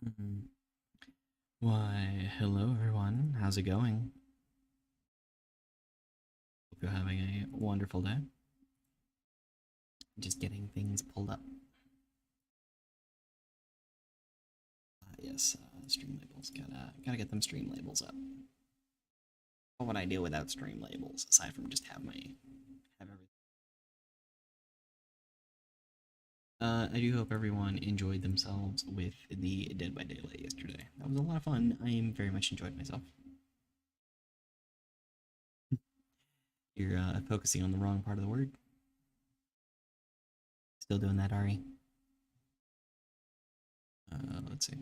Mhm. Why, hello everyone. How's it going? Hope you're having a wonderful day. Just getting things pulled up. Yes, stream labels. Gotta get them stream labels up. What would I do without stream labels aside from just have everything? I do hope everyone enjoyed themselves with the Dead by Daylight yesterday. That was a lot of fun. I very much enjoyed myself. You're focusing on the wrong part of the word. Still doing that, Ari? Let's see.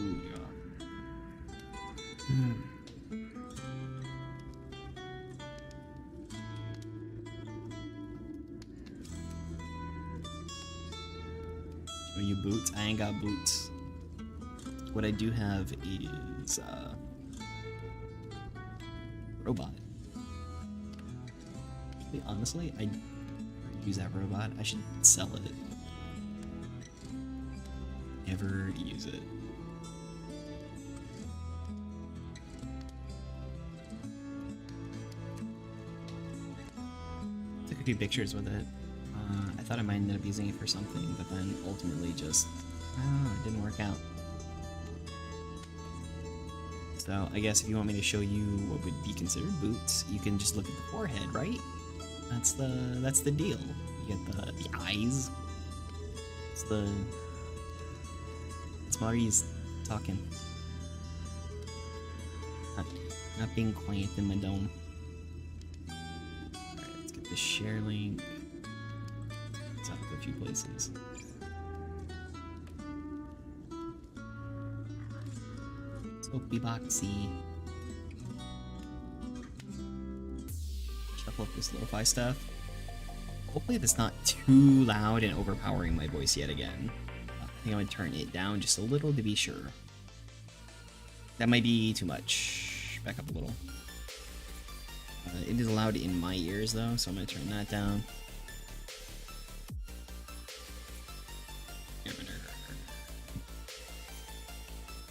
Ooh, yeah. Show you boots? I ain't got boots. What I do have is robot. Honestly, I use that robot. I should sell it. Never use it. Took a few pictures with it. I thought I might end up using it for something, but then ultimately just, I don't know, it didn't work out. So I guess if you want me to show you what would be considered boots, you can just look at the forehead, right? That's the deal. You get the eyes. It's Mari's talking. Not being quiet in my dome. Alright, let's get the share link. Let's up a few places. Soapy boxy. Shuffle up this lo-fi stuff. Hopefully that's not too loud and overpowering my voice yet again. I think I'm gonna turn it down just a little to be sure. That might be too much. Back up a little. It is loud in my ears though, so I'm gonna turn that down.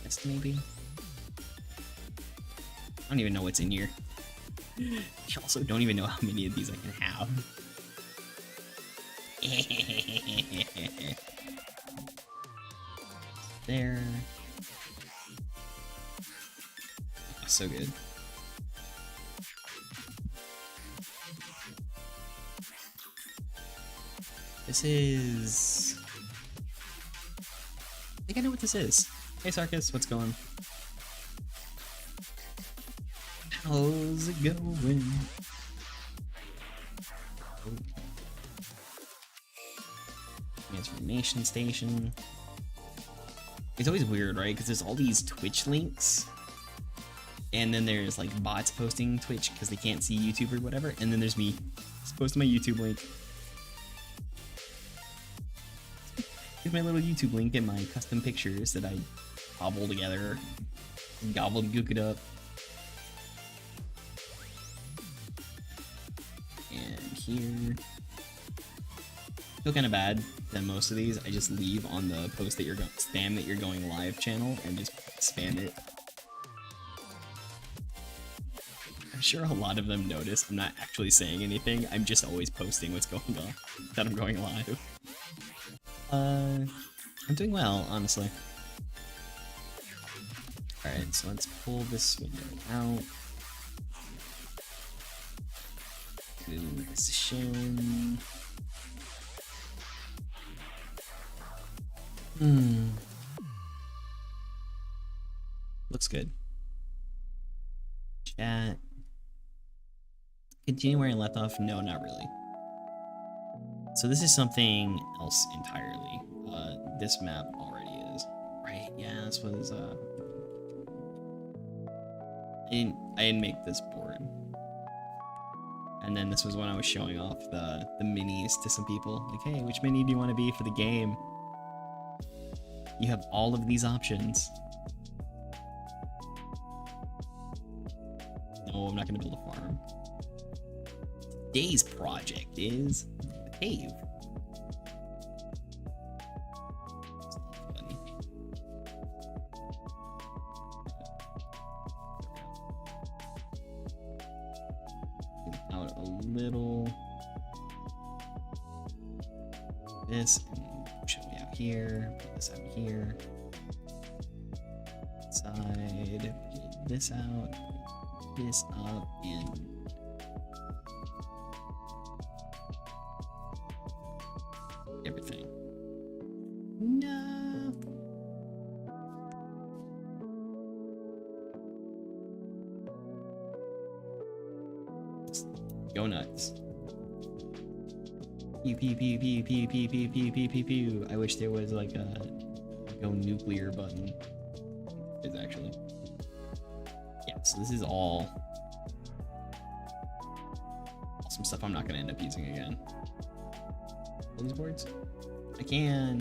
Yes, maybe. I don't even know what's in here. I also don't even know how many of these I can have. There. Oh, so good. This is... I think I know what this is. Hey Sarkis, what's going? How's it going? Transformation station. It's always weird, right? Because there's all these Twitch links, and then there's like bots posting Twitch because they can't see YouTube or whatever, and then there's me just posting my YouTube link. Here's my little YouTube link and my custom pictures that I cobble together, gobbledygook it up. And here, I feel kind of bad that most of these I just leave on the post that you're going spam that you're going live channel and just spam it. I'm sure a lot of them notice I'm not actually saying anything. I'm just always posting what's going on that I'm going live. I'm doing well, honestly. Alright, so let's pull this window out. Good position. Looks good. Chat. Continue where I left off? No, not really. So this is something else entirely. This map already is. Right, yeah, this was, I didn't make this board. And then this was when I was showing off the minis to some people. Like, hey, which mini do you want to be for the game? You have all of these options. No, I'm not going to build a farm. today's project is the cave. Out a little. This and push it out here. Put this out here. Side. Get this out. This up and. Everything. No. Just go nuts. Pew pew pew pew pew pew pew pew pew pew pew. I wish there was like a go nuclear button. It's actually. Yeah, so this is all some stuff I'm not gonna end up using again. These boards? I can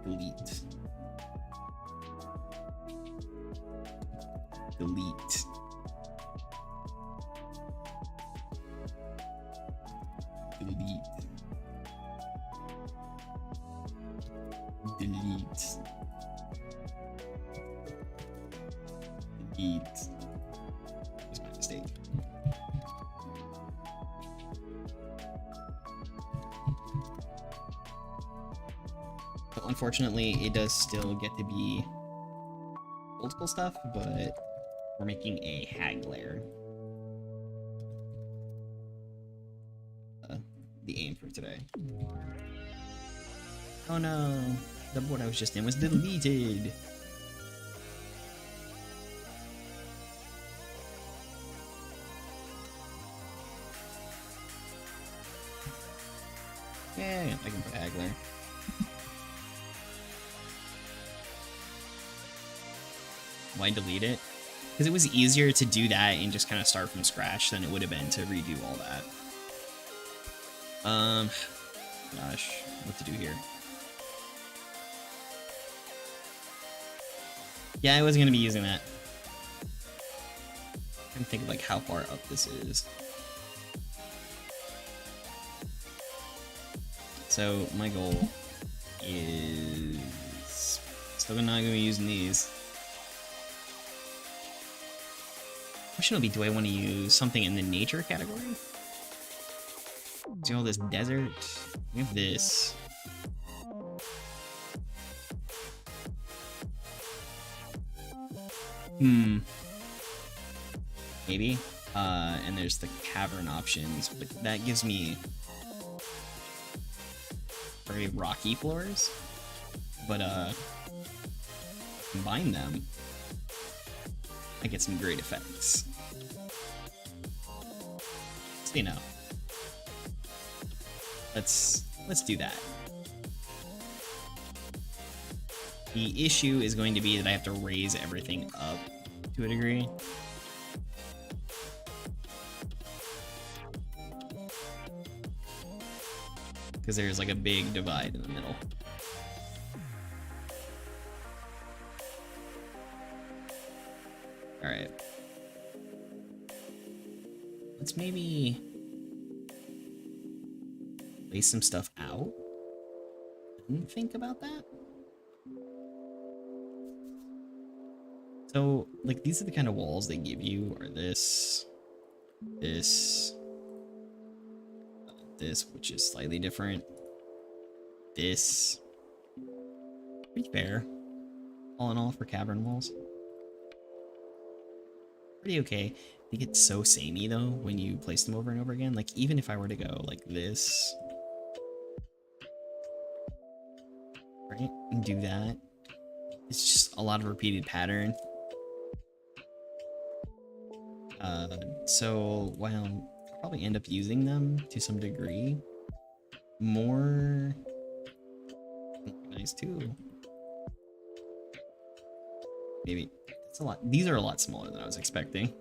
delete. Delete. Delete. Delete. Delete. Was my mistake. So unfortunately, it does still get to be old school stuff, but we're making a haggler. The aim for today. Oh no, the board I was just in was deleted. Yeah, I can put haggler. Why delete it? Because it was easier to do that and just kind of start from scratch than it would have been to redo all that. Gosh, what to do here? Yeah, I wasn't gonna be using that. I'm trying to think of like how far up this is. So my goal is still not gonna be using these. Question will be, do I want to use something in the nature category? See all this desert? We have this. Maybe. And there's the cavern options, but that gives me very rocky floors. But combine them, I get some great effects. So, you know. Let's do that. The issue is going to be that I have to raise everything up to a degree. Because there's like a big divide in the middle. Alright. Let's maybe lay some stuff out and think about that. So, like, these are the kind of walls they give you, or this, this, which is slightly different, this. Pretty fair, all in all, for cavern walls. Pretty okay. I think it's so samey, though, when you place them over and over again. Like, even if I were to go like this, right, and do that, it's just a lot of repeated pattern. So while I'll probably end up using them to some degree, more nice too. Maybe it's a lot. These are a lot smaller than I was expecting.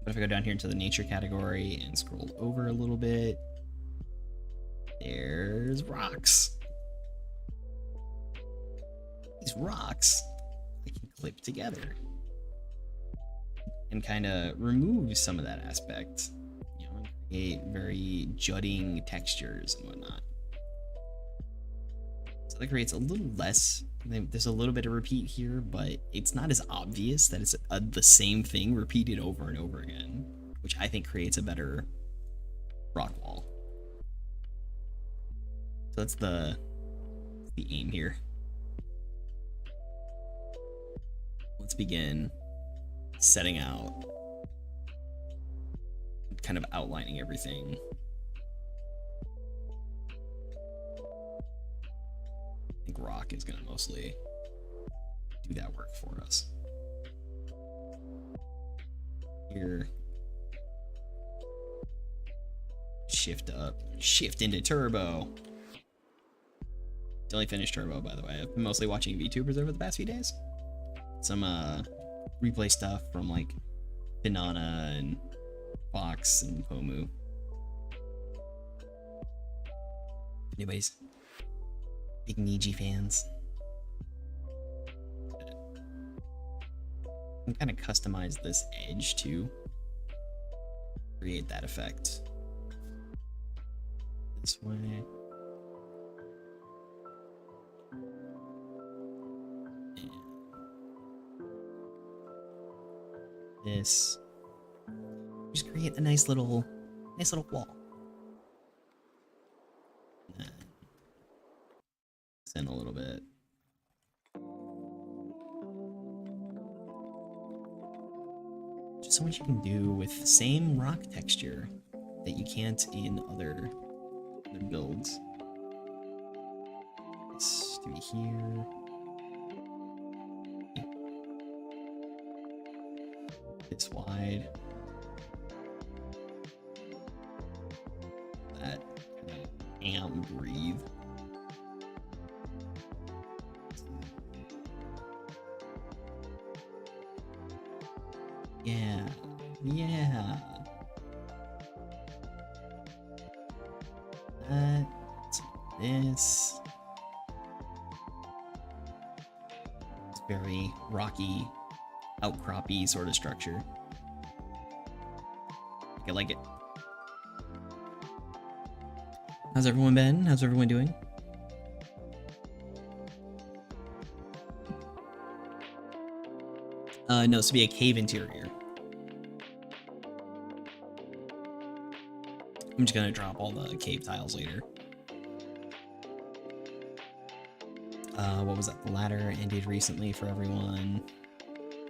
But if I go down here into the nature category and scroll over a little bit, there's rocks. These rocks I can clip together and kind of remove some of that aspect, you know, and create very jutting textures and whatnot. So that creates a little less, there's a little bit of repeat here, but it's not as obvious that it's the same thing repeated over and over again, which I think creates a better rock wall. So that's the aim here. Let's begin setting out, kind of outlining everything. I think rock is going to mostly do that work for us. Here, shift up, shift into turbo. Only finished turbo, by the way. I've been mostly watching VTubers over the past few days. Some replay stuff from like Banana and Fox and Pomu. Anyways, big Niji fans. I can kind of customize this edge to create that effect. This way. This, just create a nice little wall. And then a little bit. Just so much you can do with the same rock texture that you can't in other builds. This to be here. This wide. That amp breathe. Yeah. Yeah. That. This. It's very rocky, outcroppy sort of structure. I like it. How's everyone been? How's everyone doing? No, this would be a cave interior. I'm just gonna drop all the cave tiles later. What was that? The ladder ended recently for everyone.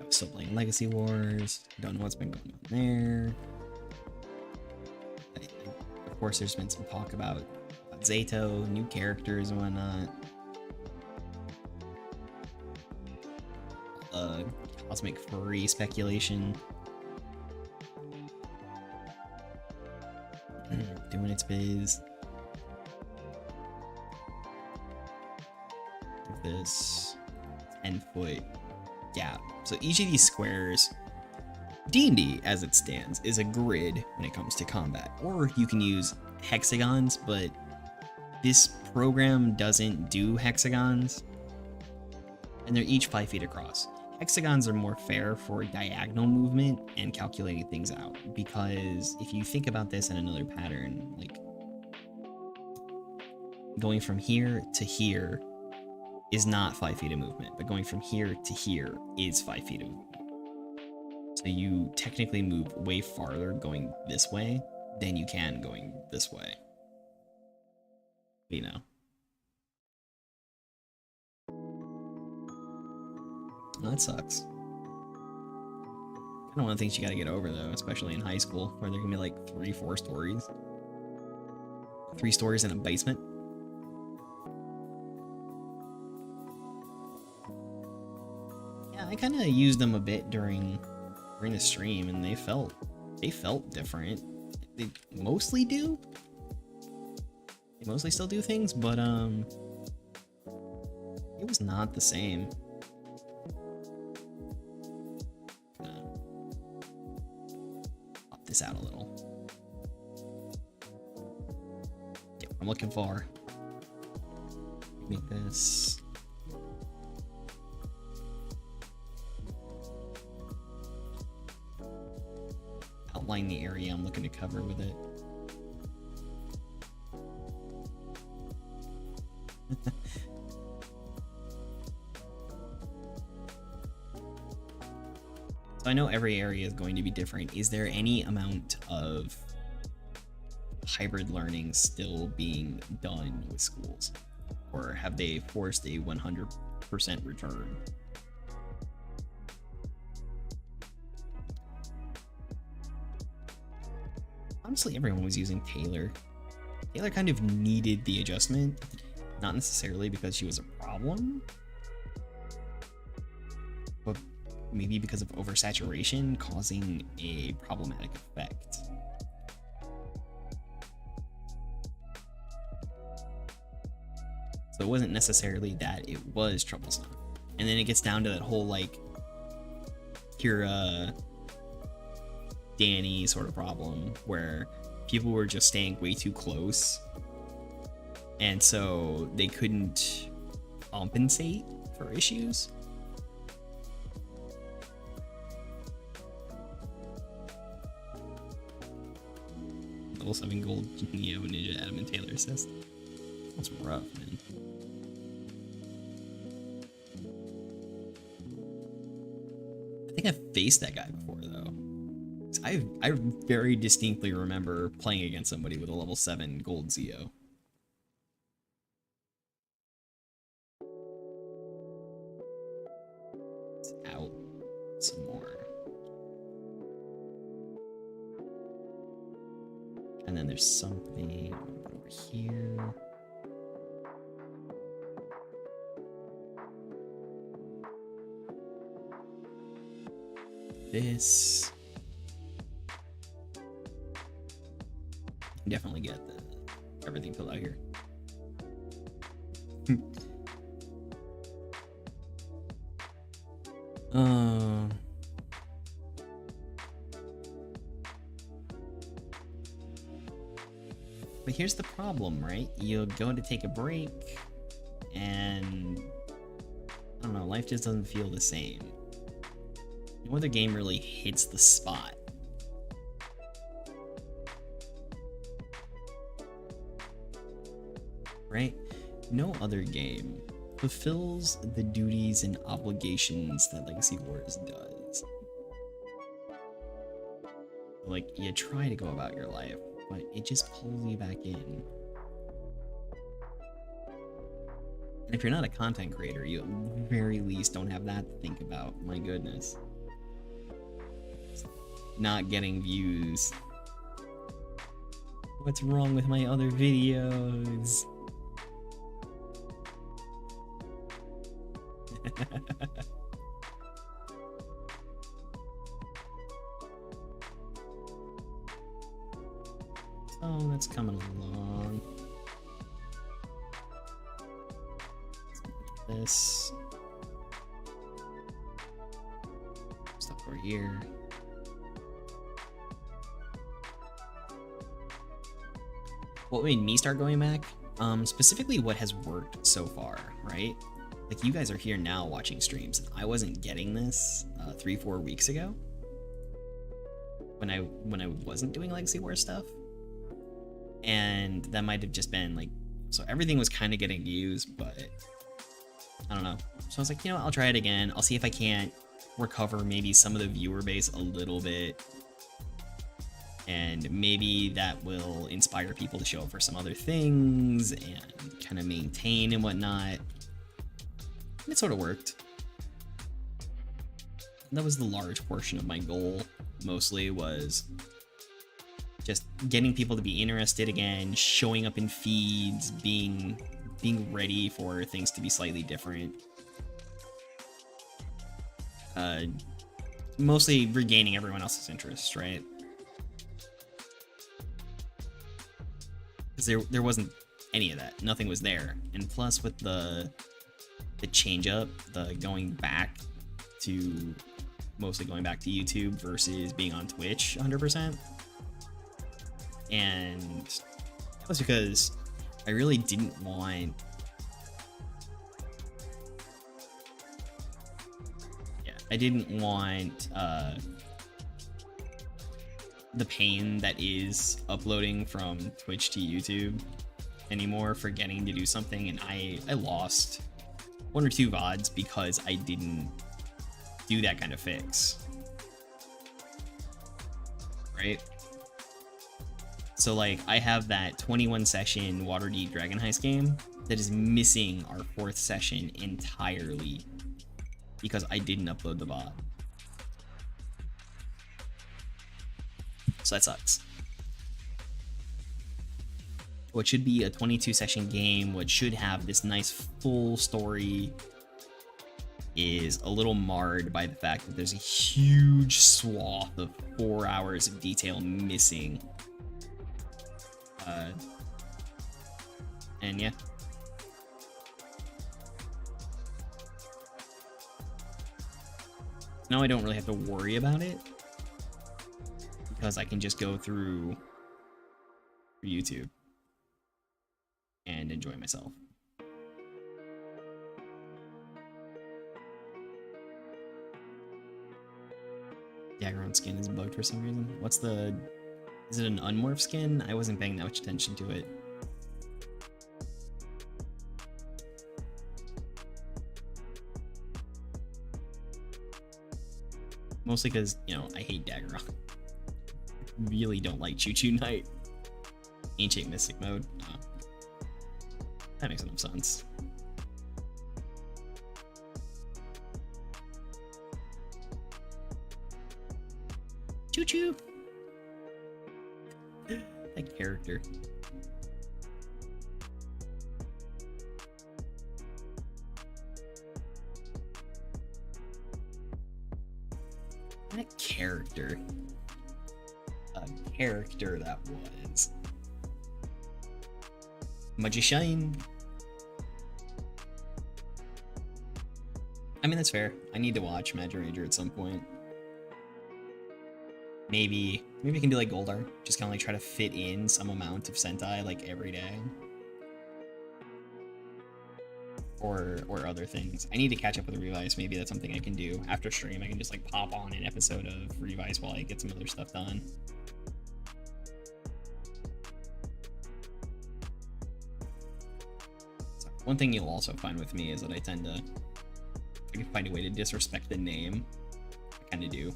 I was still playing Legacy Wars. Don't know what's been going on there. Of course, there's been some talk about Zato, new characters and whatnot. Cosmic furry speculation. Doing its biz. Give this 10-foot gap. So each of these squares, D&D as it stands, is a grid when it comes to combat. Or you can use hexagons, but this program doesn't do hexagons. And they're each 5 feet across. Hexagons are more fair for diagonal movement and calculating things out, because if you think about this in another pattern, like going from here to here is not 5 feet of movement, but going from here to here is 5 feet of movement. So you technically move way farther going this way than you can going this way. You know. That sucks. Kind of one of the things you gotta get over, though, especially in high school, where there can be like 3-4 stories. 3 stories in a basement. Yeah, I kind of used them a bit during the stream, and they felt different. They mostly do. They mostly still do things, but it was not the same. This out a little. Yeah, I'm looking for. Make this. outline the area I'm looking to cover with it. So I know every area is going to be different. Is there any amount of hybrid learning still being done with schools? Or have they forced a 100% return? Honestly, everyone was using Taylor. Taylor kind of needed the adjustment, not necessarily because she was a problem, but maybe because of oversaturation causing a problematic effect. So it wasn't necessarily that it was troublesome. And then it gets down to that whole like Kira, Danny sort of problem where people were just staying way too close, and so they couldn't compensate for issues. Level 7 gold Neo Ninja Adam and Taylor assist. That's rough, man. I think I've faced that guy before though. I very distinctly remember playing against somebody with a level 7 gold Zeo. It's out some more. And then there's something over here. This. Definitely get everything filled out here. But here's the problem, right? You go to take a break, and I don't know, life just doesn't feel the same. No other game really hits the spot. Right? No other game fulfills the duties and obligations that Legacy Wars does. Like, you try to go about your life, but it just pulls you back in. And if you're not a content creator, you at the very least don't have that to think about. My goodness. Not getting views. What's wrong with my other videos? So that's coming along. This stuff over here. What made me start going back? Specifically what has worked so far, right? Like, you guys are here now watching streams, and I wasn't getting this 3-4 weeks ago when I wasn't doing Legacy War stuff, and that might have just been like, so everything was kind of getting used, but I don't know. So I was like, you know what, I'll try it again. I'll see if I can't recover maybe some of the viewer base a little bit, and maybe that will inspire people to show up for some other things and kind of maintain and whatnot. It sort of worked. That was the large portion of my goal, mostly, was just getting people to be interested again, showing up in feeds, being ready for things to be slightly different. Mostly regaining everyone else's interest, right? Because there wasn't any of that. Nothing was there. And plus with the change up, the mostly going back to YouTube versus being on Twitch 100%. And that was because I really didn't want... I didn't want the pain that is uploading from Twitch to YouTube anymore, forgetting to do something, and I lost 1 or 2 VODs because I didn't do that kind of fix. Right? So like I have that 21 session Waterdeep Dragon Heist game that is missing our 4th session entirely because I didn't upload the VOD. So that sucks. What should be a 22 session game, what should have this nice full story, is a little marred by the fact that there's a huge swath of 4 hours of detail missing. And yeah. Now I don't really have to worry about it because I can just go through YouTube and enjoy myself. Daggeron skin is bugged for some reason. What's the... Is it an unmorph skin? I wasn't paying that much attention to it. Mostly because, you know, I hate Daggeron. Really don't like Choo Choo Knight. Ancient Mystic mode. That makes enough sense. Choo Choo! That character. That character. A character that was. Magician. I mean, that's fair. I need to watch Magic Ranger at some point. Maybe I can do like Goldar. Just kind of like try to fit in some amount of Sentai like every day. Or other things. I need to catch up with Revise. Maybe that's something I can do after stream. I can just like pop on an episode of Revise while I get some other stuff done. So, one thing you'll also find with me is that I tend to, I can find a way to disrespect the name. I kind of do.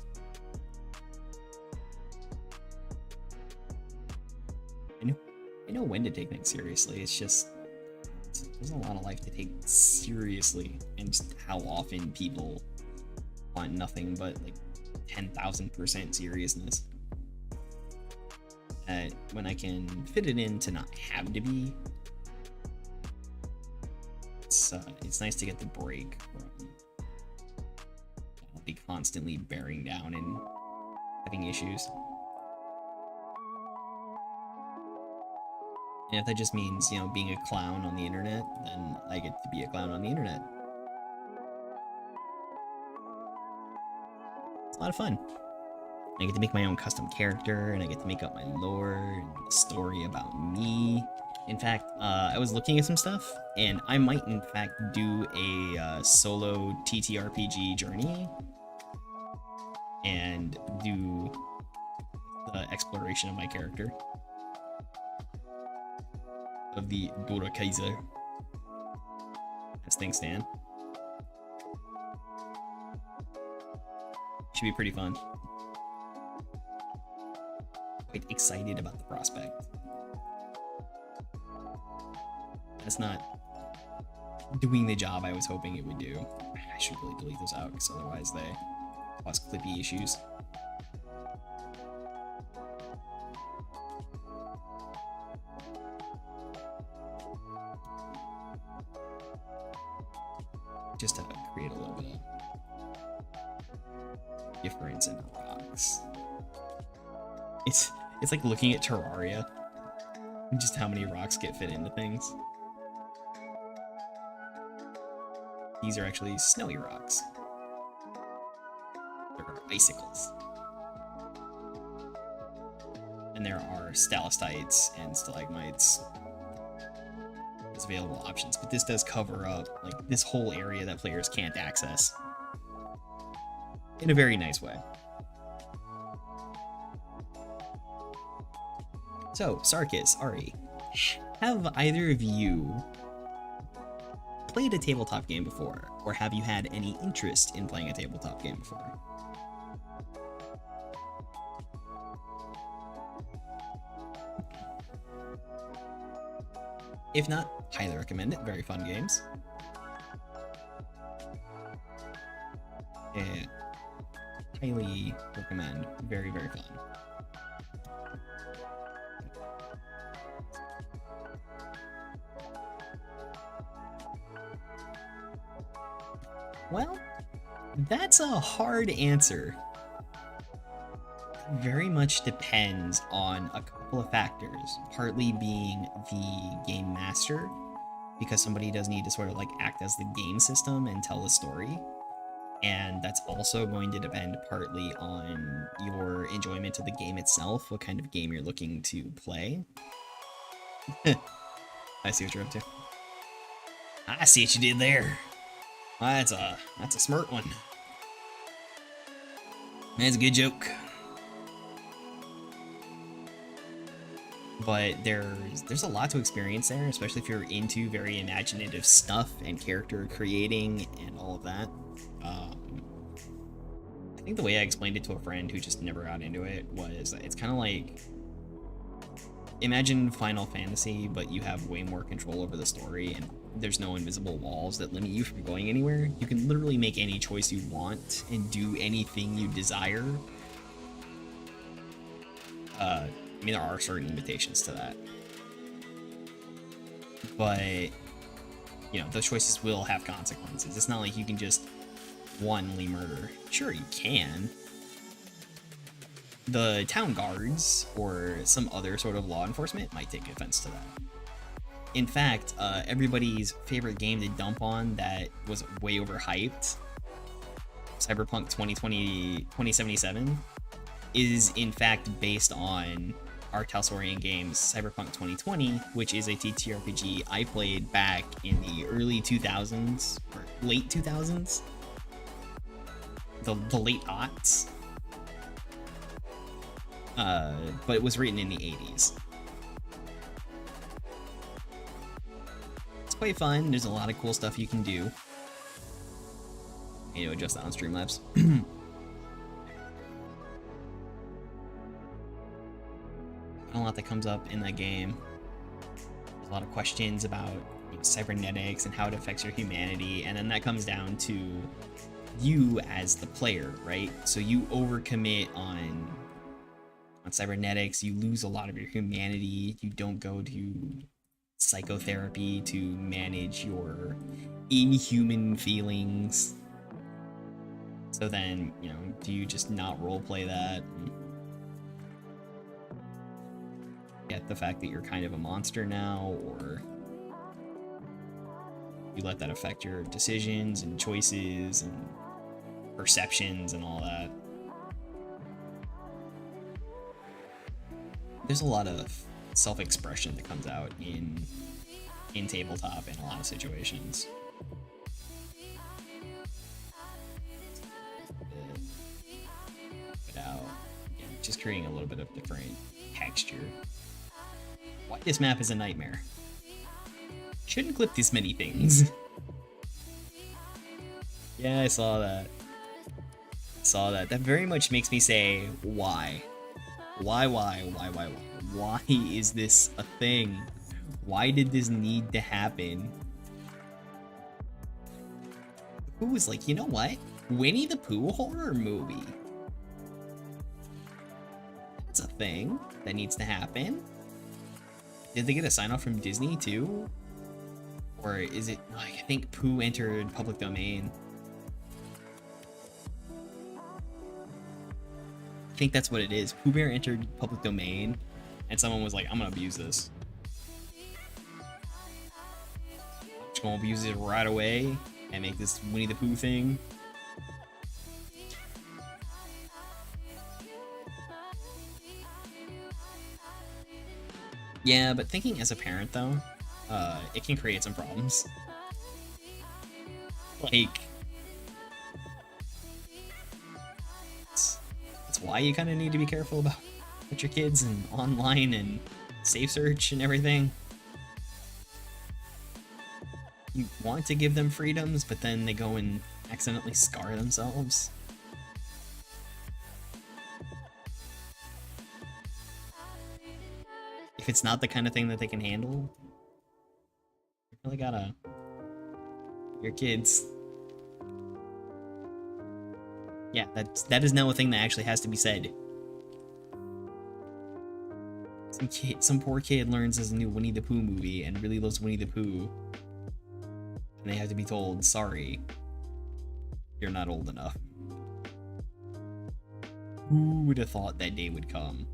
I know when to take things seriously. It's just there's a lot of life to take seriously, and just how often people want nothing but like 10,000% seriousness. When I can fit it in to not have to be, it's nice to get the break from be constantly bearing down and having issues. And if that just means, you know, being a clown on the internet, then I get to be a clown on the internet. It's a lot of fun. I get to make my own custom character, and I get to make up my lore and a story about me. In fact, I was looking at some stuff, and I might in fact do a solo TTRPG journey and do the exploration of my character. Of the Dora Kaiser, as things stand. Should be pretty fun. Quite excited about the prospect. That's not doing the job I was hoping it would do. I should really delete those out, because otherwise they cause clippy issues. Just to create a little bit of difference in rocks. It's like looking at Terraria and just how many rocks get fit into things. These are actually snowy rocks. There are icicles. And there are stalactites and stalagmites. As available options, but this does cover up like this whole area that players can't access in a very nice way. So, Sarkis, Ari, have either of you played a tabletop game before, or have you had any interest in playing a tabletop game before? If not, highly recommend it. Very fun games. Yeah, highly recommend. Very, very fun. Well, that's a hard answer. Very much depends on a couple of factors, partly being the game master, because somebody does need to sort of like act as the game system and tell the story. And that's also going to depend partly on your enjoyment of the game itself, what kind of game you're looking to play. I see what you're up to. I see what you did there. That's a smart one. That's a good joke. But there's a lot to experience there, especially if you're into very imaginative stuff and character creating and all of that. I think the way I explained it to a friend who just never got into it was it's kind of like, imagine Final Fantasy, but you have way more control over the story and there's no invisible walls that limit you from going anywhere. You can literally make any choice you want and do anything you desire. I mean, there are certain limitations to that. But, you know, those choices will have consequences. It's not like you can just wantonly murder. Sure, you can. The town guards or some other sort of law enforcement might take offense to that. In fact, everybody's favorite game to dump on that was way overhyped, Cyberpunk 2077, is in fact based on our Talespire games Cyberpunk 2020, which is a TTRPG I played back in the early 2000s, or late 2000s, the late aughts, but it was written in the 80s. It's quite fun. There's a lot of cool stuff you can do. You know, adjust that on Streamlabs. A lot that comes up in that game. There's a lot of questions about, you know, cybernetics and how it affects your humanity, and then that comes down to you as the player, right? So you overcommit on cybernetics, you lose a lot of your humanity, you don't go to psychotherapy to manage your inhuman feelings. So then, you know, do you just not roleplay that? Get the fact that you're kind of a monster now, or you let that affect your decisions and choices and perceptions and all that. There's a lot of self-expression that comes out in tabletop in a lot of situations. Without, yeah, just creating a little bit of different texture. Why this map is a nightmare. Shouldn't clip this many things. Yeah, I saw that. That very much makes me say, why? Why is this a thing? Why did this need to happen? Who was like, you know what? Winnie the Pooh horror movie. That's a thing that needs to happen. Did they get a sign off from Disney too? Or is it, like, I think Pooh entered public domain. I think that's what it is. Pooh Bear entered public domain, and someone was like, I'm gonna abuse this. Just gonna abuse it right away and make this Winnie the Pooh thing. Yeah, but thinking as a parent though, it can create some problems. Like, it's why you kind of need to be careful about your kids and online and safe search and everything. You want to give them freedoms, but then they go and accidentally scar themselves. If it's not the kind of thing that they can handle, you really gotta... Your kids. Yeah, that is now a thing that actually has to be said. Some poor kid learns there's a new Winnie the Pooh movie and really loves Winnie the Pooh. And they have to be told, sorry, you're not old enough. Who would have thought that day would come?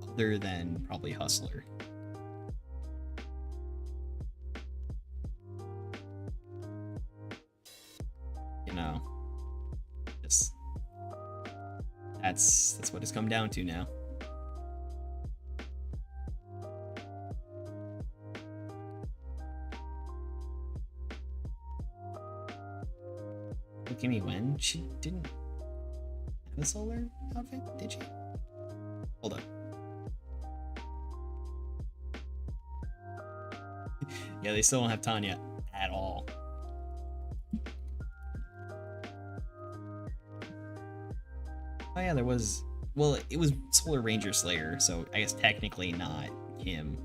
Other than probably Hustler. You know, just that's what it's come down to now. Look at me when she didn't have a solar outfit, did she? Hold on. Yeah, they still don't have Tanya at all. Oh yeah, there was... Well, it was Solar Ranger Slayer, so I guess technically not him.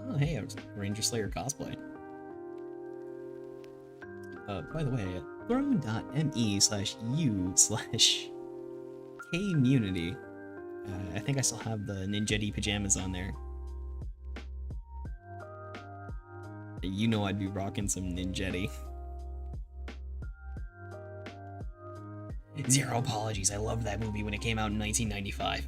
Oh hey, I was Ranger Slayer cosplay. By the way, throne.me/u/kmunity. I think I still have the Ninjetti pajamas on there. You know I'd be rocking some Ninjetti. Zero apologies, I loved that movie when it came out in 1995.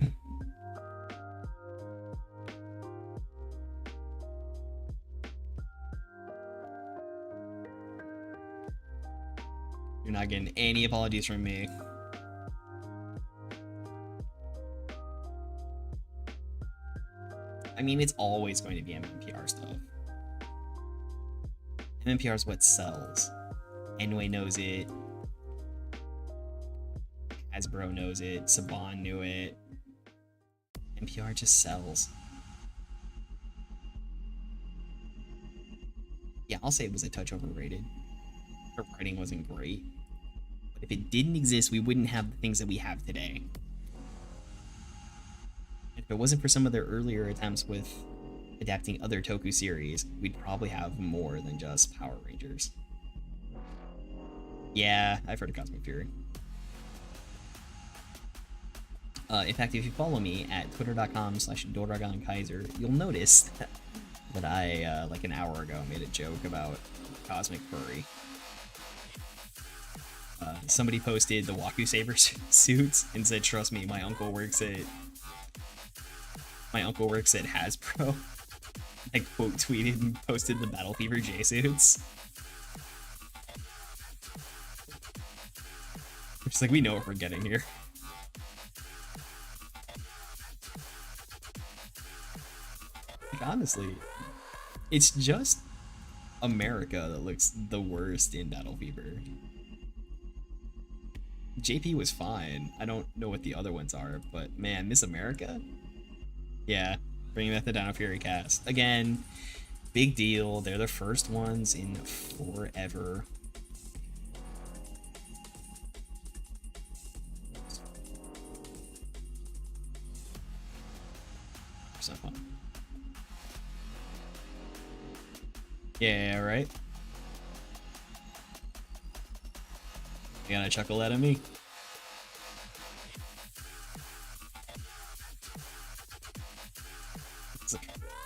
You're not getting any apologies from me. I mean, it's always going to be MMPR stuff. MMPR is what sells. Enway knows it. Hasbro knows it. Saban knew it. MMPR just sells. Yeah, I'll say it was a touch overrated. Her writing wasn't great. But if it didn't exist, we wouldn't have the things that we have today. If it wasn't for some of their earlier attempts with adapting other Toku series, we'd probably have more than just Power Rangers. Yeah, I've heard of Cosmic Fury. In fact, if you follow me at twitter.com/DoragonKaiser, you'll notice that I, like an hour ago, made a joke about Cosmic Furry. Somebody posted the Waku Saber suits and said, trust me, my uncle works at Hasbro. I quote tweeted and posted the Battle Fever J suits. It's like, we know what we're getting here. Like, honestly, it's just America that looks the worst in Battle Fever. JP was fine. I don't know what the other ones are, but man, Miss America? Yeah, bringing back the Dino Fury cast. Again, big deal. They're the first ones in forever. So fun. Yeah, right? You gonna chuckle at me?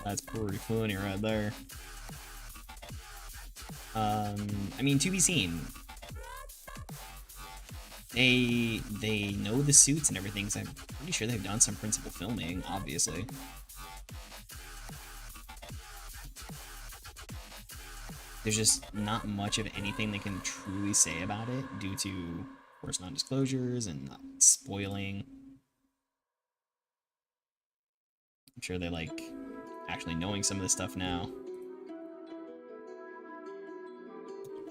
That's pretty funny right there. I mean, to be seen. They know the suits and everything, so I'm pretty sure they've done some principal filming, obviously. There's just not much of anything they can truly say about it due to, of course, non-disclosures and not spoiling. I'm sure they like actually knowing some of this stuff now.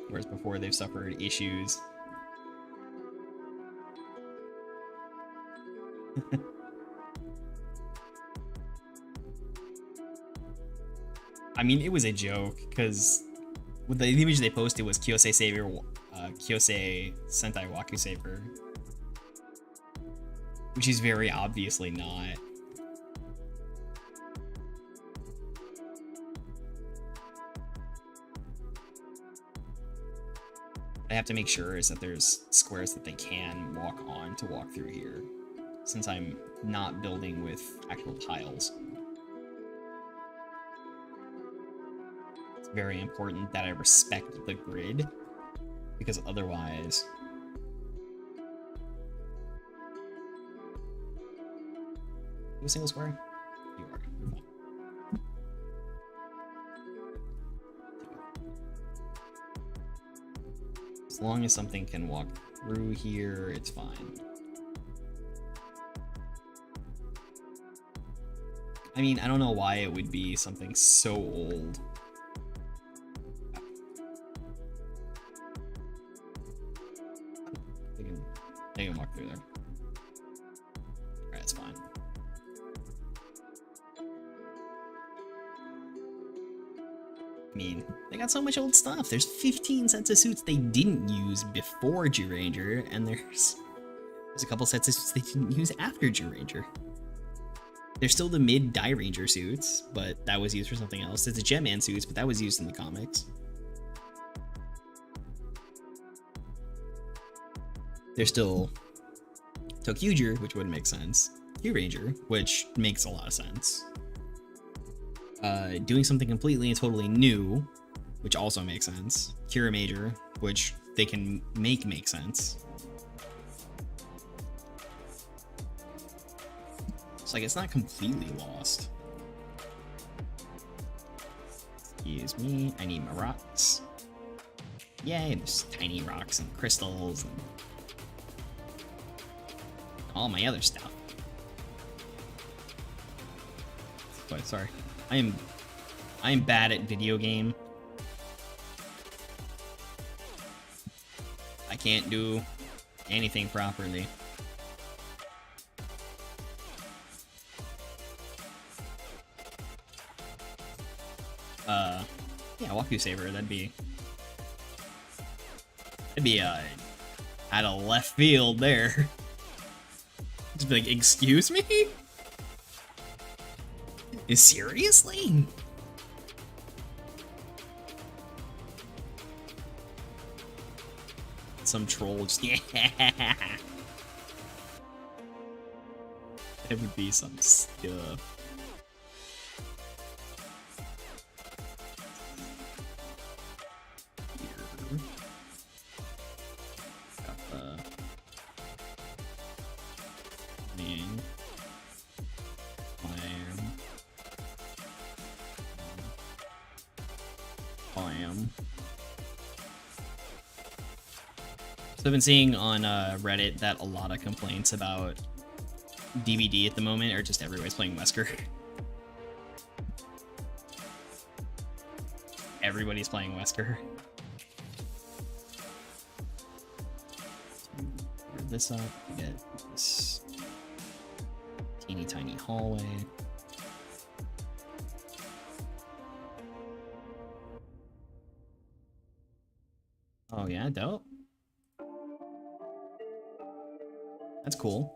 Whereas before they've suffered issues. I mean, it was a joke, because the image they posted was Kyosei Savior, Kyosei Sentai Waku Saber, which is very obviously not. I have to make sure is that there's squares that they can walk on to walk through here, since I'm not building with actual tiles. It's very important that I respect the grid, because otherwise... You a single square? You are. You're fine. As long as something can walk through here, it's fine. I mean, I don't know why it would be something so old. They can walk through there. Alright, it's fine. I mean, they got so much old stuff. There's 15 sets of suits they didn't use before Zyuranger, and there's a couple sets of suits they didn't use after Zyuranger. There's still the mid Die Ranger suits, but that was used for something else. There's the Jetman suits, but that was used in the comics. There's still Tokyuger, which wouldn't make sense. Q-Ranger, which makes a lot of sense. Doing something completely and totally new, which also makes sense. Kira Major, which they can make sense. It's like, it's not completely lost. Excuse me, I need my rocks. Yay, there's tiny rocks and crystals and all my other stuff. But sorry, I am bad at video game. I can't do anything properly. Yeah, Waku Saber, that'd be out of left field there. Just be like, excuse me? Seriously? Some troll just, yeah. It would be some stuff. Here. Got the main. So I've been seeing on Reddit that a lot of complaints about DVD at the moment are just everybody's playing Wesker. Everybody's playing Wesker. Move this up, get this teeny tiny hallway. Oh yeah, dope. That's cool.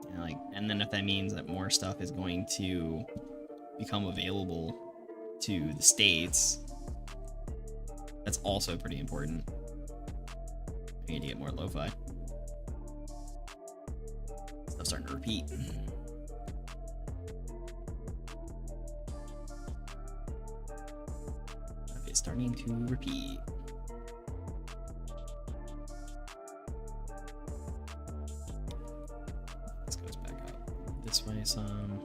Yeah, like, and then if that means that more stuff is going to become available to the States, that's also pretty important. I need to get more lo-fi. Stuff's starting to repeat. Okay, starting to repeat. This way some.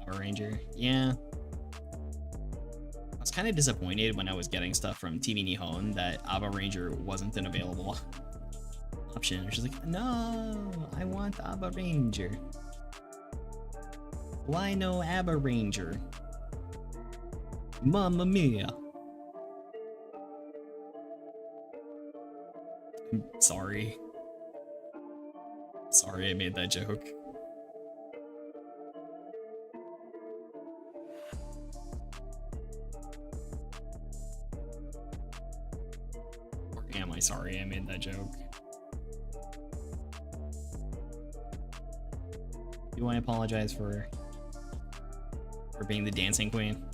Power Ranger, yeah. I was kind of disappointed when I was getting stuff from TV Nihon that Aba Ranger wasn't an available option. She's like, no, I want Aba Ranger. Why no Aba Ranger? Mamma mia. Sorry. Sorry I made that joke. Or am I sorry I made that joke? Do I apologize for being the dancing queen?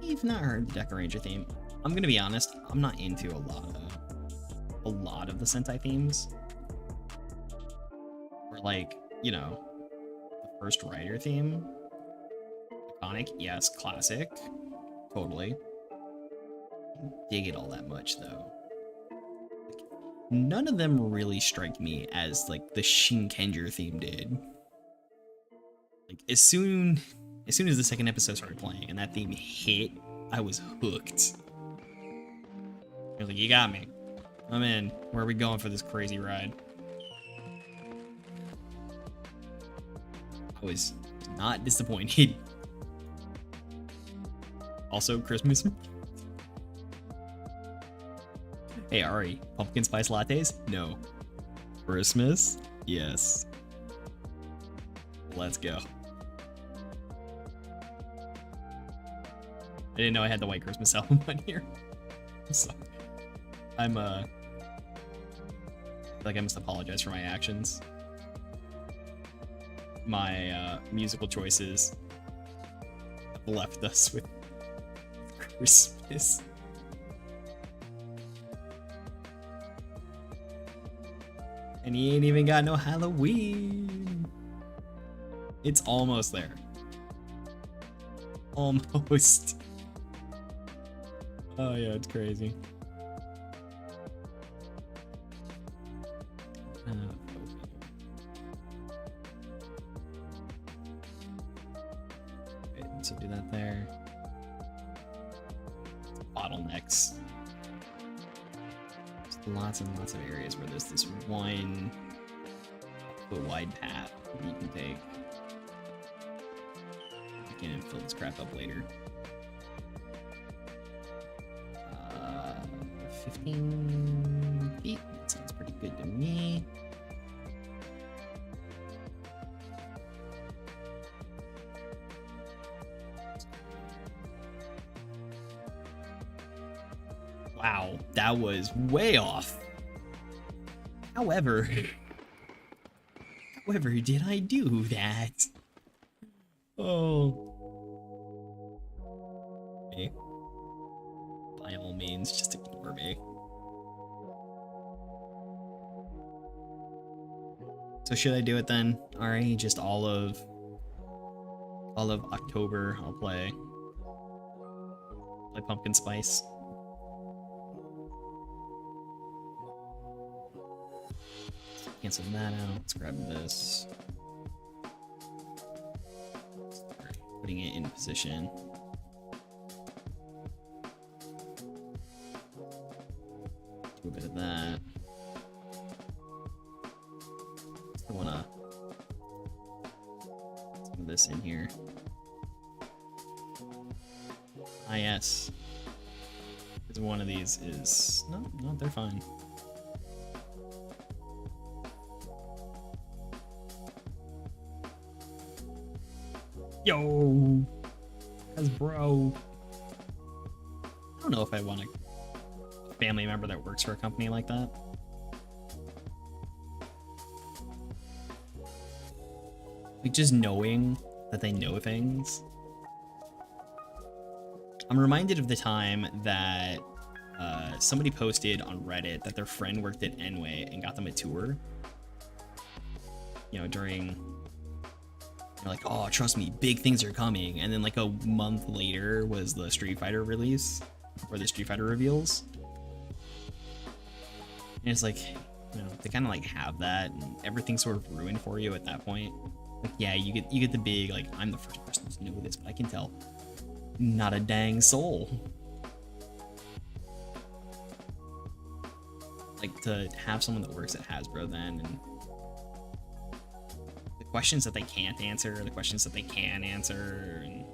I've not heard the Deca Ranger theme. I'm gonna be honest, I'm not into a lot of the Sentai themes. Or like, you know, the first Rider theme. Iconic, yes, classic. Totally. Dig it all that much though. Like, none of them really strike me as like the Shinkenger theme did. Like as soon as the second episode started playing and that theme hit, I was hooked. I was like, you got me. I'm in. Where are we going for this crazy ride? I was not disappointed. Also, Christmas. Hey, Ari, pumpkin spice lattes? No. Christmas? Yes. Let's go. I didn't know I had the White Christmas album on here. So, I'm, like I must apologize for my actions. My, musical choices left us with Christmas. And he ain't even got no Halloween. It's almost there. Almost. Oh yeah, it's crazy. Okay, so do that there. Bottlenecks. There's lots and lots of areas where there's this one foot wide path that you can take. I can fill this crap up later. 15 feet. That sounds pretty good to me. Wow, that was way off. However, did I do that? Oh. Me. By all means, just ignore me. So should I do it then? Alright, just all of October I'll play Pumpkin Spice. Cancel that out. Let's grab this. Start putting it in position. Do a bit of that. I wanna put some of this in here. Ah yes. Because one of these is no, they're fine. Yo, as bro. I don't know if I want a family member that works for a company like that. Like just knowing that they know things. I'm reminded of the time that somebody posted on Reddit that their friend worked at Enway and got them a tour. You know, during. They're like, oh, trust me, big things are coming. And then like a month later was the Street Fighter release, or the Street Fighter reveals. And it's like, you know, they kind of like have that, and everything's sort of ruined for you at that point. Like, yeah, you get the big, like, I'm the first person to know this, but I can tell not a dang soul. Like, to have someone that works at Hasbro then, and questions that they can't answer, the questions that they can answer, and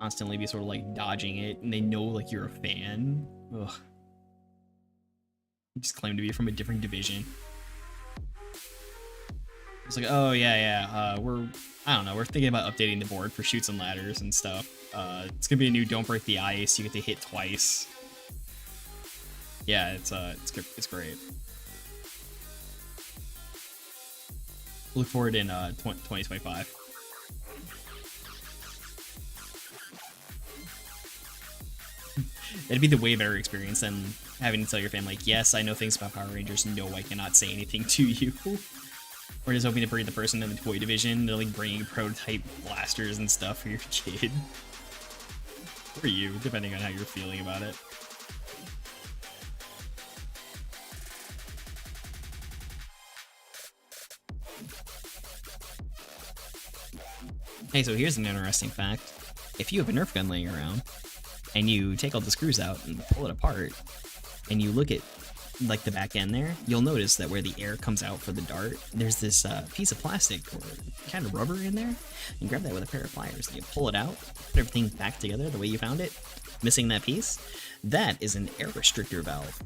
constantly be sort of like dodging it, and they know like you're a fan. Ugh. You just claim to be from a different division. It's like, oh yeah, I don't know, we're thinking about updating the board for Chutes and Ladders and stuff. It's gonna be a new Don't Break the Ice. You get to hit twice. Yeah, it's great. Look forward in 2025. That'd be the way better experience than having to tell your family, like, yes, I know things about Power Rangers. No, I cannot say anything to you. Or just hoping to breed the person in the toy division. They're like bringing prototype blasters and stuff for your kid. Or you, depending on how you're feeling about it. Hey, so here's an interesting fact. If you have a Nerf gun laying around, and you take all the screws out and pull it apart, and you look at like the back end there, you'll notice that where the air comes out for the dart, there's this piece of plastic or kind of rubber in there. You grab that with a pair of pliers and you pull it out, put everything back together the way you found it, missing that piece. That is an air restrictor valve,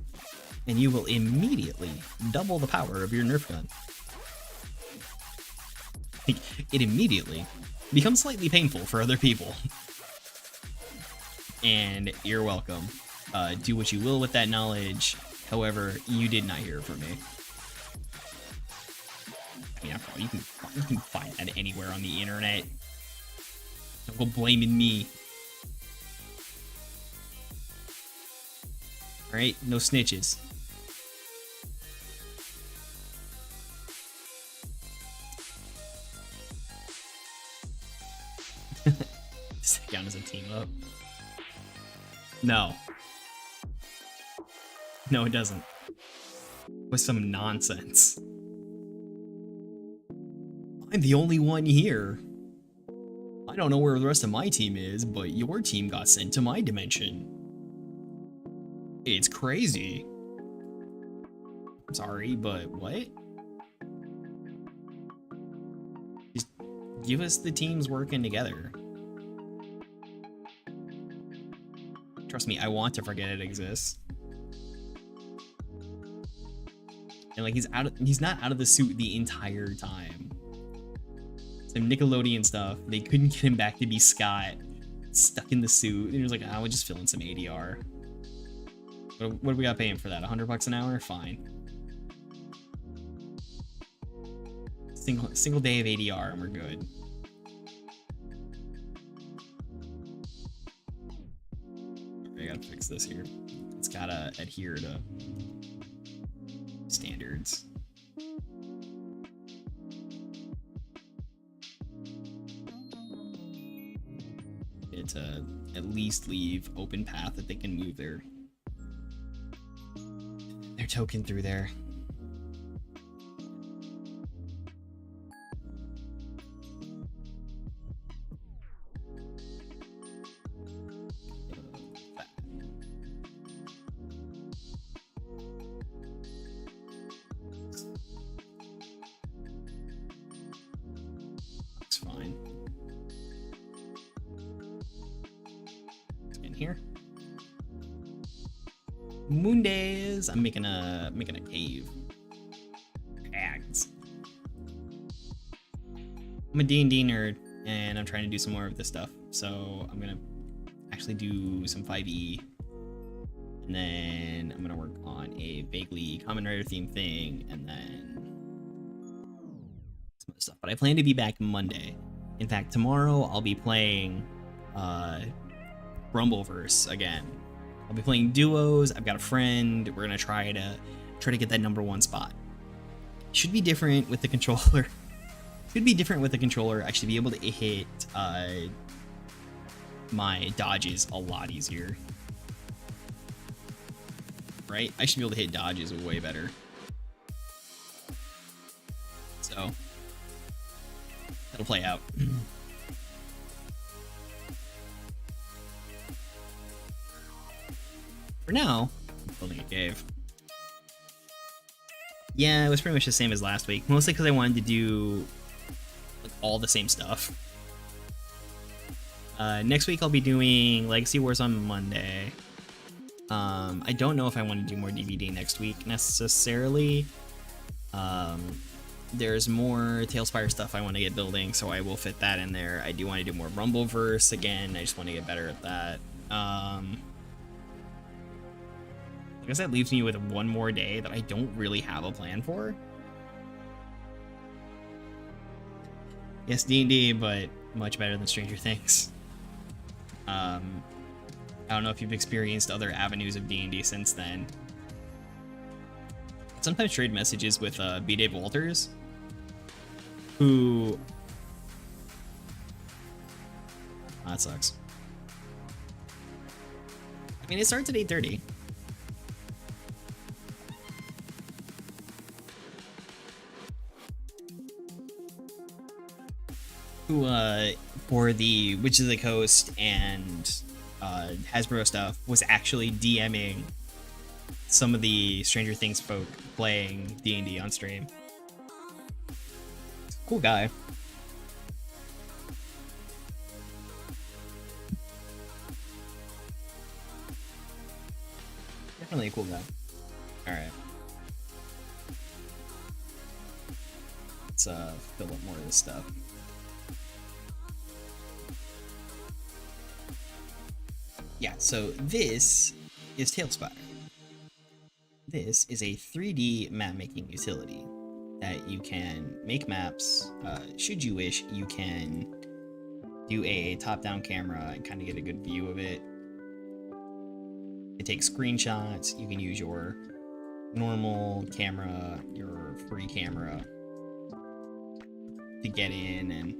and you will immediately double the power of your Nerf gun. It immediately becomes slightly painful for other people. And you're welcome. Do what you will with that knowledge. However, you did not hear it from me. I mean, after all, you can find that anywhere on the internet. Don't go blaming me. Alright, no snitches. Sit down as a team up. No. No, it doesn't. With some nonsense. I'm the only one here. I don't know where the rest of my team is, but your team got sent to my dimension. It's crazy. I'm sorry, but what? Just give us the teams working together. Trust me, I want to forget it exists. And like he's not out of the suit the entire time. Some Nickelodeon stuff, they couldn't get him back to be Scott, stuck in the suit. And he was like, I would just fill in some ADR. What do we got paying for that? $100 an hour? Fine. Single day of ADR and we're good. I gotta fix this here. It's gotta adhere to standards. To at least leave open path that they can move their token through there. Looks fine. Here. Moondays. I'm making a cave. Ags. I'm a D&D nerd, and I'm trying to do some more of this stuff. So I'm gonna actually do some 5e, and then I'm gonna work on a vaguely Kamen Rider themed thing, and then some other stuff. But I plan to be back Monday. In fact, tomorrow I'll be playing Rumbleverse again. I'll be playing duos. I've got a friend. We're gonna try to get that #1 spot. Should be different with the controller. Should be different with the controller. I should be able to hit my dodges a lot easier. Right? I should be able to hit dodges way better. So that'll play out. For now, I'm building a cave. Yeah, it was pretty much the same as last week. Mostly because I wanted to do like all the same stuff. Next week I'll be doing Legacy Wars on Monday. I don't know if I want to do more DVD next week necessarily. There's more Talespire stuff I want to get building, so I will fit that in there. I do want to do more Rumbleverse again. I just want to get better at that. I guess that leaves me with one more day that I don't really have a plan for. Yes, D&D, but much better than Stranger Things. I don't know if you've experienced other avenues of D&D since then. I sometimes trade messages with B. Dave Walters, who... Oh, that sucks. I mean, it starts at 8:30. Who, for the Witches of the Coast and Hasbro stuff, was actually DMing some of the Stranger Things folk playing D&D on stream. Cool guy. Definitely a cool guy. Alright. Let's fill up more of this stuff. Yeah, so this is Talespire. This is a 3D map making utility that you can make maps. Should you wish, you can do a top-down camera and kind of get a good view of it. You can take screenshots. You can use your normal camera, your free camera, to get in and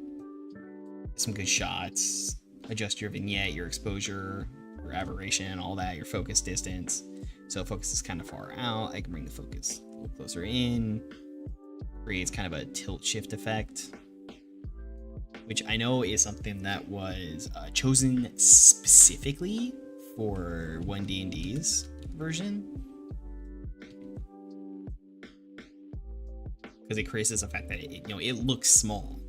get some good shots. Adjust your vignette, your exposure, your aberration, all that, your focus distance. So focus is kind of far out. I can bring the focus a little closer in. Creates kind of a tilt shift effect, which I know is something that was chosen specifically for 1D&D's version, because it creates this effect that it looks small.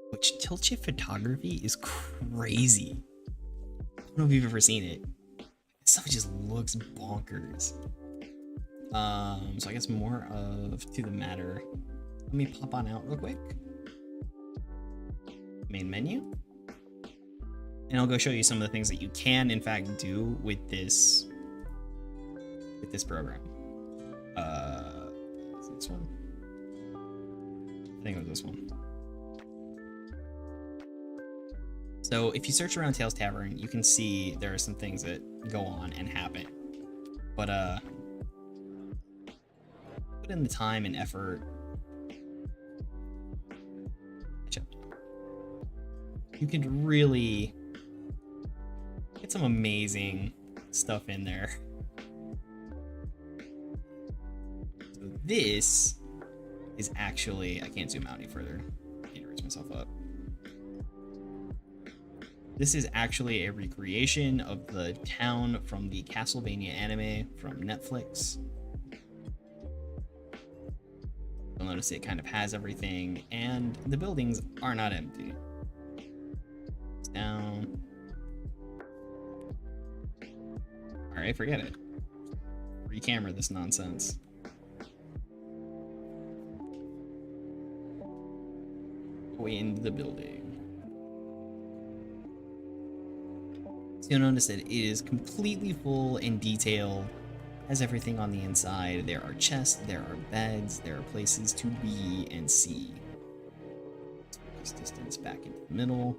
Which tilt shift photography is crazy. I don't know if you've ever seen it. This stuff just looks bonkers. So I guess more of to the matter. Let me pop on out real quick. Main menu. And I'll go show you some of the things that you can in fact do with this program. Is it this one? I think it was this one. So if you search around Tales Tavern, you can see there are some things that go on and happen. But put in the time and effort. You can really get some amazing stuff in there. So this is actually, I can't zoom out any further. I need to raise myself up. This is actually a recreation of the town from the Castlevania anime from Netflix. You'll notice it kind of has everything, and the buildings are not empty. It's down. Alright, forget it. Re-camera this nonsense. Go into the building. You'll notice that it is completely full and detailed, has everything on the inside. There are chests, there are beds, there are places to be and see. Let's focus distance back into the middle.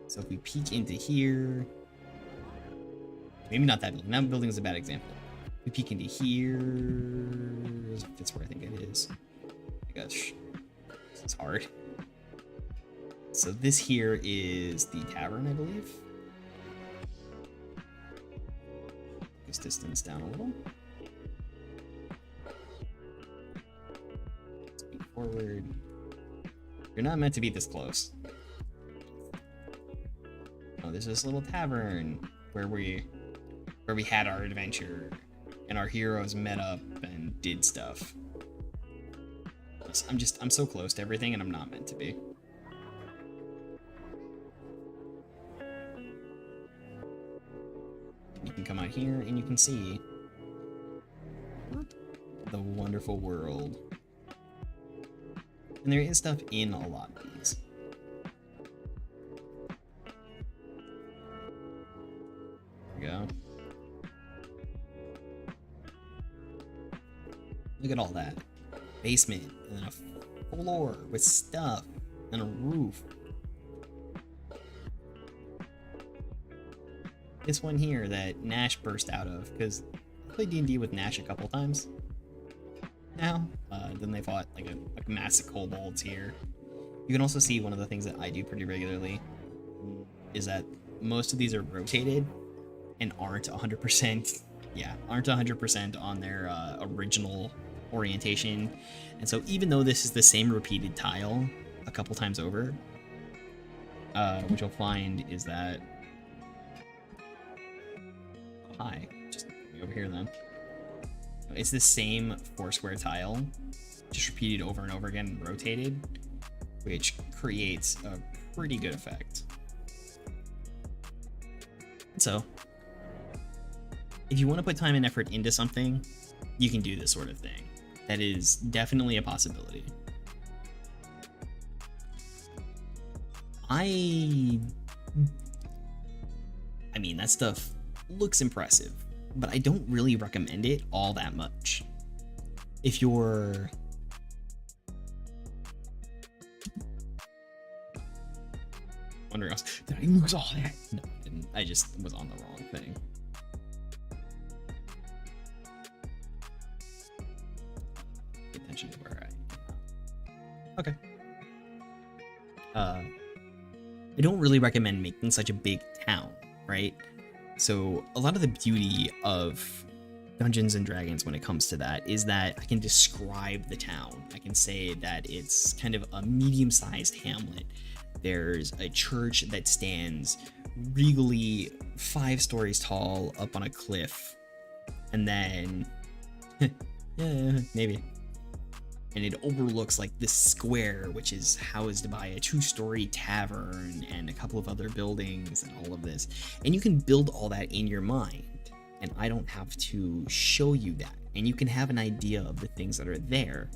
So if we peek into here, maybe not that building. That building is a bad example. We peek into here. That's where I think it is. Oh my gosh, this is hard. So this here is the tavern, I believe. Focus distance down a little. Speed forward. You're not meant to be this close. Oh, there's this little tavern where we had our adventure and our heroes met up and did stuff. I'm so close to everything and I'm not meant to be. here and you can see the wonderful world. And there is stuff in a lot of these. There we go. Look at all that. Basement, and then a floor with stuff, and a roof. This one here that Nash burst out of, because I played D&D with Nash a couple times now. Then they fought like a mass of kobolds here. You can also see one of the things that I do pretty regularly is that most of these are rotated and aren't 100%, aren't 100% on their original orientation. And so even though this is the same repeated tile a couple times over, what you'll find is that hi, just over here then. It's the same 4-square tile, just repeated over and over again and rotated, which creates a pretty good effect. So, if you want to put time and effort into something, you can do this sort of thing. That is definitely a possibility. I mean, that stuff looks impressive, but I don't really recommend it all that much. If you're wondering else, did I lose all that? No, I didn't. I just was on the wrong thing. Pay attention to where I am. Okay. I don't really recommend making such a big town, right? So a lot of the beauty of Dungeons and Dragons when it comes to that is that I can describe the town. I can say that it's kind of a medium-sized hamlet. There's a church that stands regally 5 stories tall up on a cliff. And then, yeah, maybe. And it overlooks like this square, which is housed by a 2-story tavern and a couple of other buildings and all of this. And you can build all that in your mind. And I don't have to show you that. And you can have an idea of the things that are there.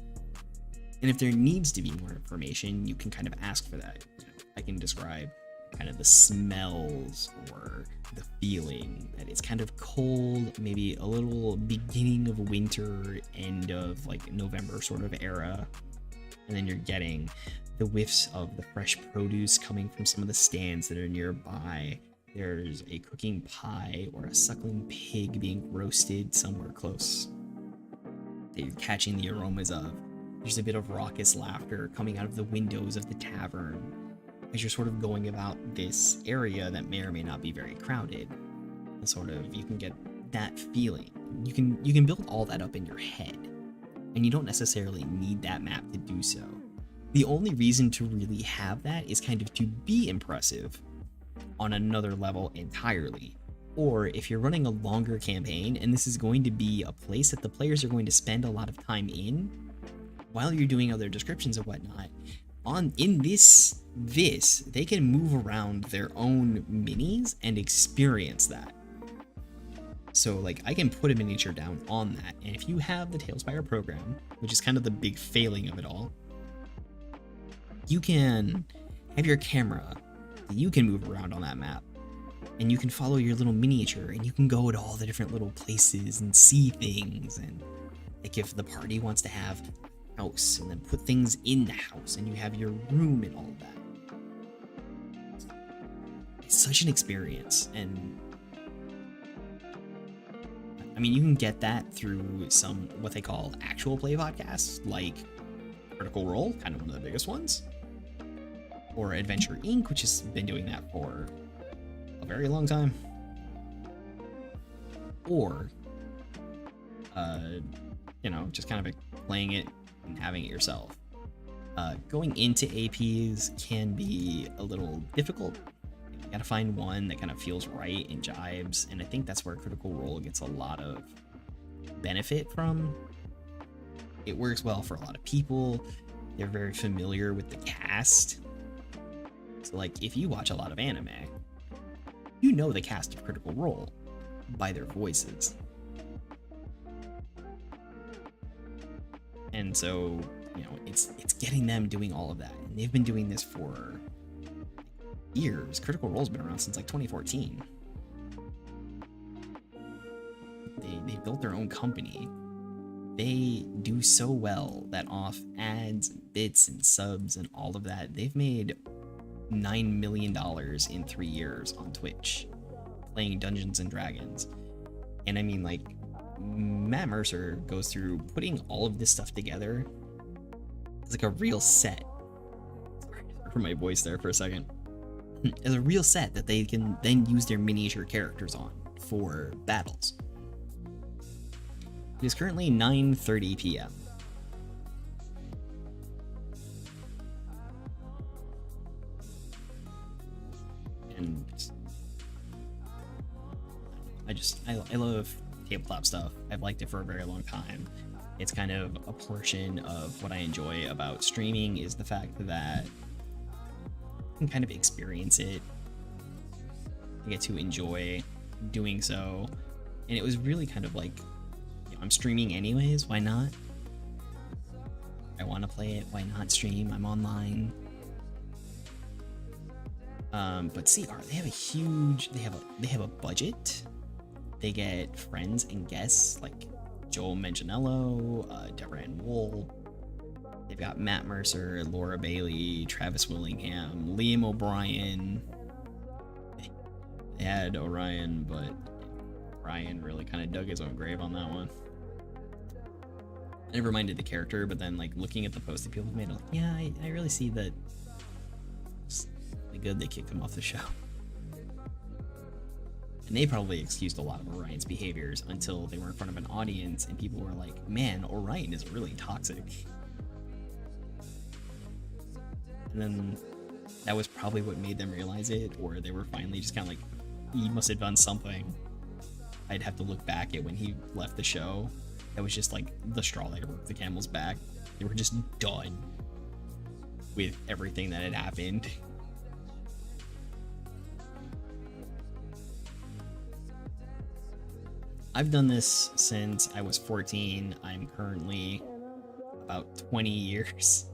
And if there needs to be more information, you can kind of ask for that. I can describe kind of the smells or the feeling that it's kind of cold, maybe a little beginning of winter, end of like November sort of era. And then you're getting the whiffs of the fresh produce coming from some of the stands that are nearby. There's a cooking pie or a suckling pig being roasted somewhere close that you're catching the aromas of. There's a bit of raucous laughter coming out of the windows of the tavern as you're sort of going about this area that may or may not be very crowded. And sort of, you can get that feeling. You can build all that up in your head, and you don't necessarily need that map to do so. The only reason to really have that is kind of to be impressive on another level entirely. Or if you're running a longer campaign and this is going to be a place that the players are going to spend a lot of time in while you're doing other descriptions and whatnot, in this they can move around their own minis and experience that. So like I can put a miniature down on that, and if you have the Talespire program, which is kind of the big failing of it all, you can have your camera that you can move around on that map, and you can follow your little miniature, and you can go to all the different little places and see things. And like if the party wants to have a house and then put things in the house, and you have your room and all of that, it's such an experience. And I mean, you can get that through some what they call actual play podcasts, like Critical Role, kind of one of the biggest ones, or Adventure Inc., which has been doing that for a very long time, or just kind of playing it and having it yourself. Going into APs can be a little difficult. You gotta find one that kind of feels right and jibes, and I think that's where Critical Role gets a lot of benefit from. It works well for a lot of people. They're very familiar with the cast. So like if you watch a lot of anime, you know the cast of Critical Role. by their voices. And so, you know, it's getting them doing all of that. And they've been doing this for years. Critical Role's been around since like 2014. They built their own company. They do so well that off ads, bits, and subs and all of that, they've made $9 million in 3 years on Twitch playing Dungeons and Dragons. And I mean, like, Matt Mercer goes through putting all of this stuff together. It's like a real set. Sorry for my voice there for a second. It's a real set that they can then use their miniature characters on for battles. It is currently 9:30 p.m. And I love tabletop stuff. I've liked it for a very long time. It's kind of a portion of what I enjoy about streaming is the fact that I can kind of experience it. I get to enjoy doing so. And it was really kind of like, you know, I'm streaming anyways, why not? I want to play it, why not stream? I'm online. But CR, they have a huge, they have a budget. They get friends and guests like Joel Manganiello, Deborah Ann Wool. They've got Matt Mercer, Laura Bailey, Travis Willingham, Liam O'Brien. They had Orion, but Ryan really kind of dug his own grave on that one. I never minded the character, but then like looking at the post that people have made, I'm like, yeah, I really see that. It's really good they kicked him off the show. And they probably excused a lot of Orion's behaviors until they were in front of an audience and people were like, man, Orion is really toxic. And then that was probably what made them realize it, or they were finally just kind of like, he must have done something. I'd have to look back at when he left the show. That was just like the straw that broke the camel's back. They were just done with everything that had happened. I've done this since I was 14. I'm currently about 20 years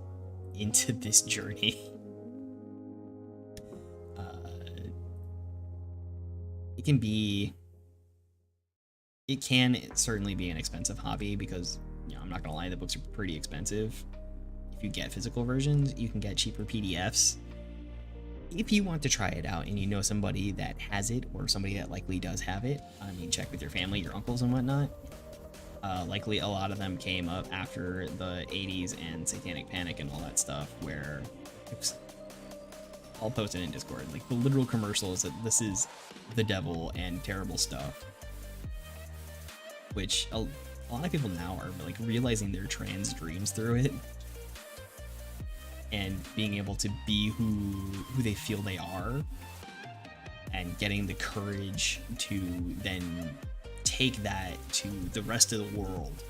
into this journey. It can certainly be an expensive hobby because, you know, I'm not gonna lie, the books are pretty expensive. If you get physical versions, you can get cheaper PDFs. If you want to try it out and you know somebody that has it or somebody that likely does have it, I mean, check with your family, your uncles and whatnot. Likely a lot of them came up after the 80s and Satanic Panic and all that stuff where, oops, I'll post it in Discord, like the literal commercials that this is the devil and terrible stuff, which a lot of people now are like realizing their trans dreams through it and being able to be who they feel they are and getting the courage to then take that to the rest of the world.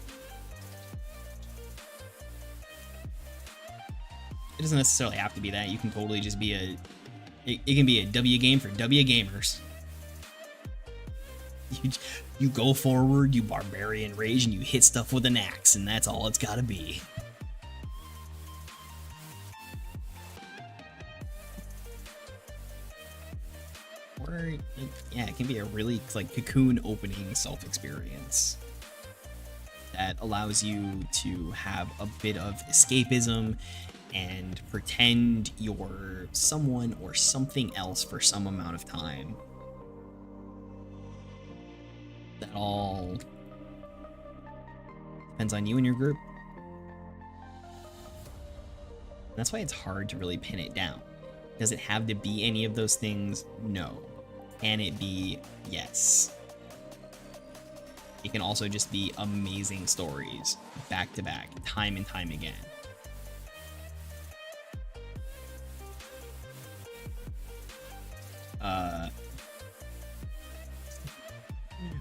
It doesn't necessarily have to be that. You can totally just be it can be a W game for W gamers. You go forward, you barbarian rage, and you hit stuff with an axe, and that's all it's gotta be. Or, yeah, it can be a really, like, cocoon opening self-experience that allows you to have a bit of escapism and pretend you're someone or something else for some amount of time. That all depends on you and your group. That's why it's hard to really pin it down. Does it have to be any of those things? No. Can it be? Yes. It can also just be amazing stories, back to back, time and time again.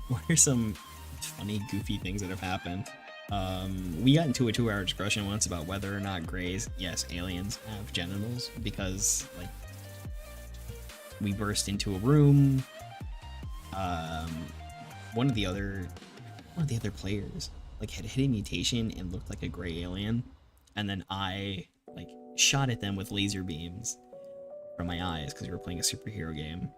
What are some funny, goofy things that have happened? We got into a 2-hour discussion once about whether or not Greys, yes, aliens, have genitals, because, like, we burst into a room, one of the other players like had hit a mutation and looked like a gray alien, and then I like shot at them with laser beams from my eyes because we were playing a superhero game.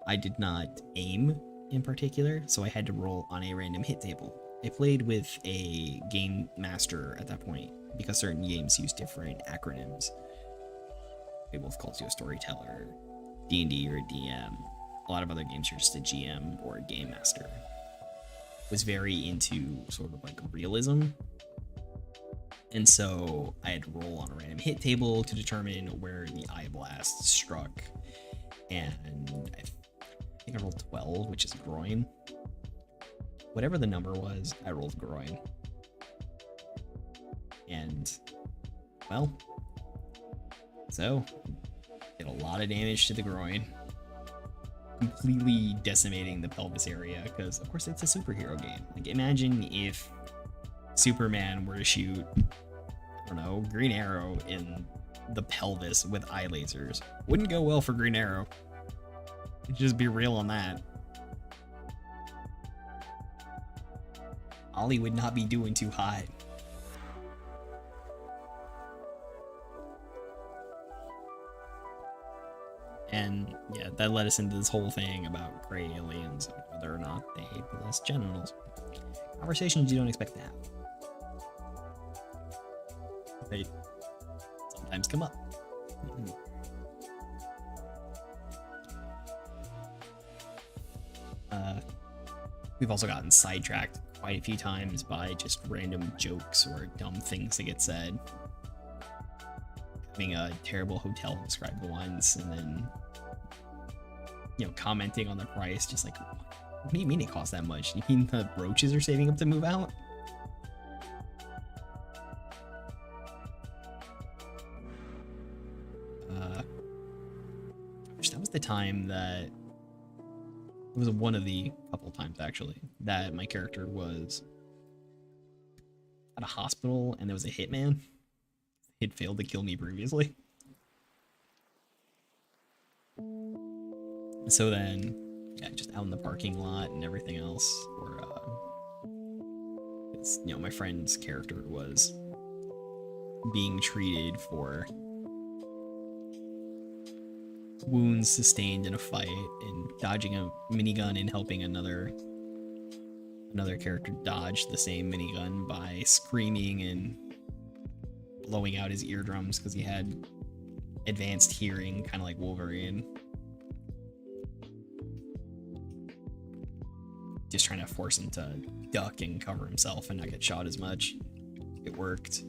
I did not aim in particular, so I had to roll on a random hit table. I played with a game master at that point because certain games use different acronyms. Both calls you a storyteller, D&D or a DM. A lot of other games you're just a GM or a game master. Was very into sort of like realism, and so I had to roll on a random hit table to determine where the eye blast struck, and I think I rolled 12, which is groin. Whatever the number was, I rolled groin. And, well, so, did a lot of damage to the groin, completely decimating the pelvis area, because, of course, it's a superhero game. Like, imagine if Superman were to shoot, I don't know, Green Arrow in the pelvis with eye lasers. Wouldn't go well for Green Arrow. Just be real on that. Ollie would not be doing too hot. And yeah, that led us into this whole thing about gray aliens and whether or not they possess genitals. Conversations you don't expect to have. They sometimes come up. We've also gotten sidetracked quite a few times by just random jokes or dumb things that get said. Having a terrible hotel described once, and then, you know, commenting on the price, just like, what do you mean it costs that much? You mean the roaches are saving up to move out? That was the time that it was one of the couple times actually that my character was at a hospital and there was a hitman. He'd failed to kill me previously. So then, yeah, just out in the parking lot and everything else, or you know, my friend's character was being treated for wounds sustained in a fight and dodging a minigun and helping another character dodge the same minigun by screaming and blowing out his eardrums because he had advanced hearing, kind of like Wolverine. Just trying to force him to duck and cover himself and not get shot as much. It worked.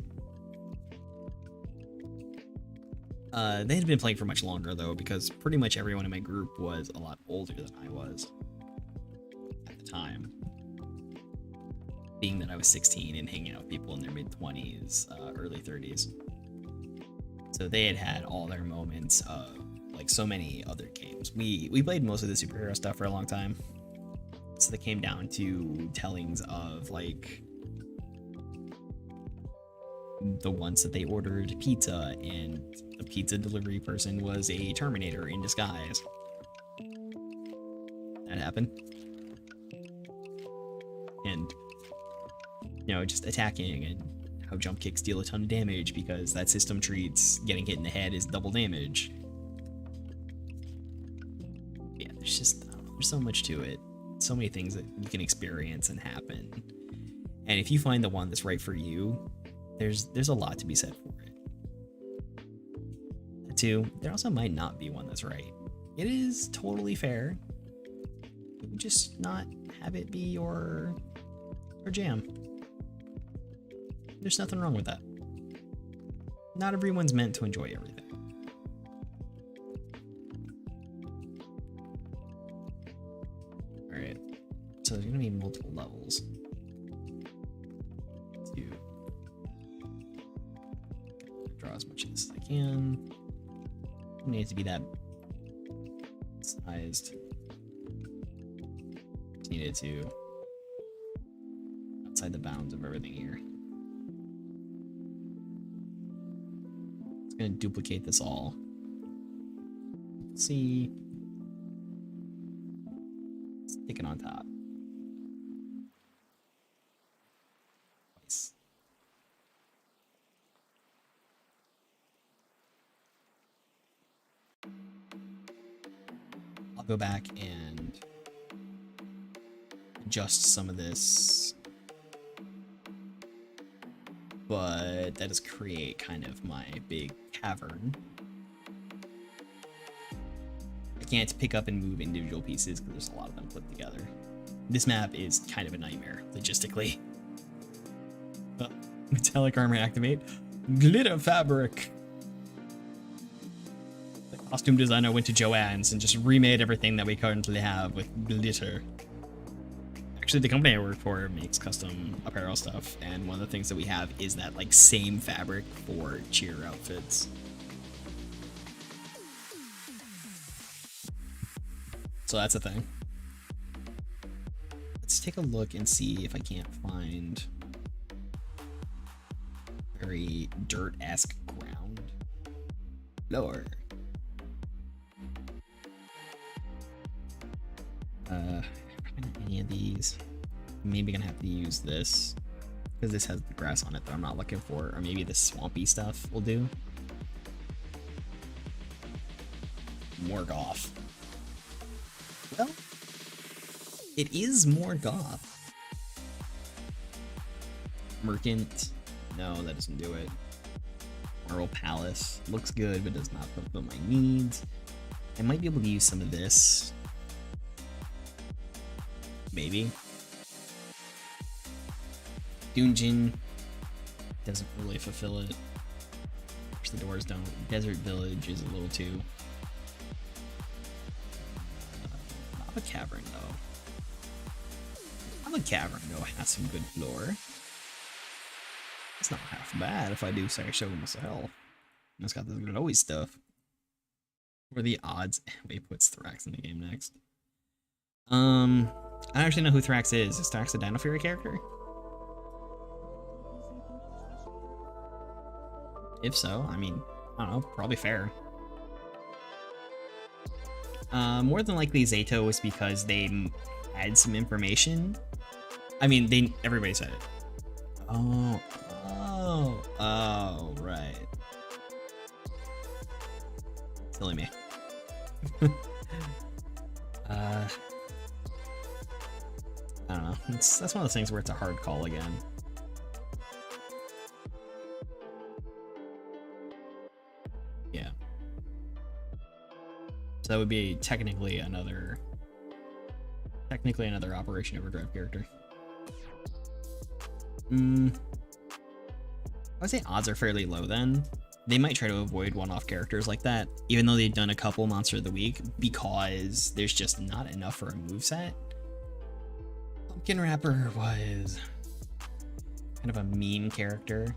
They had been playing for much longer though, because pretty much everyone in my group was a lot older than I was at the time. Being that I was 16 and hanging out with people in their mid-20s, early 30s. So they had had all their moments of, like, so many other games. We played most of the superhero stuff for a long time. So they came down to tellings of, like, the ones that they ordered pizza and the pizza delivery person was a Terminator in disguise. That happened. And, you know, just attacking and how jump kicks deal a ton of damage because that system treats getting hit in the head as double damage. Yeah, there's just, I don't know, there's so much to it. So many things that you can experience and happen. And if you find the one that's right for you, there's a lot to be said for it. Two, there also might not be one that's right. It is totally fair. You can just not have it be your jam. There's nothing wrong with that. Not everyone's meant to enjoy everything. Alright, so there's gonna be multiple levels. Draw as much of this as I can. I don't need it to be that sized. Just need it to outside the bounds of everything here. It's gonna duplicate this all. Let's see. Stick it on top. I'll go back and adjust some of this, but that does create kind of my big cavern. I can't pick up and move individual pieces because there's a lot of them put together. This map is kind of a nightmare logistically. Metallic armor activate. Glitter fabric. The costume designer went to Joann's and just remade everything that we currently have with glitter. Actually, the company I work for makes custom apparel stuff, and one of the things that we have is that like same fabric for cheer outfits. So that's a thing. Let's take a look and see if I can't find very dirt-esque ground. Lower. Any of these. Maybe gonna have to use this because this has the grass on it that I'm not looking for, or maybe the swampy stuff will do. More goth. Well, it is more goth. Merchant. No, that doesn't do it. Marble Palace. Looks good, but does not fulfill my needs. I might be able to use some of this. Maybe. Dungeon. Doesn't really fulfill it. Of course, the doors don't. Desert Village is a little too. Lava Cavern, though. Lava Cavern, though, has some good lore. It's not half bad if I do say show myself. It's got this glowy stuff. What are the odds anybody puts Thrax in the game next? I don't actually know who Thrax is. Is Thrax a Dino Fury character? If so, I mean, I don't know, probably fair. More than likely Zato was because they had some information. I mean, everybody said it. Oh, right. Silly me. I don't know. That's one of those things where it's a hard call again. Yeah. So that would be technically another Operation Overdrive character. I would say odds are fairly low then. They might try to avoid one-off characters like that, even though they've done a couple Monster of the Week, because there's just not enough for a moveset. Pumpkin Rapper was kind of a meme character.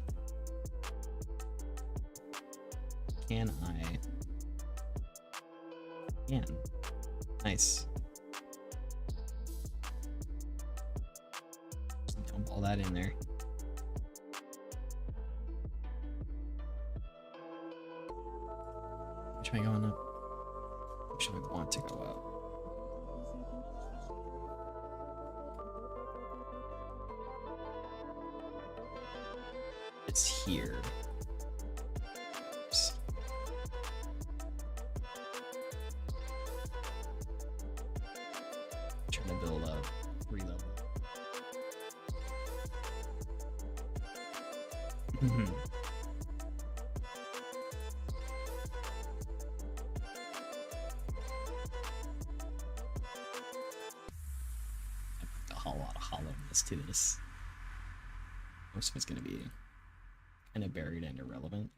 Can I? Can. Nice. Just dump all that in there. Which am I going up? Which am I want to go up? It's here. Oops. Trying to build up 3 level. A lot of hollowness to this. Most of it's going to be kind of buried and irrelevant.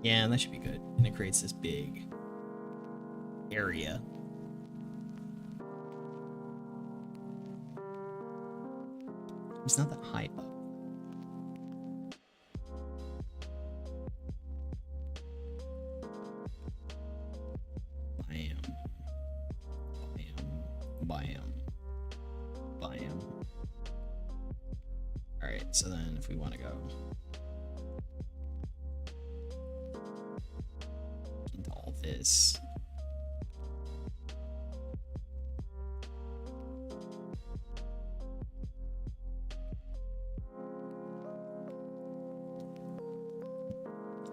Yeah, that should be good. And it creates this big area. It's not that high up. Biome. Alright, so then if we want to go into all this.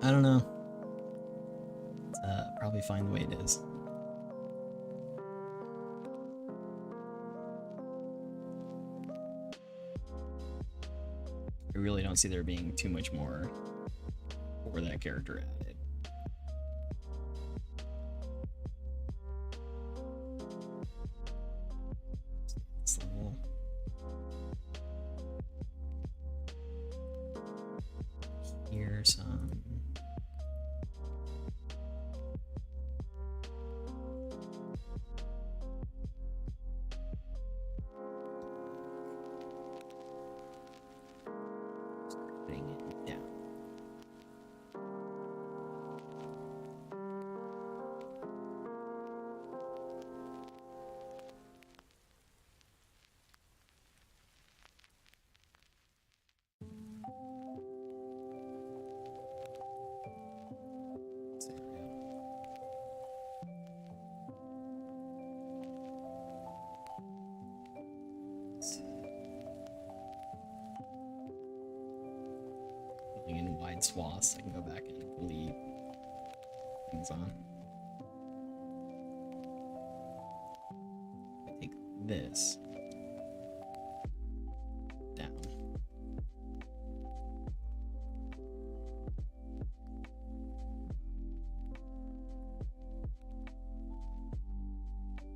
I don't know. totally fine the way it is. I really don't see there being too much more for that character added. This level. Here's some. Putting it down. In wide swaths, I can go back and leave things on. I take this down.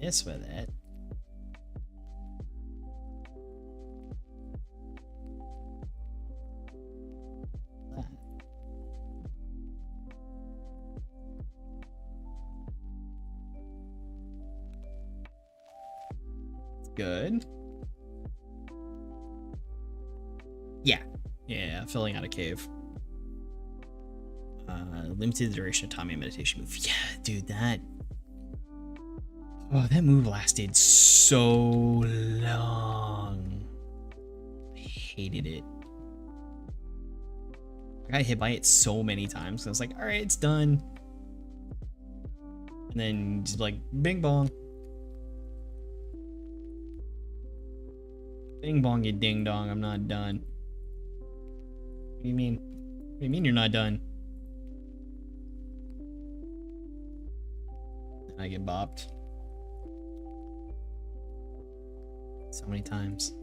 This with it. Good. Yeah, filling out a cave. Limited duration of time and meditation move. Yeah, dude, that move lasted so long. I hated it. I got hit by it so many times, so I was like, alright, it's done. And then just like bing bong. Bing bong, you ding dong, I'm not done. What do you mean? What do you mean you're not done? And I get bopped. So many times.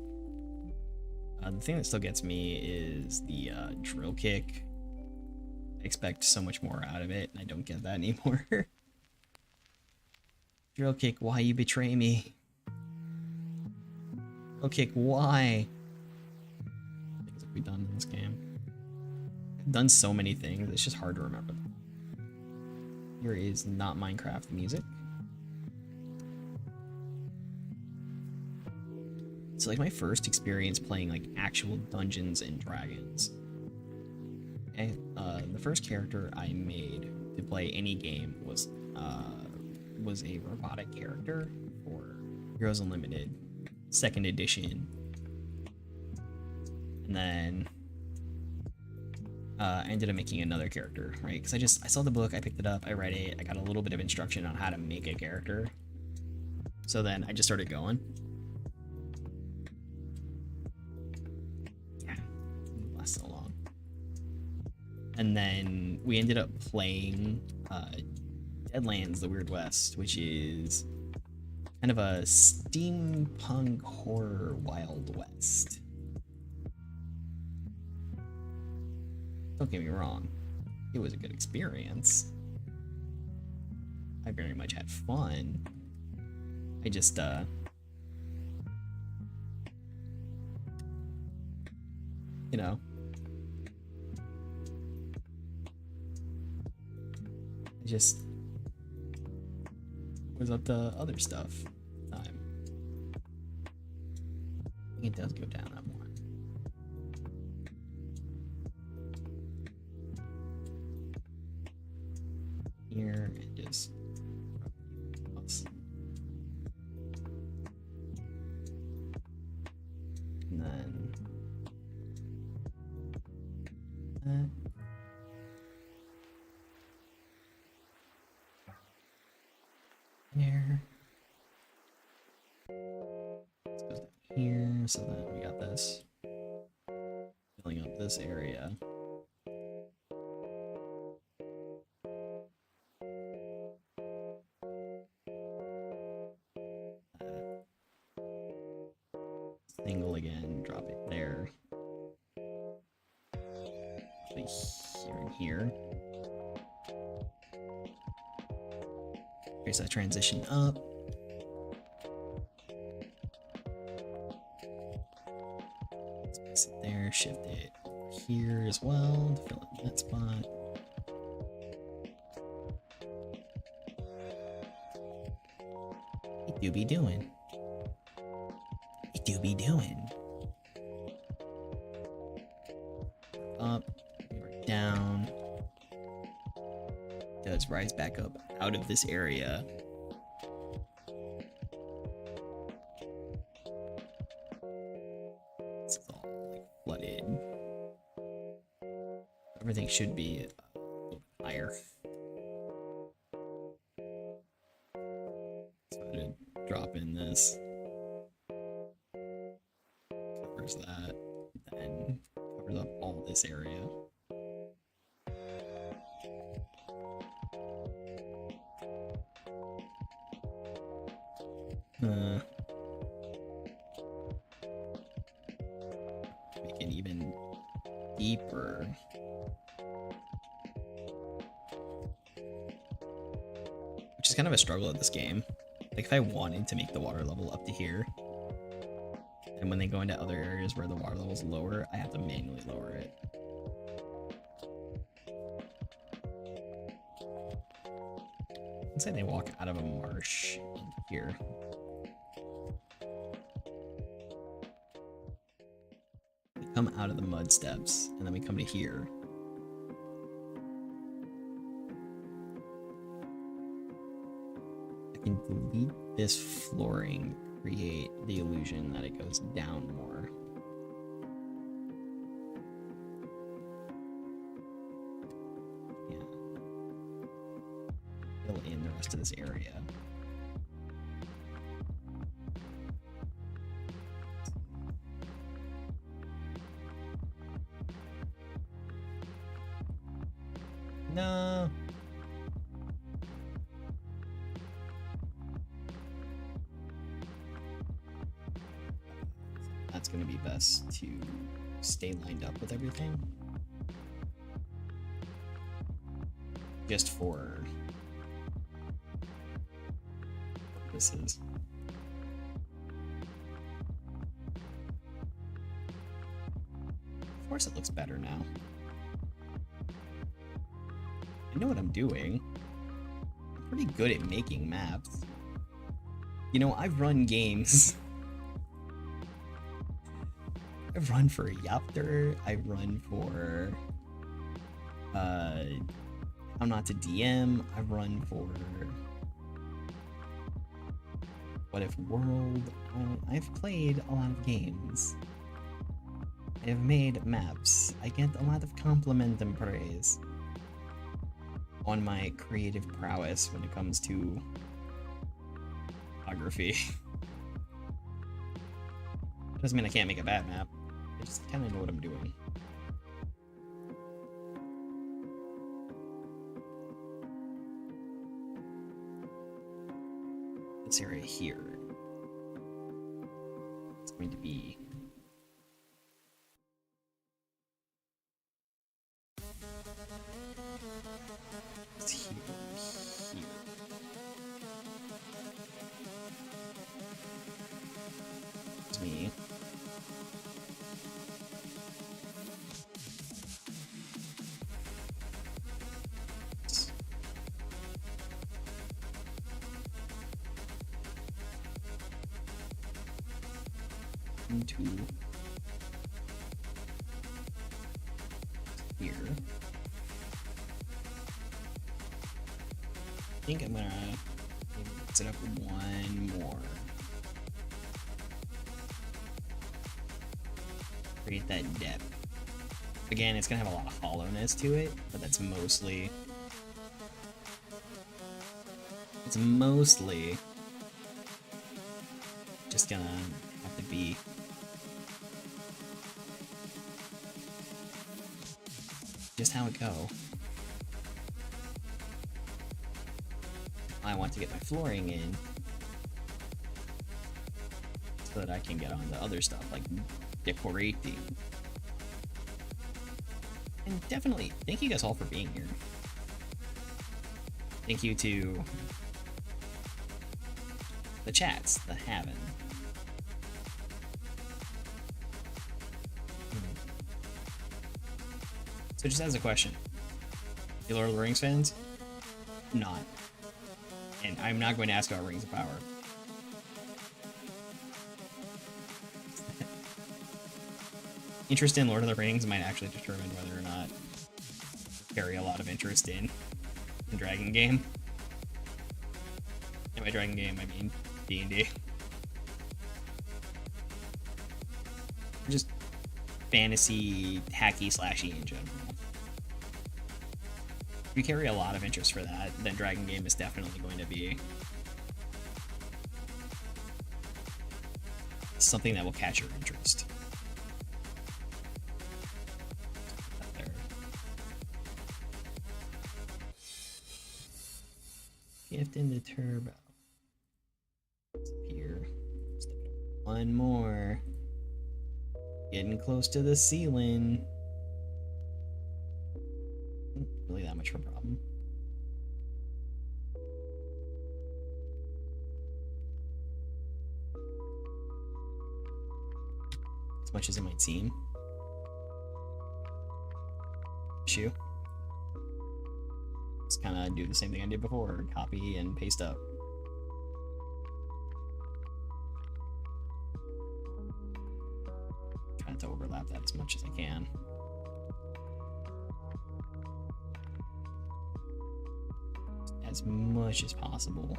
The thing that still gets me is the drill kick. I expect so much more out of it, and I don't get that anymore. Drill kick, why you betray me? Okay, why? Things have we done in this game? I've done so many things, it's just hard to remember them. Here is not Minecraft music. It's like my first experience playing like actual Dungeons and Dragons. Okay, the first character I made to play any game was a robotic character for Heroes Unlimited. 2nd edition, and then I ended up making another character, right? Because I saw the book, I picked it up, I read it, I got a little bit of instruction on how to make a character. So then I just started going. Yeah, it lasted so long. And then we ended up playing Deadlands: The Weird West, which is kind of a steampunk horror Wild West. Don't get me wrong, it was a good experience. I very much had fun. I just, you know, I just was up to other stuff. It does go down that more. Here and just and then that. Here. This goes down here, so then we got this. Filling up this area. Single again, drop it there. Actually, here and here. Here's that transition up. Let's place it there, shift it here as well to fill in that spot. What you be doing? What you be doing? Up, we're down. Does rise back up out of this area. It's all like flooded. Everything should be a little bit higher. So I'm gonna drop in this. Covers that. Then covers up all this area. Make it even deeper. Which is kind of a struggle at this game. Like if I wanted to make the water level up to here, and when they go into other areas where the water level is lower, I have to manually lower it. Let's say they walk out of a marsh into here. We come out of the mud steps, and then we come to here. I can delete this flooring, create the illusion that it goes down more. Yeah. Fill in the rest of this area. No. That's going to be best to stay lined up with everything. Just for purposes. Of course it looks better now. I know what I'm doing. I'm pretty good at making maps. You know, I've run games. I've run for Yapter. I've run for How Not to DM. I've run for What If World. I've played a lot of games. I have made maps. I get a lot of compliment and praise on my creative prowess when it comes to photography. Doesn't mean I can't make a bad map. I just kind of know what I'm doing. This area here, it's going to be here, here. It's me. Into here. I think I'm gonna mix it up one more. Create that depth. Again, it's gonna have a lot of hollowness to it, but that's mostly... It's mostly just gonna have to be just how it go. I want to get my flooring in. so that I can get on to other stuff like decorating. And definitely, thank you guys all for being here. Thank you to the chats, the Haven. So just as a question, you Lord of the Rings fans? Not. And I'm not going to ask about Rings of Power. Interest in Lord of the Rings might actually determine whether or not carry a lot of interest in Dragon Game. And by Dragon Game, I mean D&D. Just fantasy, hacky, slashy in general. If you carry a lot of interest for that, then Dragon Game is definitely going to be something that will catch your interest. There. Gift in the turbo. It's up here. One more. Getting close to the ceiling. Really that much of a problem. As much as it might seem. Issue. Just kind of do the same thing I did before. Copy and paste up. Trying to overlap that as much as I can. As much as possible.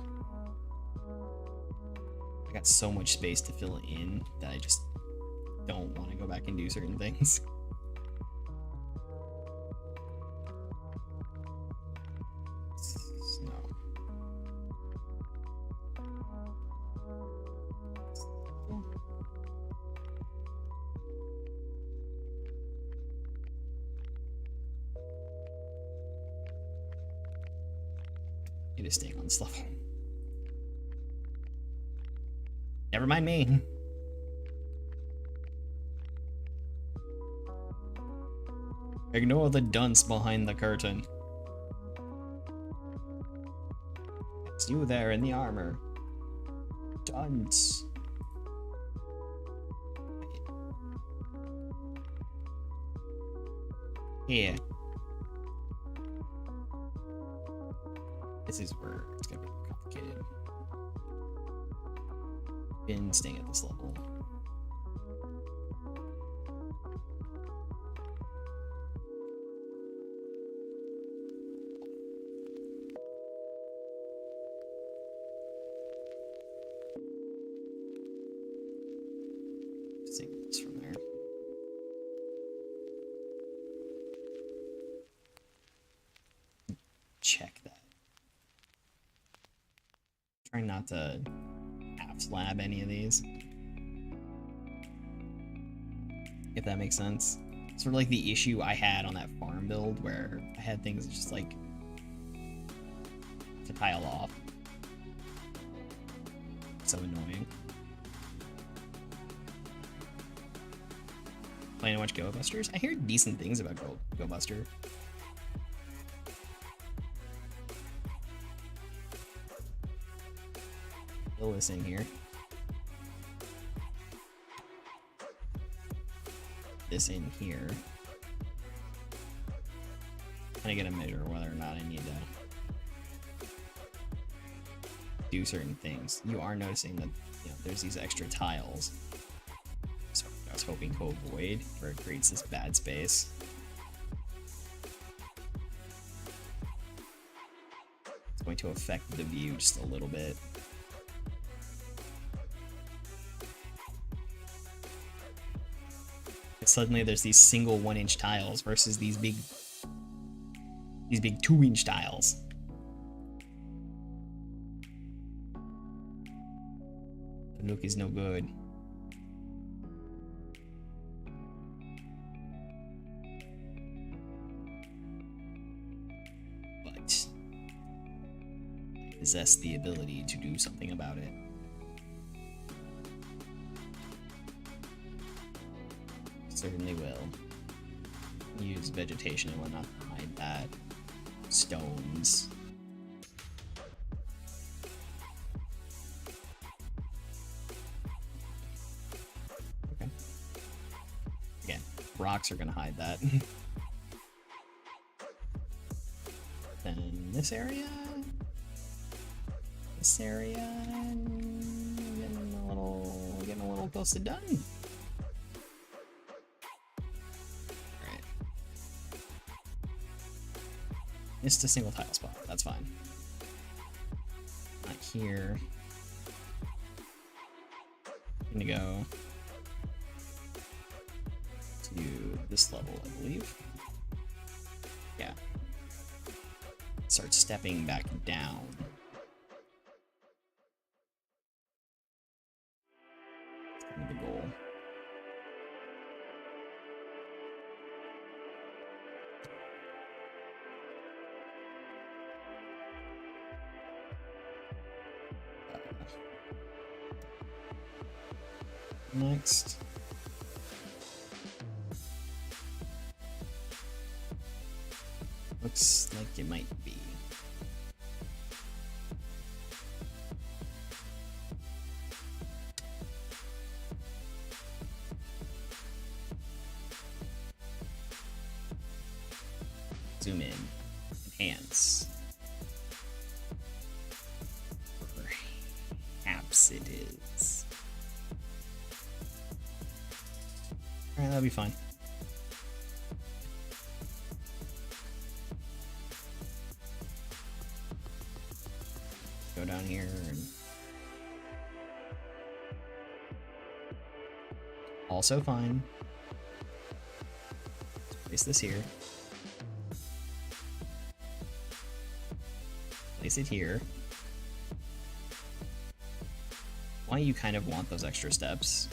I got so much space to fill in that I just don't want to go back and do certain things. Snow. It is staying on this level. Never mind me. Ignore the dunce behind the curtain. It's you there in the armor. Dunce. Here. This is where it's gonna be complicated. Been staying at this level. Signals from there. Check that. Trying not to half slab any of these. If that makes sense. Sort of like the issue I had on that farm build where I had things just like to tile off. So annoying. Playing to watch Go Busters? I hear decent things about Go Buster. This in here. This in here. And I get a measure whether or not I need to do certain things. You are noticing that there's these extra tiles. So I was hoping to avoid where it creates this bad space. It's going to affect the view just a little bit. Suddenly there's these single 1-inch tiles versus these big 2-inch tiles. The look is no good. But I possess the ability to do something about it. certainly will. Use vegetation and whatnot to hide that. Stones. Okay. Again, rocks are gonna hide that. Then this area? This area? Getting a little close to done. Alright. Missed a single tile spot. That's fine. Not here. I'm gonna go to this level, I believe. Yeah. Start stepping back down. That's kind of the goal. Next. Looks like it might be. Zoom in. Enhance. Perhaps it is. Alright, that'll be fine. Go down here and also fine. Place this here. Place it here. Why you kind of want those extra steps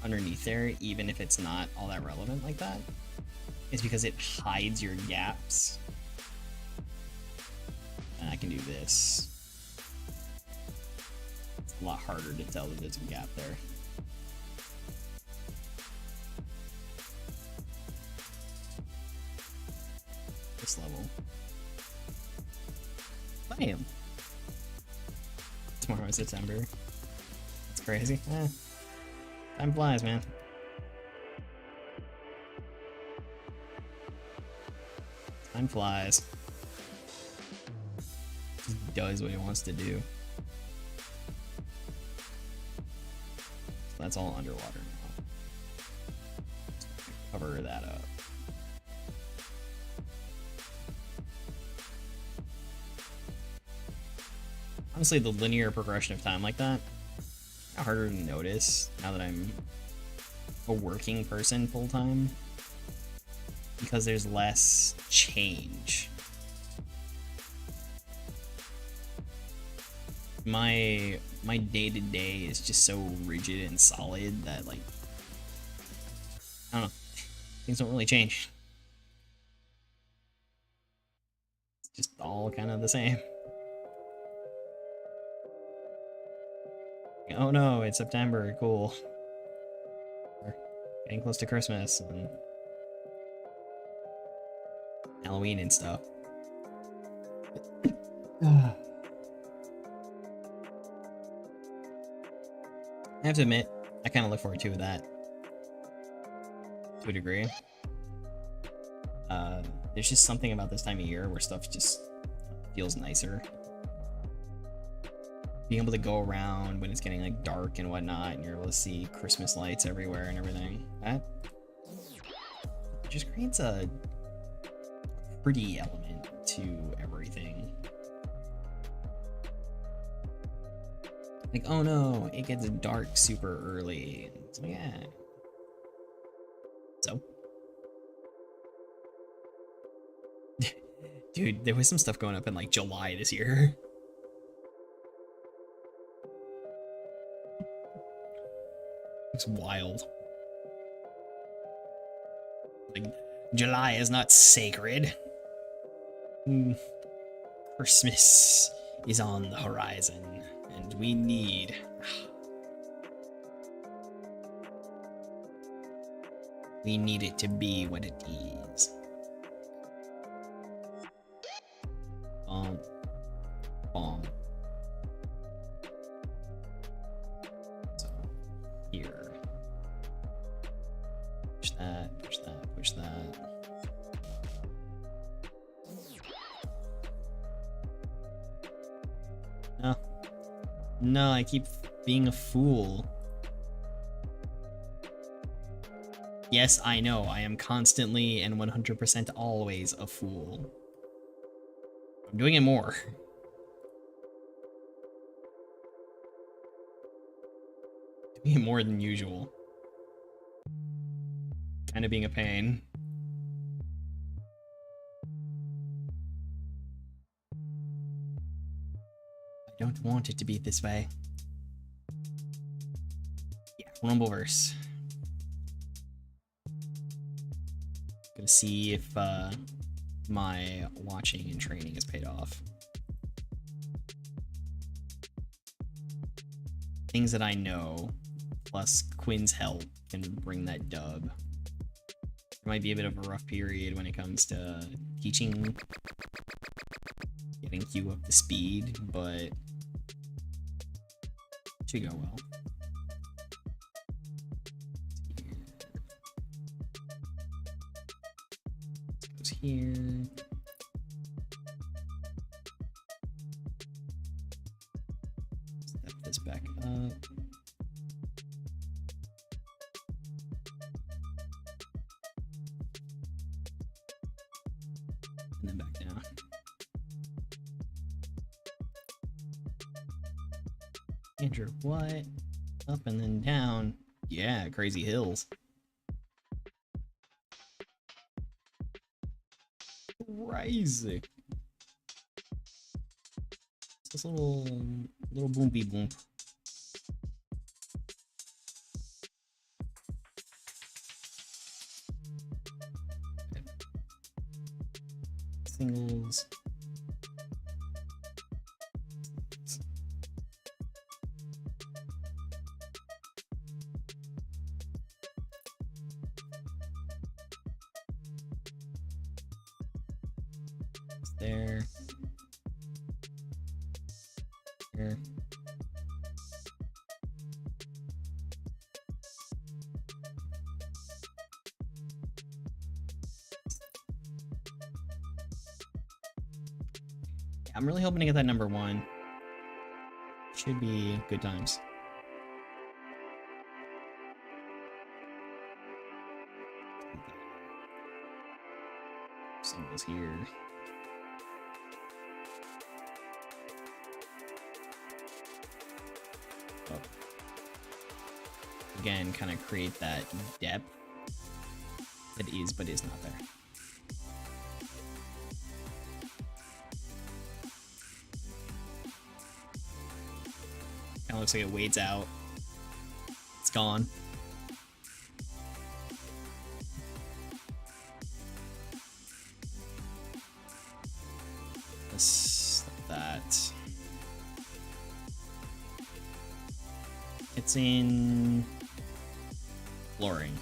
underneath there, even if it's not all that relevant like that, is because it hides your gaps. And I can do this. It's a lot harder to tell that there's a gap there. This level. Bam! Tomorrow is September. That's crazy. Time flies, man. Time flies. Just does what he wants to do. So that's all underwater now. Cover that up. Honestly, the linear progression of time like that, harder to notice now that I'm a working person full time, because there's less change. My day-to-day is just so rigid and solid that, like, I don't know, things don't really change. It's just all kind of the same. Oh no, it's September, cool. We're getting close to Christmas and Halloween and stuff. I have to admit, I kind of look forward to that to a degree. There's just something about this time of year where stuff just feels nicer. Being able to go around when it's getting like dark and whatnot, and you're able to see Christmas lights everywhere and everything. That just creates a pretty element to everything. Like, oh no, it gets dark super early. So yeah. So. Dude, there was some stuff going up in like July this year. It's wild. Like, July is not sacred. Christmas is on the horizon, and we need... We need it to be what it is. Bomb. So, here. Push that, push that, push that. No. No, I keep being a fool. Yes, I know, I am constantly and 100% always a fool. I'm doing it more. Doing it more than usual. Kind of being a pain. I don't want it to be this way. Yeah, Rumbleverse. Gonna see if my watching and training has paid off. Things that I know, plus Quinn's help, can bring that dub. It might be a bit of a rough period when it comes to teaching, getting Q up to speed, but it should go well. This goes here. Step this back up. And then back down. Andrew, what? Up and then down. Yeah, crazy hills. Crazy. It's this little boompy boomp. Okay. Singles. There. Here. Yeah, I'm really hoping to get that number 1. Should be good times. Symbols here. Oh. Again, kind of create that depth that is but is not there. Kind of looks like it wades out. It's gone. This, that. It's in flooring.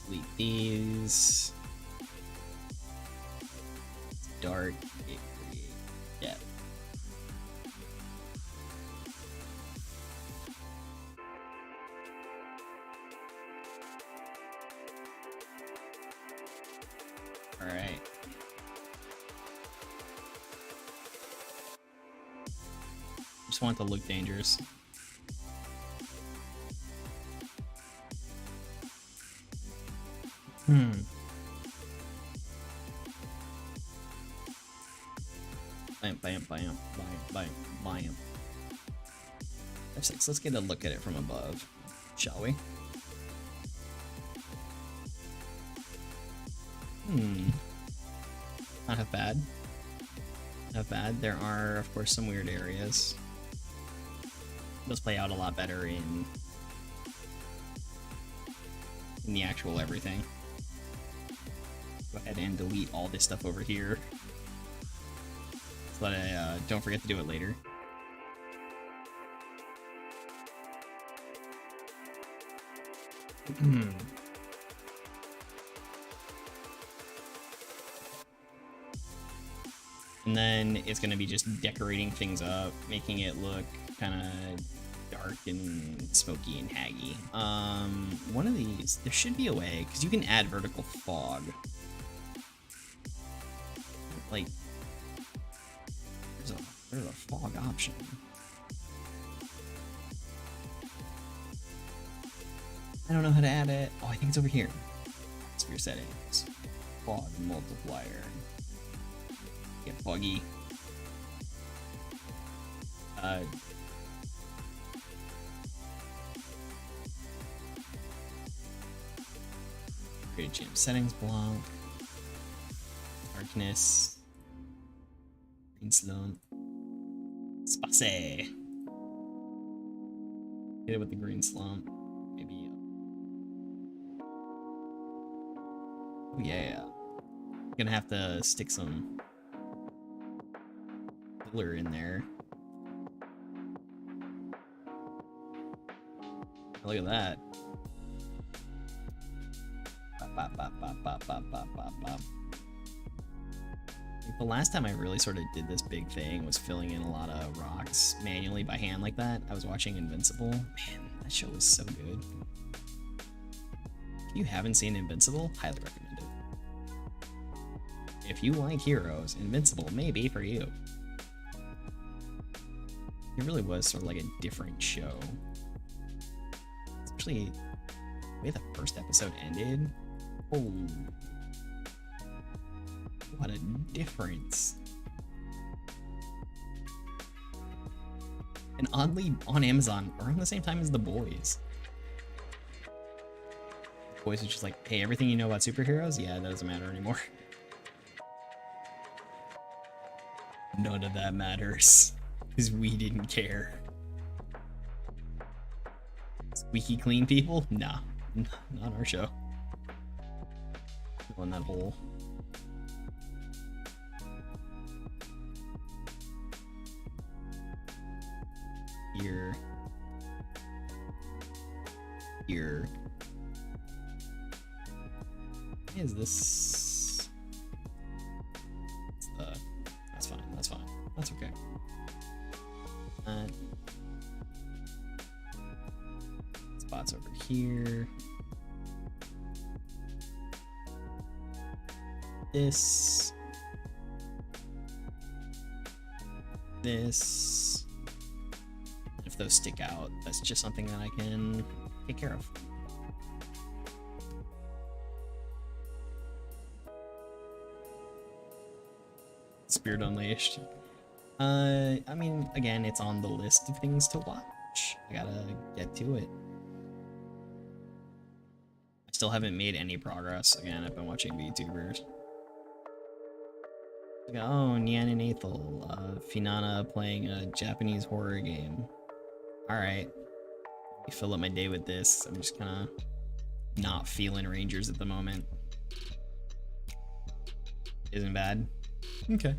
Delete these. It's dark. It create depth. All right. Just want it to look dangerous. Bam, bam, bam, bam, bam, bam. F6, let's get a look at it from above, shall we? Not half bad. Not bad. There are, of course, some weird areas. Those play out a lot better in the actual everything. Go ahead and delete all this stuff over here, so that I don't forget to do it later. And then it's going to be just decorating things up, making it look kind of dark and smoky and haggy. One of these, there should be a way, because you can add vertical fog. Like, there's a fog option. I don't know how to add it. Oh, I think it's over here. Sphere settings. Fog multiplier. Get foggy. Create jam settings block. Darkness. Green slump. Space. Hit it with the green slump. Maybe. Oh yeah. Gonna have to stick some filler in there. Look at that. Bop, bop, bop, bop, bop, bop, bop, bop. The last time I really sort of did this big thing was filling in a lot of rocks manually by hand like that. I was watching Invincible. Man, that show was so good. If you haven't seen Invincible, highly recommend it. If you like heroes, Invincible may be for you. It really was sort of like a different show. Especially the way the first episode ended. Oh, what a difference. And oddly, on Amazon, around the same time as The Boys. The Boys is just like, hey, everything you know about superheroes? Yeah, that doesn't matter anymore. None of that matters. Because we didn't care. Squeaky clean people? Nah, not our show. Fill in that hole. Here. Here. What is this? That's fine, that's fine. That's okay. Spots over here. This. This. If those stick out, that's just something that I can take care of. Spirit Unleashed. I mean, again, it's on the list of things to watch. I gotta get to it. I still haven't made any progress. Again, I've been watching VTubers. Like, oh, Nyan and Aethel, Finana playing a Japanese horror game. Alright. Fill up my day with this. I'm just kinda not feeling Rangers at the moment. Isn't bad. Okay.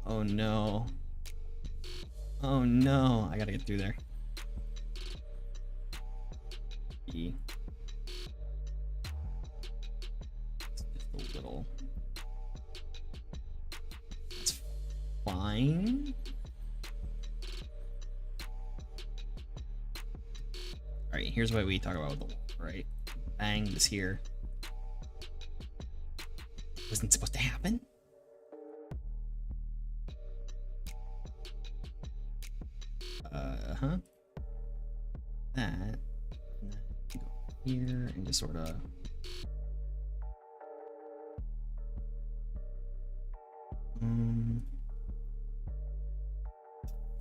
Oh no. Oh no. I gotta get through there. E. Just a little. That's fine. Alright, here's what we talk about with the wall, right? Bang, this here. Wasn't supposed to happen? Huh? That. And then go here and just sort of.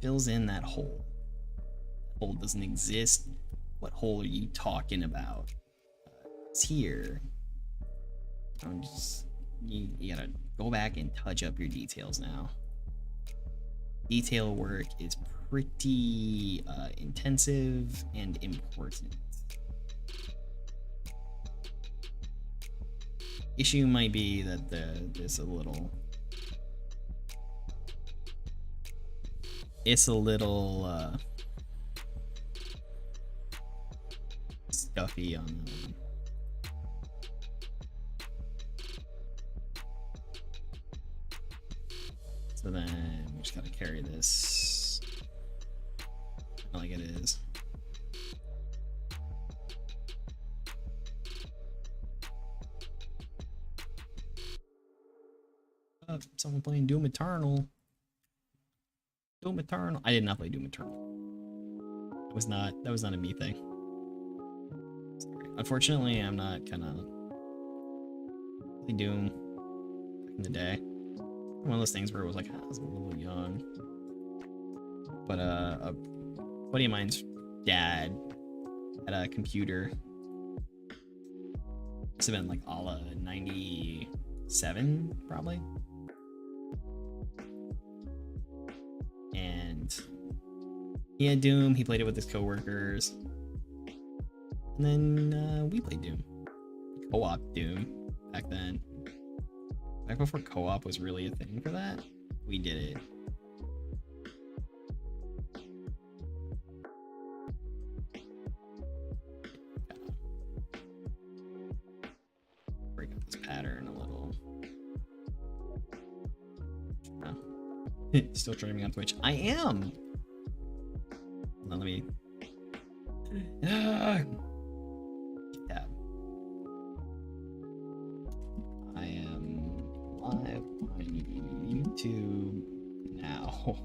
Fills in that hole. That hole doesn't exist. What hole are you talking about? It's here. I'm just. You gotta go back and touch up your details now. Detail work is pretty intensive and important. Issue might be that there's a little. It's a little stuffy on them. So then we just gotta carry this like it is. Someone playing Doom Eternal. Doom Eternal. I did not play Doom Eternal. That was not a me thing. Sorry. Unfortunately, I'm not gonna play Doom back in the day. One of those things where it was like, I was a little young. But a buddy of mine's dad had a computer. Must have been like a la 97, probably. And he had Doom, he played it with his coworkers. And then we played Doom. Co-op Doom back then. Back before co-op was really a thing for that, we did it. Break up this pattern a little. Oh. Still streaming on Twitch. I am! Hold on, let me... Tab. I am live on YouTube now.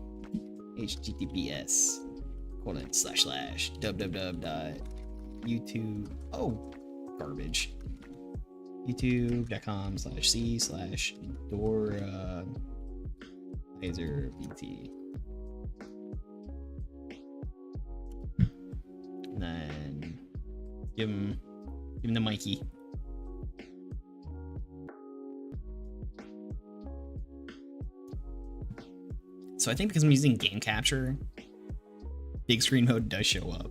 https://www.youtube. Oh, garbage. youtube.com/c/Dora Kaiser BT. And then give him the Mikey. So I think because I'm using game capture, big screen mode does show up.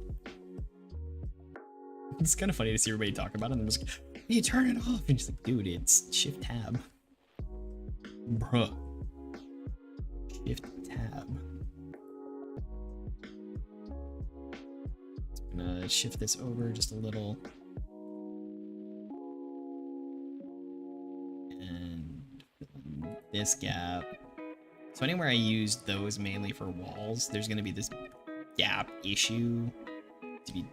It's kind of funny to see everybody talk about it, and I'm just like, you turn it off, and just like, dude, it's Shift Tab. Bruh. Shift Tab. I'm gonna shift this over just a little. And this gap. So anywhere I use those mainly for walls, there's gonna be this gap issue to be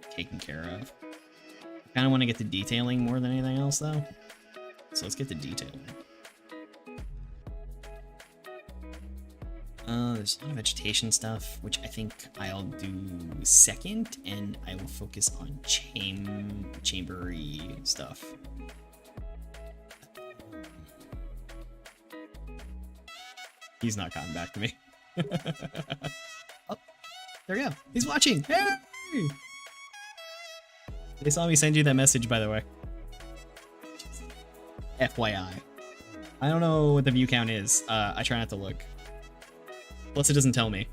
taken care of. I kind of want to get to detailing more than anything else though. So let's get to detailing. There's a lot of vegetation stuff, which I think I'll do second, and I will focus on chambery stuff. He's not gotten back to me. Oh, there we go. He's watching. Hey! They saw me send you that message, by the way. FYI. I don't know what the view count is. I try not to look. Plus, it doesn't tell me.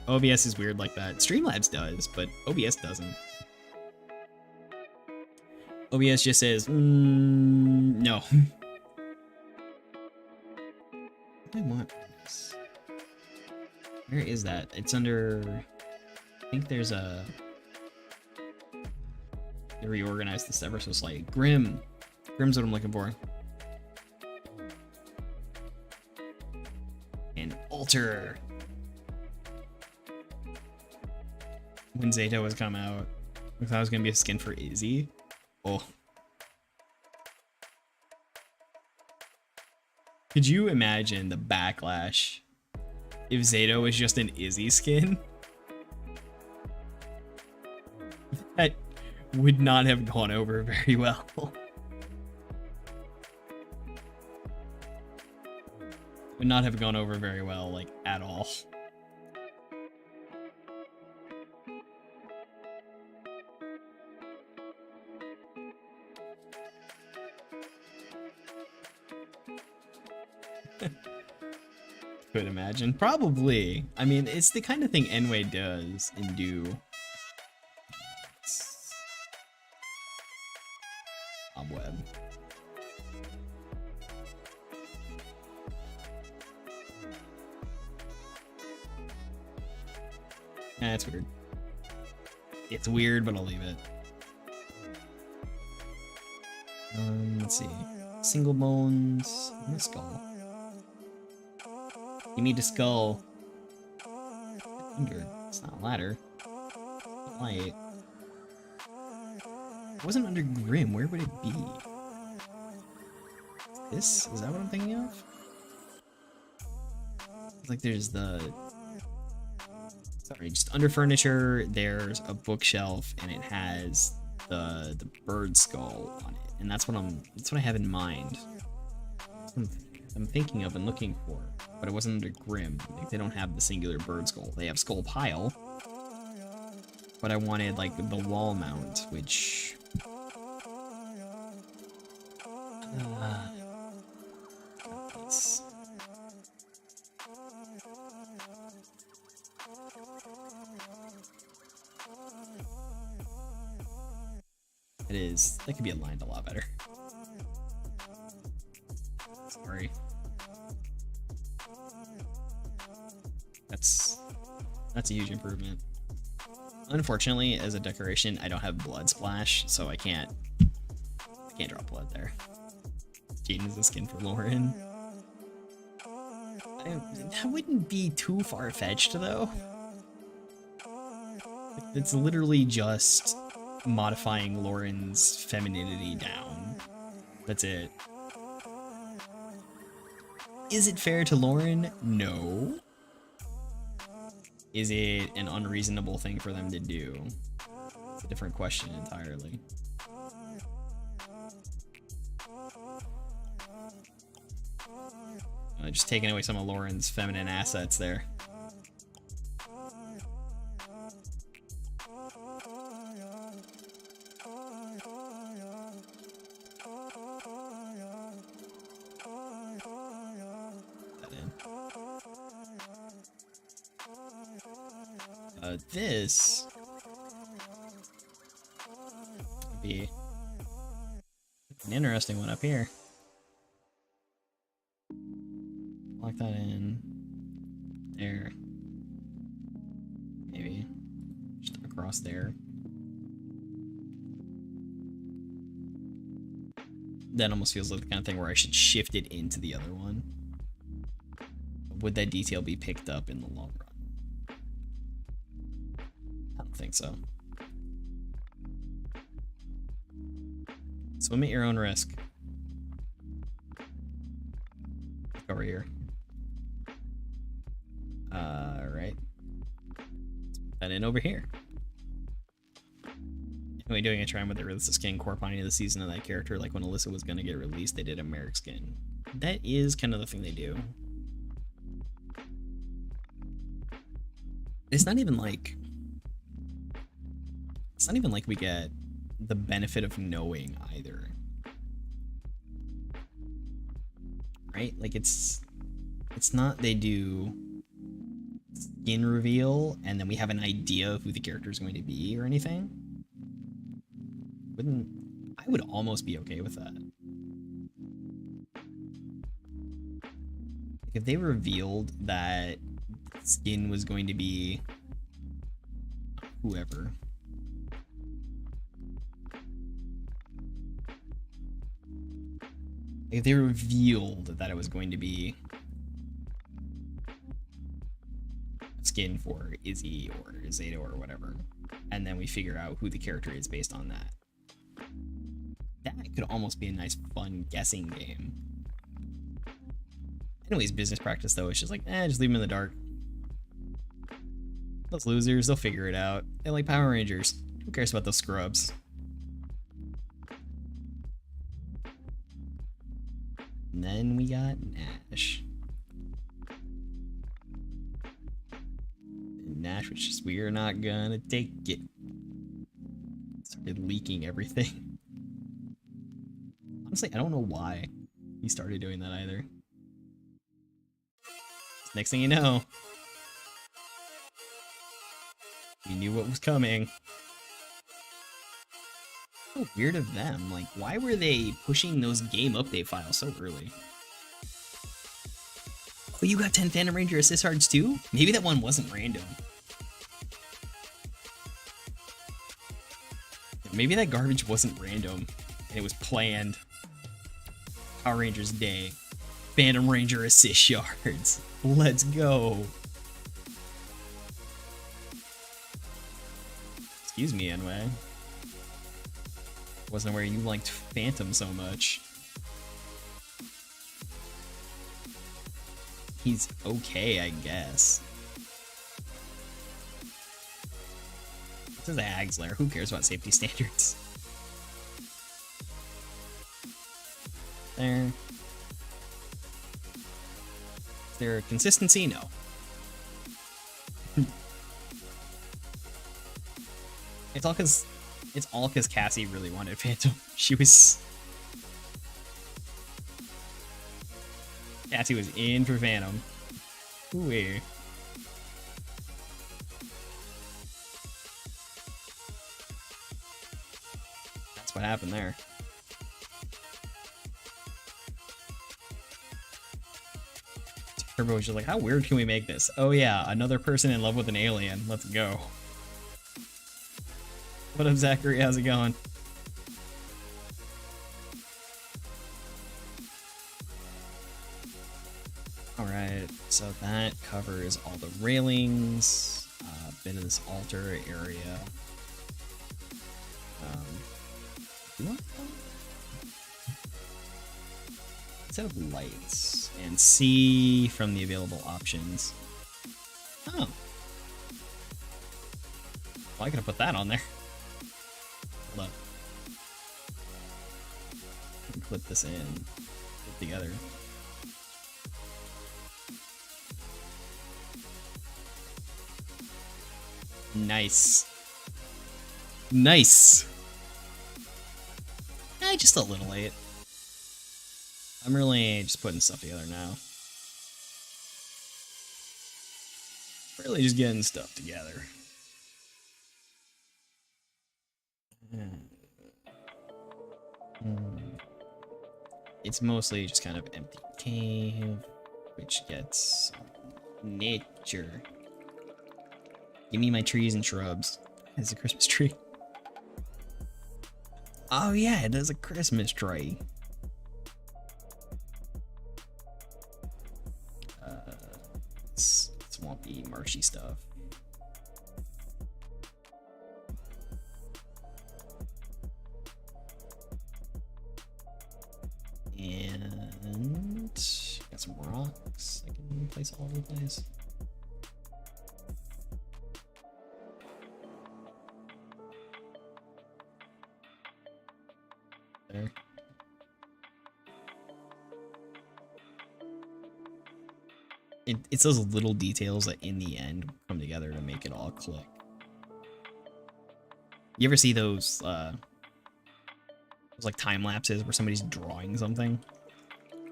OBS is weird like that. Streamlabs does, but OBS doesn't. OBS just says, no. I want this. Where is that? It's under... I think there's a... They reorganized this ever so slightly. Grim. Grim's what I'm looking for. And Alter. When Zato has come out, I thought it was going to be a skin for Izzy. Oh. Could you imagine the backlash if Zato was just an Izzy skin? That would not have gone over very well. Would not have gone over very well, like, at all. Could imagine. Probably. I mean, it's the kind of thing Enway does and do. Cobweb. That's weird. It's weird, but I'll leave it. Let's see. Single bones. And a skull. Give me the skull. 100. It's not a ladder. Light. It wasn't under Grim. Where would it be? This? Is that what I'm thinking of? It's like there's the... Sorry, just under furniture, there's a bookshelf, and it has the bird skull on it. And that's what I have in mind. I'm thinking of and looking for. But it wasn't under Grim. Like, they don't have the singular bird skull. They have skull pile. But I wanted, like, the wall mount, which... It is. That could be aligned a lot better. Sorry. That's a huge improvement. Unfortunately, as a decoration, I don't have blood splash, so I can't drop blood there. Jaden's the skin for Lauren. That wouldn't be too far-fetched, though. It's literally just modifying Lauren's femininity down. That's it. Is it fair to Lauren? No. Is it an unreasonable thing for them to do? It's a different question entirely. Just taking away some of Lauren's feminine assets there. This would be an interesting one up here. Lock that in there. Maybe just across there. That almost feels like the kind of thing where I should shift it into the other one. Would that detail be picked up in the long run? I don't think so. Swim at your own risk. Over here. Right. Put that in over here. Anyway, doing a try with the Alyssa skin corresponding to the season of that character, like when Alyssa was gonna get released, they did a Merrick skin. That is kind of the thing they do. It's not even like we get the benefit of knowing either. Right? Like it's not they do skin reveal and then we have an idea of who the character is going to be or anything. I would almost be okay with that. If they revealed that skin was going to be whoever. If they revealed that it was going to be skin for Izzy or Zeta or whatever, and then we figure out who the character is based on that. That could almost be a nice, fun guessing game. Anyways, business practice though, it's just like, just leave them in the dark. Those losers, they'll figure it out. They like Power Rangers. Who cares about those scrubs? And then we got Nash. And Nash was just, we're not gonna take it. Started leaking everything. Honestly, I don't know why he started doing that either. Next thing you know, we knew what was coming. So weird of them. Like, why were they pushing those game update files so early? Oh, you got 10 Phantom Ranger assist cards too? Maybe that one wasn't random. maybe that garbage wasn't random, and it was planned. Power Rangers Day. Phantom Ranger assist yards. Let's go. Excuse me, anyway. Wasn't aware you liked Phantom so much. He's okay, I guess. This is Axler. Who cares about safety standards? There. Is there consistency? No. It's all because Cassie really wanted Phantom. Cassie was in for Phantom. Ooh. That's what happened there. Turbo was just like, how weird can we make this? Oh yeah, another person in love with an alien. Let's go. What up, Zachary? How's it going? Alright, so that covers all the railings, bit of this altar area. Set up lights and see from the available options. Oh. Well, I could have put that on there. Hold up. Clip this in. Put it together. Nice. Nice. Just a little late. I'm really just putting stuff together now. Really just getting stuff together. It's mostly just kind of empty cave, which gets nature. Give me my trees and shrubs. It's a Christmas tree. Oh yeah, it is a Christmas tree. Swampy, marshy stuff. And got some rocks I can place all over the place. There. It's those little details that in the end come together to make it all click. You ever see those like time lapses where somebody's drawing something?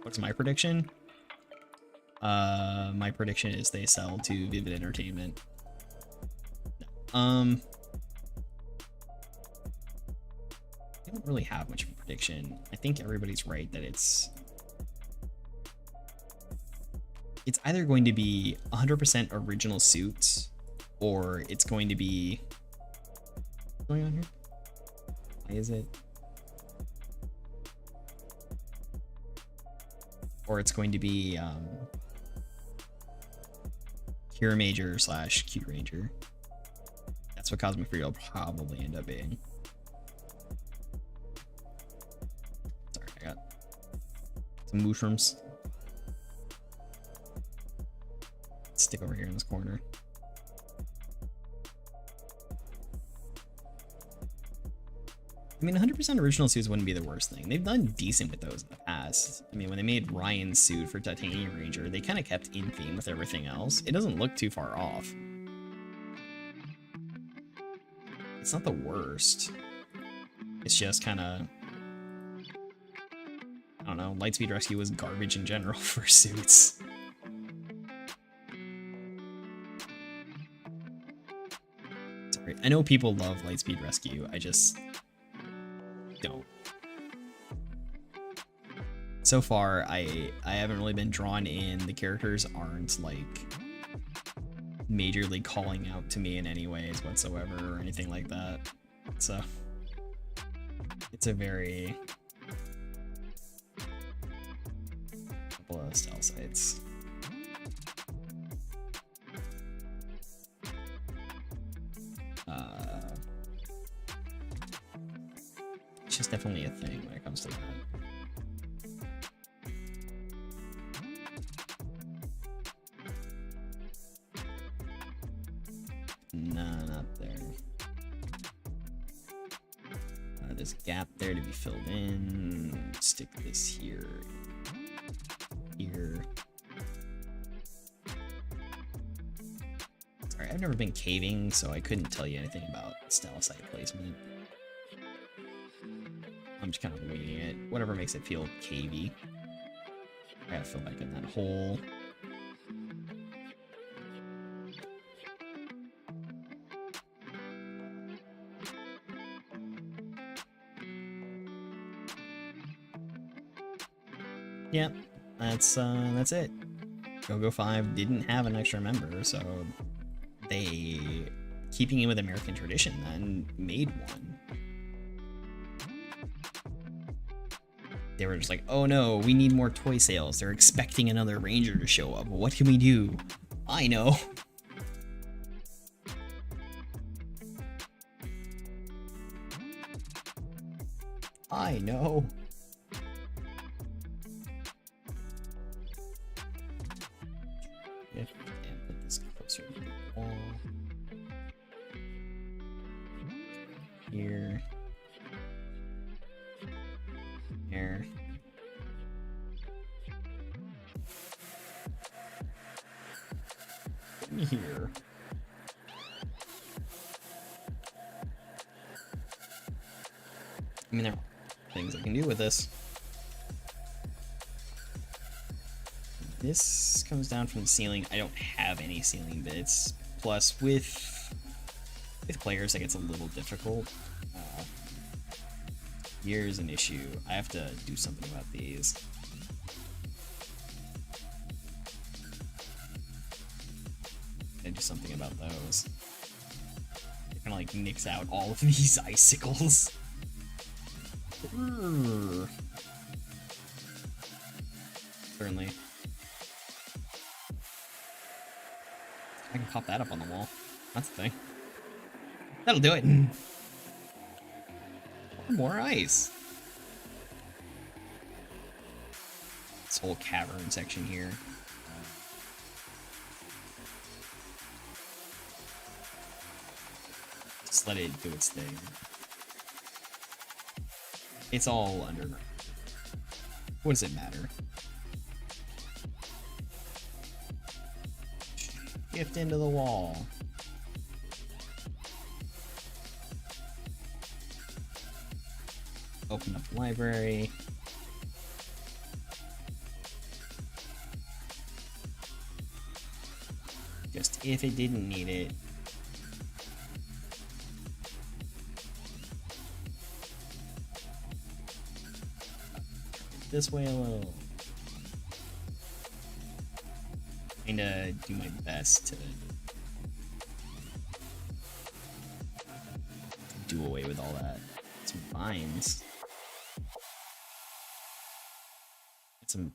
What's my prediction? My prediction is they sell to Vivid Entertainment. I don't really have much of a prediction. I think everybody's right that it's either going to be 100% original suits, or it's going to be... What's going on here? Why is it? Or it's going to be Cure Major / Q Ranger. That's what Cosmic Fury will probably end up being. Sorry, I got some mushrooms. Stick over here in this corner. I mean, 100% original suits wouldn't be the worst thing. They've done decent with those in the past. I mean, when they made Ryan's suit for Titanium Ranger, they kind of kept in theme with everything else. It doesn't look too far off. It's not the worst. It's just kind of... I don't know, Lightspeed Rescue was garbage in general for suits. Sorry, I know people love Lightspeed Rescue, I just don't. So far, I haven't really been drawn in. The characters aren't like majorly calling out to me in any ways whatsoever or anything like that. So It's a very couple of style sites. It's just definitely a thing when it comes to that. Nah, not there. There's a gap there to be filled in. Stick this here. Here. Sorry, I've never been caving, so I couldn't tell you anything about style site placement. I'm just kind of winging it. Whatever makes it feel cavey. I gotta fill back in that hole. Yep, that's it. GoGo 5 didn't have an extra member, so they, keeping in with American tradition, then made one. They were just like, oh no, we need more toy sales. They're expecting another Ranger to show up. What can we do? I know. I know. And put this closer to the wall. Here. Here. Here. I mean, there are things I can do with this. This comes down from the ceiling. I don't have any ceiling bits. Plus, with players, it gets a little difficult. Here's an issue. I have to do something about these. I do something about those. It kind of like nicks out all of these icicles. Certainly. I can pop that up on the wall. That's the thing. That'll do it. More ice. This whole cavern section here. Just let it do its thing. It's all underground. What does it matter? Shift into the wall. Open up the library. Just if it didn't need it. This way a little. Kinda do my best to do away with all that. Some vines. Get some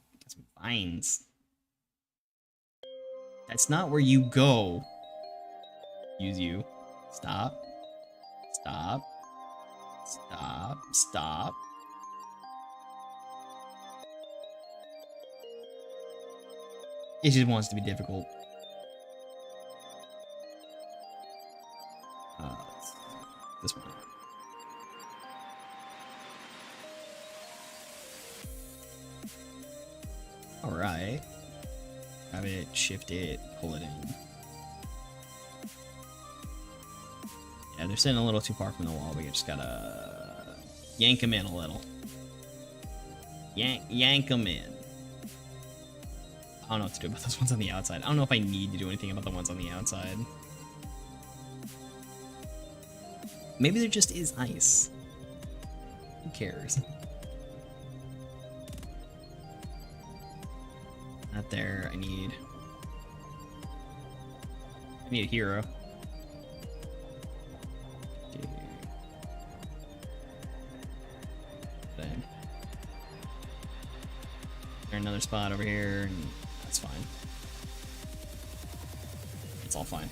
vines. That's not where you go. Use you. Stop. Stop. Stop. Stop. It just wants to be difficult. This one. Alright. Have it, shift it, pull it in. Yeah, they're sitting a little too far from the wall. We just gotta yank them in a little. Yank them in. I don't know what to do about those ones on the outside. I don't know if I need to do anything about the ones on the outside. Maybe there just is ice. Who cares? Not there. I need a hero. spot over here, and that's fine. It's all fine.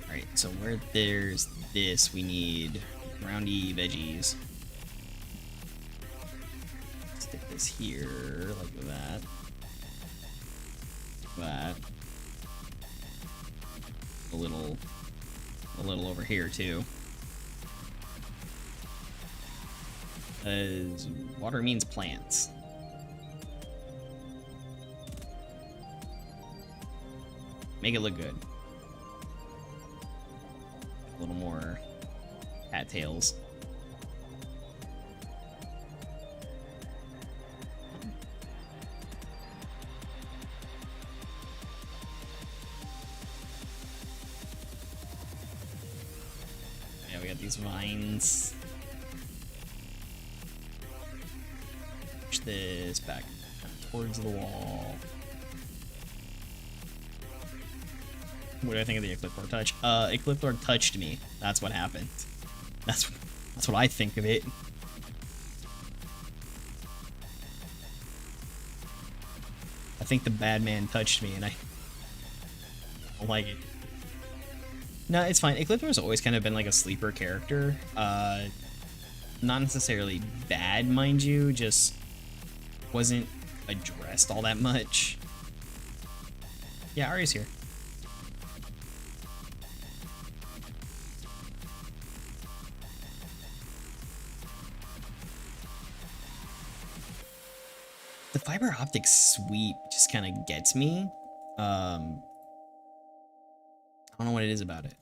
Alright, so where there's this, we need groundy veggies. Stick this here, like that. That. A little over here too. As water means plants. Make it look good. A little more cattails. Yeah, we got these vines. Push this back towards the wall. What do I think of the Ecliptor touch? Ecliptor touched me. That's what happened. That's what I think of it. I think the bad man touched me, and I don't like it. No, it's fine. Ecliptor's always kind of been like a sleeper character. Not necessarily bad, mind you, just wasn't addressed all that much. Yeah, Ari's here. The fiber optic sweep just kind of gets me. I don't know what it is about it.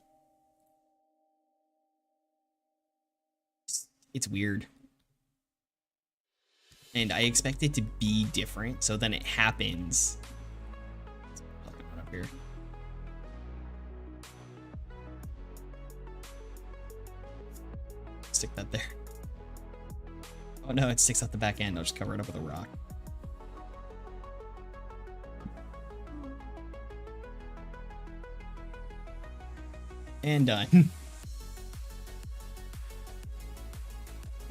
It's weird. And I expect it to be different, so then it happens. I'll put it up here. Stick that there. Oh no, it sticks out the back end. I'll just cover it up with a rock. And done.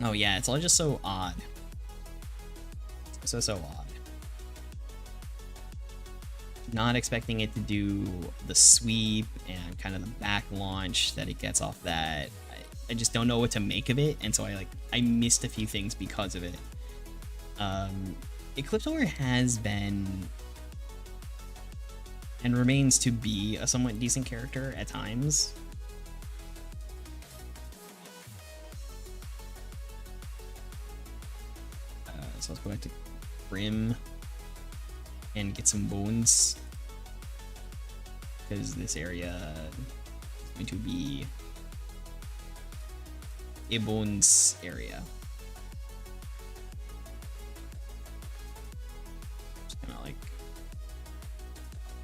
Oh yeah, it's all just so odd. So odd. Not expecting it to do the sweep and kind of the back launch that it gets off that. I just don't know what to make of it, and so I missed a few things because of it. Ecliptor has been and remains to be a somewhat decent character at times. So let's go back to Grim and get some bones, because this area is going to be a bones area. Just kind of like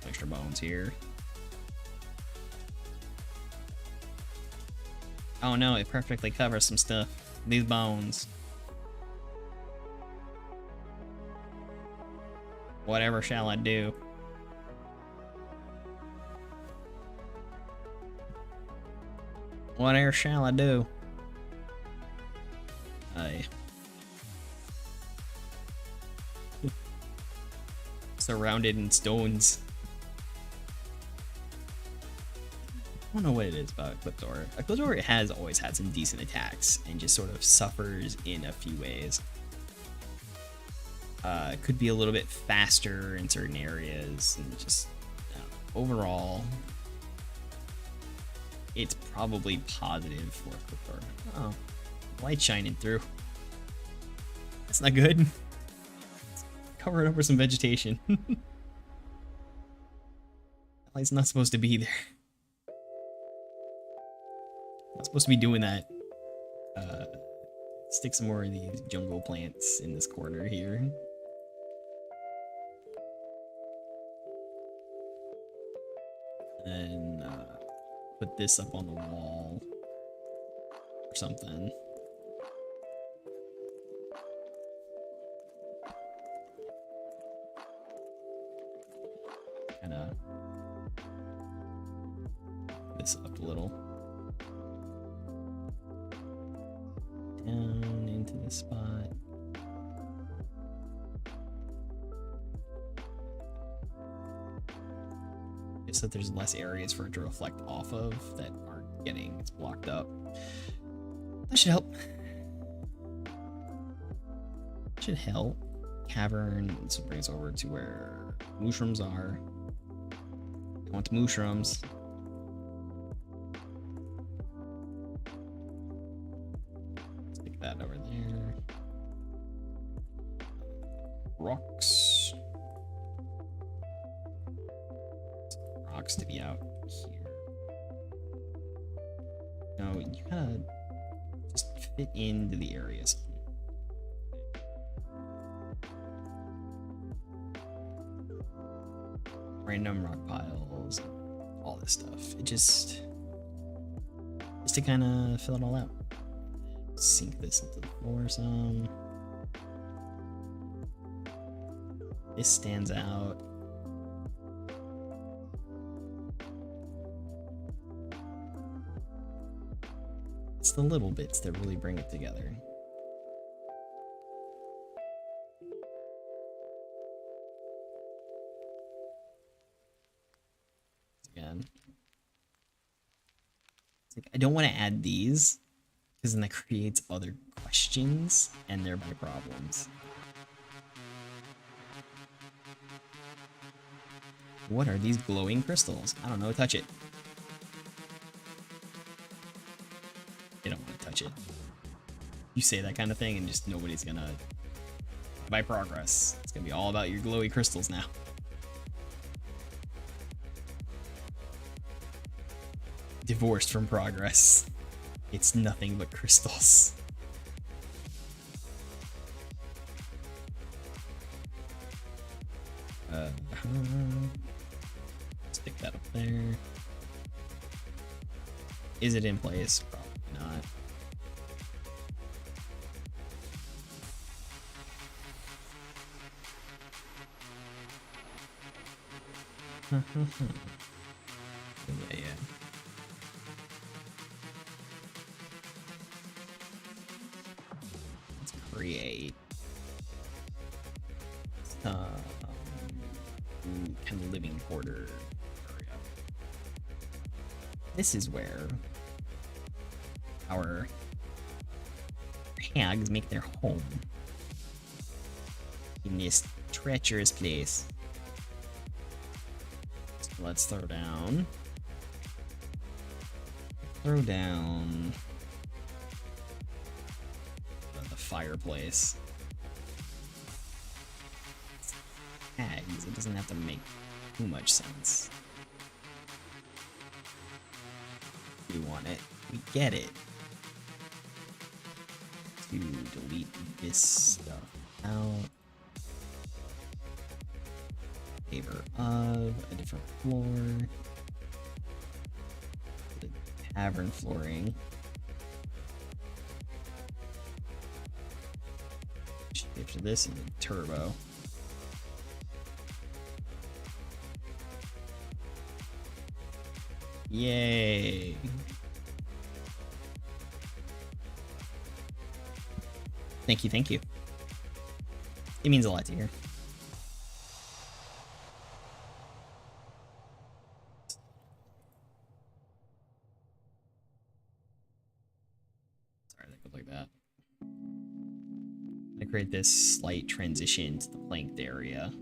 extra bones here. Oh no, it perfectly covers some stuff. These bones. Whatever shall I do? Whatever shall I do? Surrounded in stones. I don't know what it is about Ecliptor. Ecliptor has always had some decent attacks and just sort of suffers in a few ways. It could be a little bit faster in certain areas, and just overall, it's probably positive for Ecliptor. Oh, light shining through. That's not good. Cover it up with some vegetation. Light's not supposed to be there. Not supposed to be doing that. Stick some more of these jungle plants in this corner here. And put this up on the wall or something. Kind of this up a little. Down into this spot. Just so that there's less areas for it to reflect off of that aren't getting blocked up. That should help. Should help. Cavern, so it brings over to where mushrooms are. I want mushrooms. Stick that over there. Rocks. Rocks to be out here. No, you kind of just fit into the areas. Random rock piles, all this stuff. It just to kind of fill it all out. Sink this into the floor some. This stands out. It's the little bits that really bring it together. Again, it's like I don't want to add these because then that creates other questions and thereby problems. What are these glowing crystals? I don't know. Touch it. You don't want to touch it. You say that kind of thing and just nobody's gonna buy progress. It's gonna be all about your glowy crystals now. Divorced from progress. It's nothing but crystals. Stick that up there. Is it in place? Probably not. Yeah. Let's create some kind of living quarter area. This is where our hags make their home in this treacherous place. So let's throw down the fireplace. Hags, it doesn't have to make too much sense. We want it. We get it. To delete this stuff out. Favor of a different floor. The tavern flooring. After this is a turbo. Yay! Thank you. It means a lot to hear. Sorry, that goes like that. I'm gonna create this slight transition to the planked area.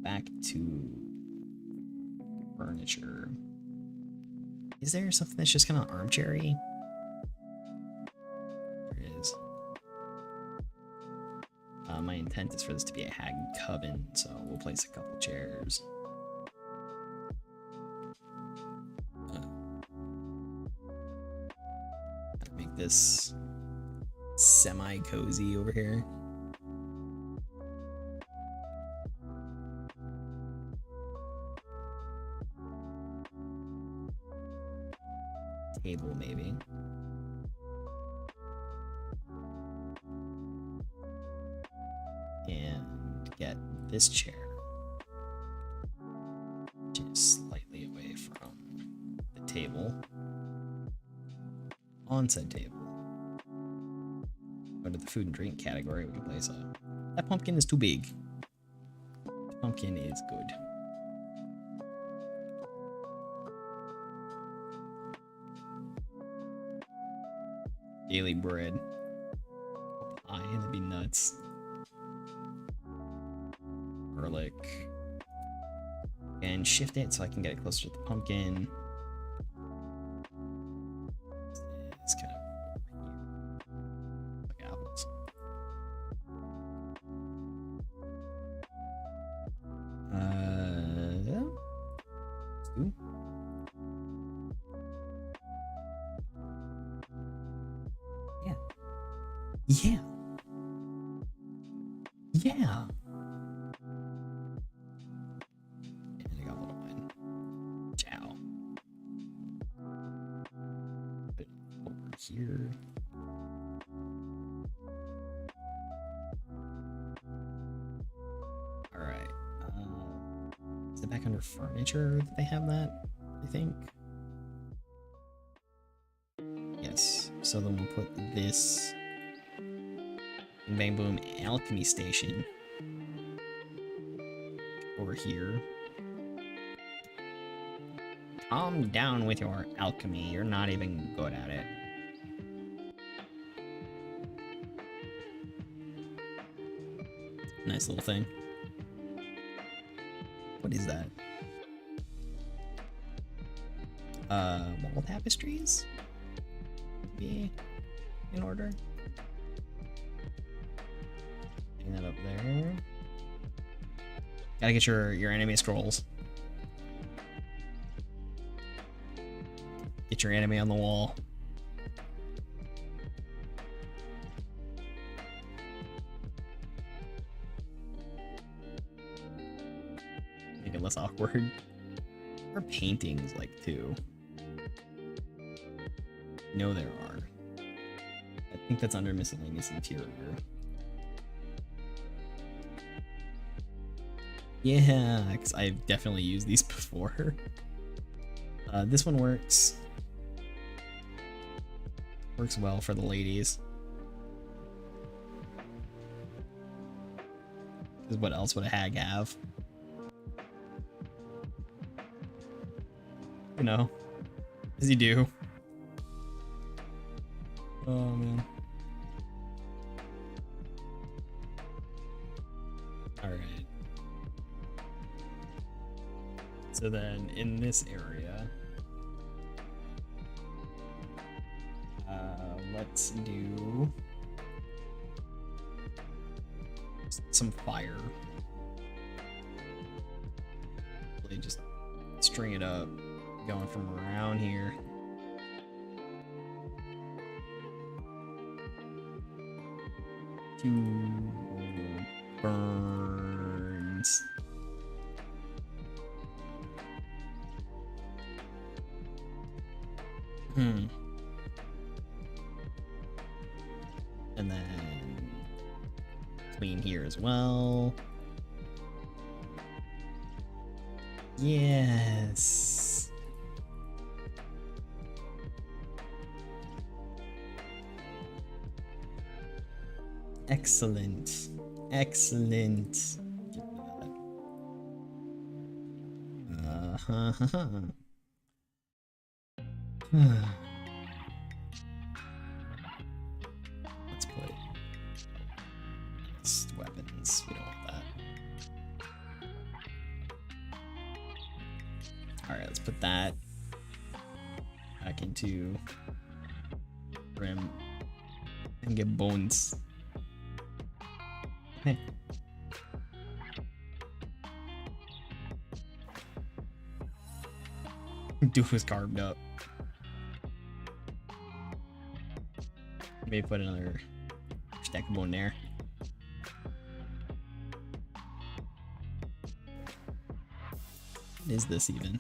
Back to furniture. Is there something that's just kind of armchairy? There is. My intent is for this to be a hag coven, so we'll place a couple chairs. Make this semi-cozy over here. Table, maybe. And get this chair just slightly away from the table. On said table. food and drink category, we can place a... That pumpkin is too big. Pumpkin is good. Daily bread. Pie, that'd be nuts. Garlic. And shift it so I can get it closer to the pumpkin. It's kind of like apples. Two. Yeah. Yeah. Yeah. And I got a little one. Ciao. Put it over here. Alright. Is it back under furniture that they have that? I think. Yes. So then we'll put this Bang Boom Alchemy Station over here. Calm down with your alchemy. You're not even good at it. Nice little thing. What is that? Wall tapestries? Be in order. Hang that up there. Gotta get your enemy scrolls. Get your enemy on the wall. Make it less awkward. Or paintings like too. No, there are. I think that's under miscellaneous interior. Yeah, because I've definitely used these before. This one works. Works well for the ladies. Because what else would a hag have? You know, as you do. Oh man. Alright. So then in this area, let's do some fire. Really just string it up, going from around here. To burns. And then clean here as well. Yes. Excellent. Excellent. Let's put next weapons. We don't want that. Alright, let's put that back into Rim and get bones. Hey. Dude was carved up. Maybe put another stack of bone there. What is this even?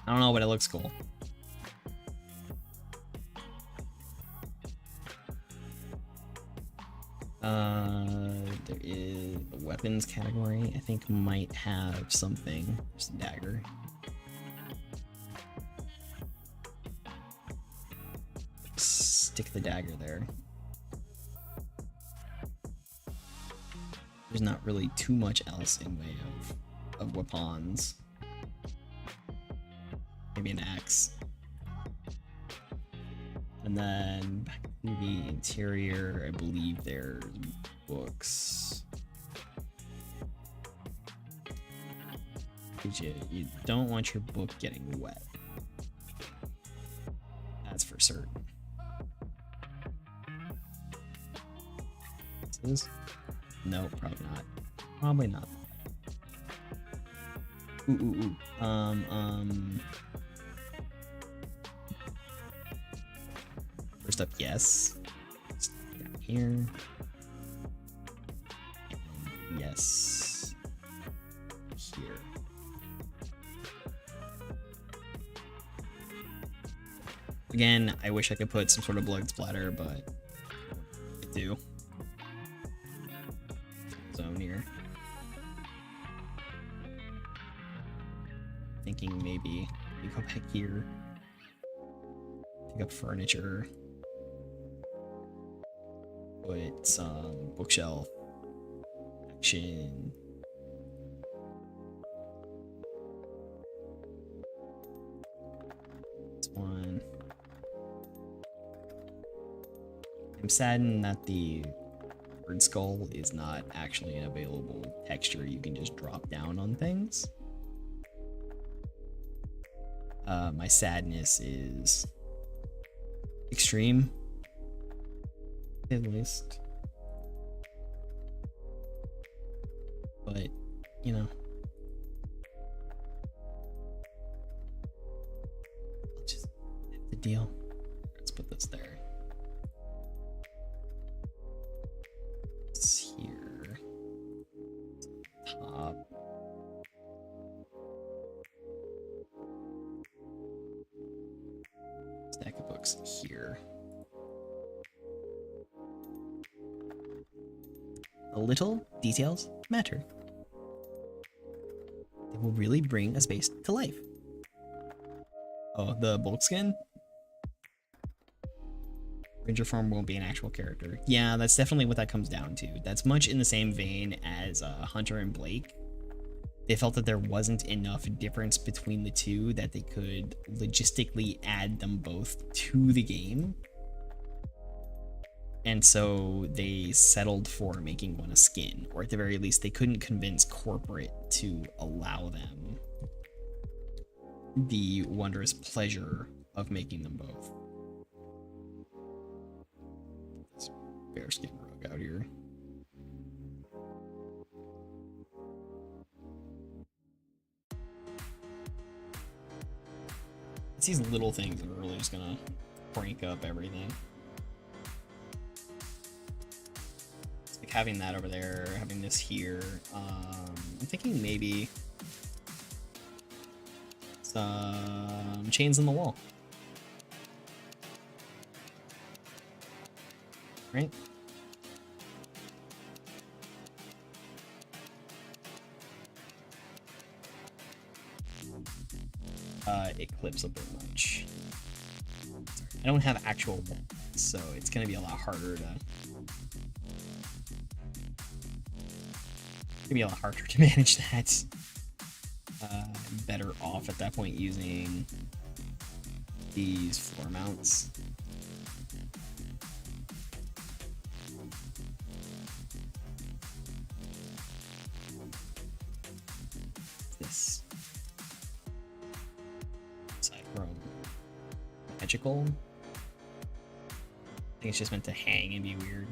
I don't know, but it looks cool. There is a weapons category. I think might have something. There's a dagger. stick the dagger there. There's not really too much else in way of weapons. Maybe an axe. And then back to the interior, I believe there's books. You don't want your book getting wet. That's for certain. This? No, probably not. Probably not. Ooh. First up, yes. Down here. Yes. Here. Again, I wish I could put some sort of blood splatter, but I do. Zone here. Thinking maybe we go back here. Pick up furniture. Put some bookshelf. Action. This one. I'm saddened that the bird skull is not actually an available texture you can just drop down on things. My sadness is extreme, at least. But, you know, I'll just hit the deal. Let's put this there. It's here. Top. Stack of books here. The little details matter. They will really bring a space to life. Oh, the bulk skin? Ranger Farm won't be an actual character. Yeah, that's definitely what that comes down to. That's much in the same vein as Hunter and Blake. They felt that there wasn't enough difference between the two that they could logistically add them both to the game. And so they settled for making one a skin, or at the very least, they couldn't convince corporate to allow them the wondrous pleasure of making them both. This bearskin rug out here. It's these little things that are really just gonna crank up everything. It's like having that over there, having this here. I'm thinking maybe some chains on the wall. Right? It clips a bit much. I don't have actual ones, so it's gonna be a lot harder to manage that. Better off at that point using these floor mounts. This side chrome magical. I think it's just meant to hang and be weird.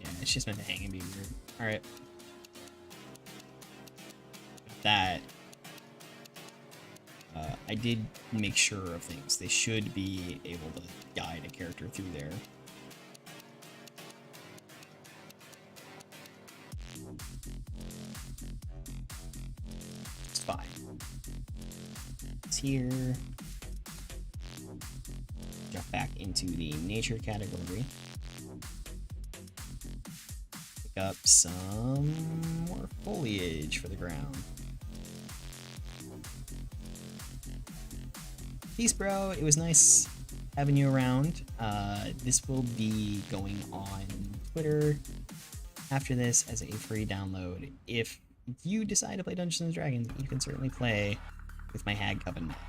Yeah, it's just meant to hang and be weird. Alright. That I did make sure of things. They should be able to guide a character through there. It's fine. It's here. Jump back into the nature category. Pick up some more foliage for the ground. Peace, bro. It was nice having you around. This will be going on Twitter after this as a free download. If you decide to play Dungeons and Dragons, you can certainly play with my Hag Coven map.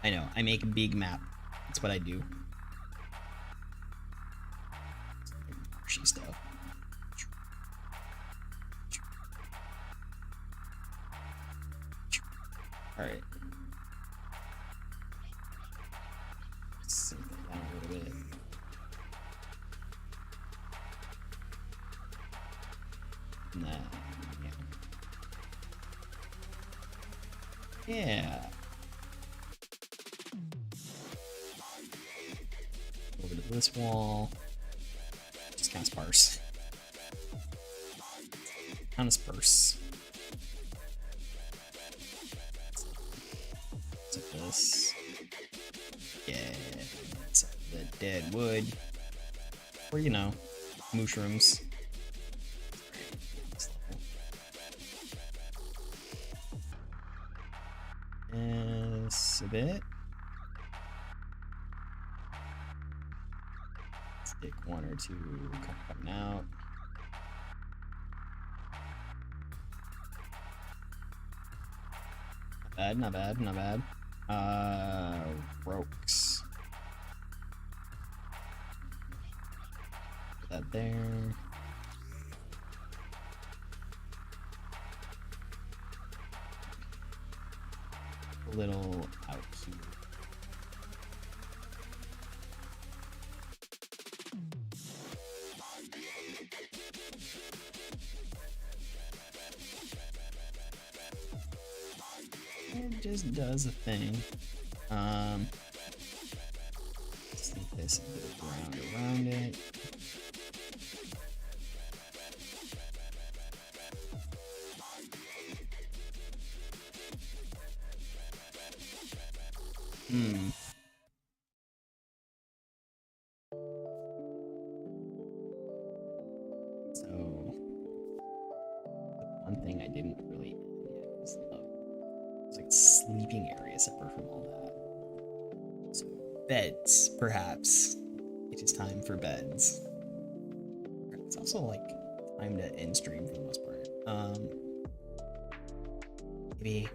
I know, I make a big map. That's what I do. Marshy stuff. Alright. Let's sink it down a little bit. Nah, yeah. Over to this wall. Just kind of sparse. Kind of sparse. Like this. Yeah. It's the dead wood. Or, you know, mushrooms. This a bit. Stick one or two coming out. Not bad, not bad, not bad. Ropes. Put that there. A little out here. It just does a thing. Let's think this a bit of ground around it. So, the one thing I didn't really add yet is it's like sleeping area separate from all that. So, beds, perhaps. It is time for beds. It's also like time to end stream for the most part. Maybe.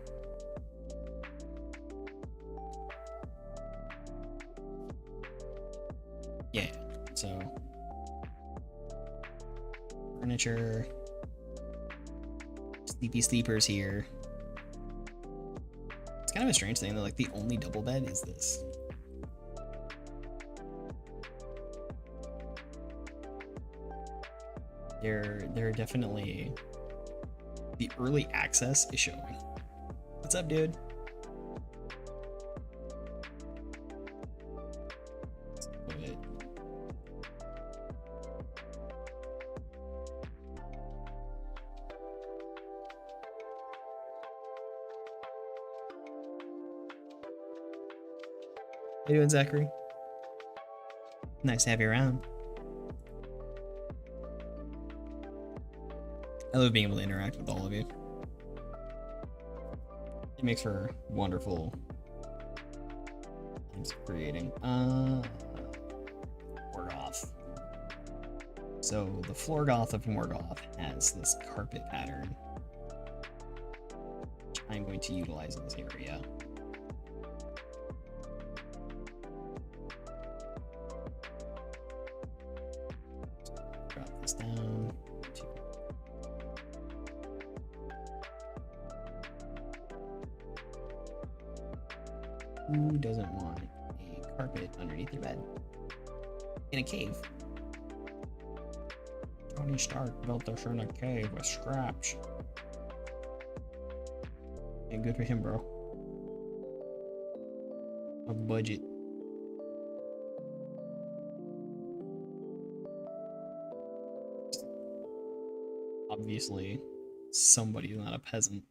Yeah, so furniture, sleepy sleepers here. It's kind of a strange thing that like the only double bed is this. They're definitely, the early access is showing. What's up, dude? How you doing, Zachary? Nice to have you around. I love being able to interact with all of you. It makes for wonderful things creating. Morgoth. So the Florgoth of Morgoth has this carpet pattern, which I'm going to utilize in this area. Drop this down. Who doesn't want a carpet underneath their bed? In a cave. Tony Stark built this in a cave with scraps. And good for him, bro. A budget. Obviously, somebody's not a peasant.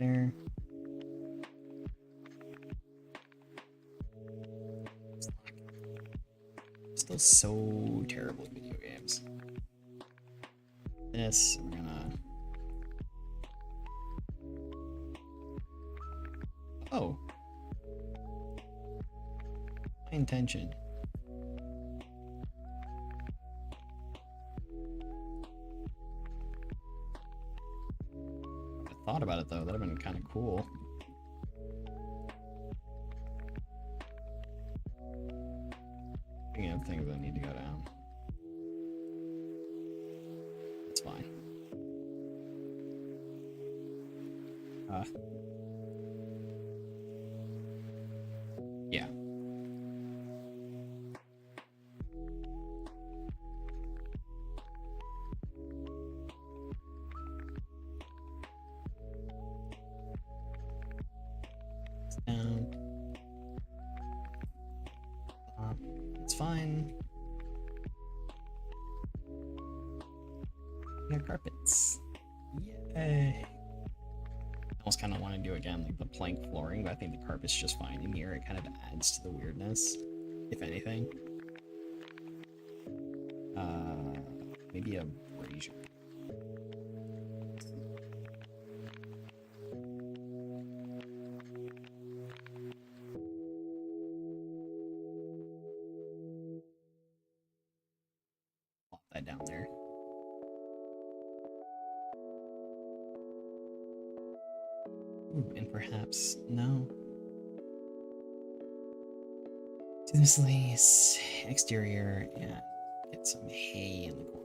there. Still so terrible at video games. This, we're gonna... Oh. My intention. I thought about it though, that'd have been kind of cool. Thinking of things that need to go down. That's fine. Yeah. Down. It's fine. We got carpets. Yay. I almost kind of want to do again like the plank flooring, but I think the carpet's just fine in here. It kind of adds to the weirdness, if anything. Maybe a brazier. Plop that down there. Ooh, and perhaps no. Do this lace exterior and get some hay in the corner.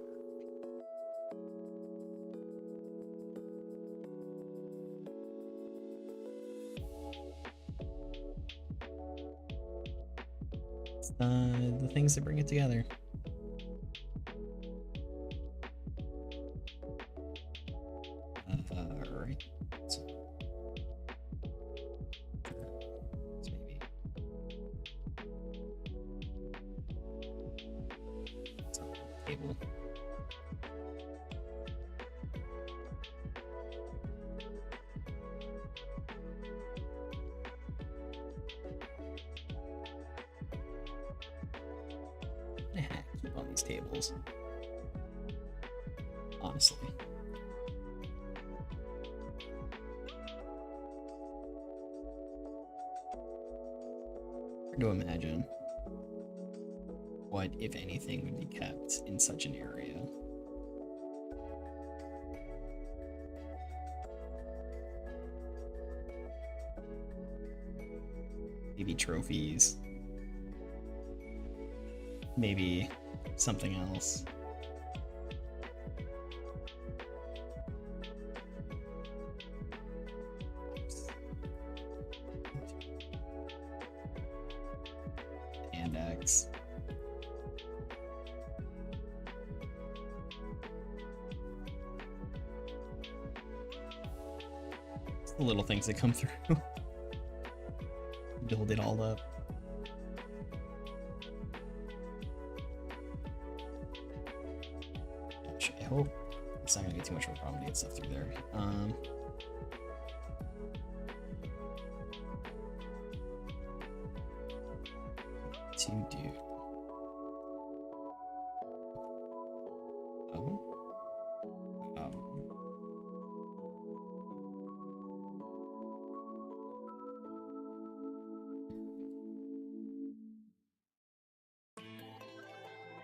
It's the things that bring it together. Right. So maybe. It's on the table. Keep on these tables. Honestly. Hard to imagine what, if anything, would be kept in such an area. Maybe trophies. Maybe something else. And X. It's the little things that come through. Build it all up. I hope it's not gonna be too much of a problem to get stuff through there. To do. Oh.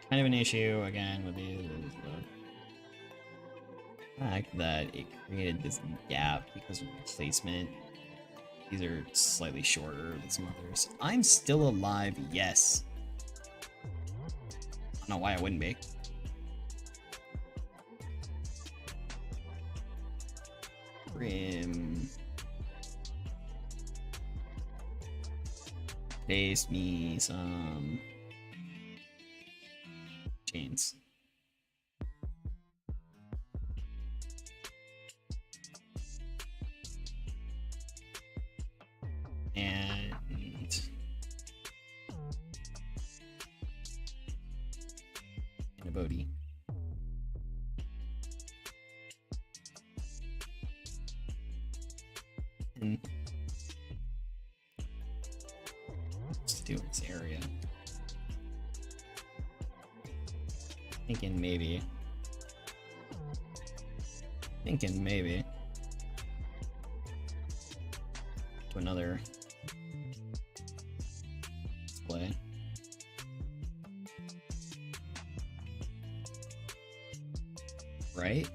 Kind of an issue again with these is the fact that it created this gap because of placement. These are slightly shorter than some others. I'm still alive, yes. I don't know why I wouldn't be. Trim. Paste me some chains. And a booty. And what's to do in this area? Thinking maybe. To another display. Right?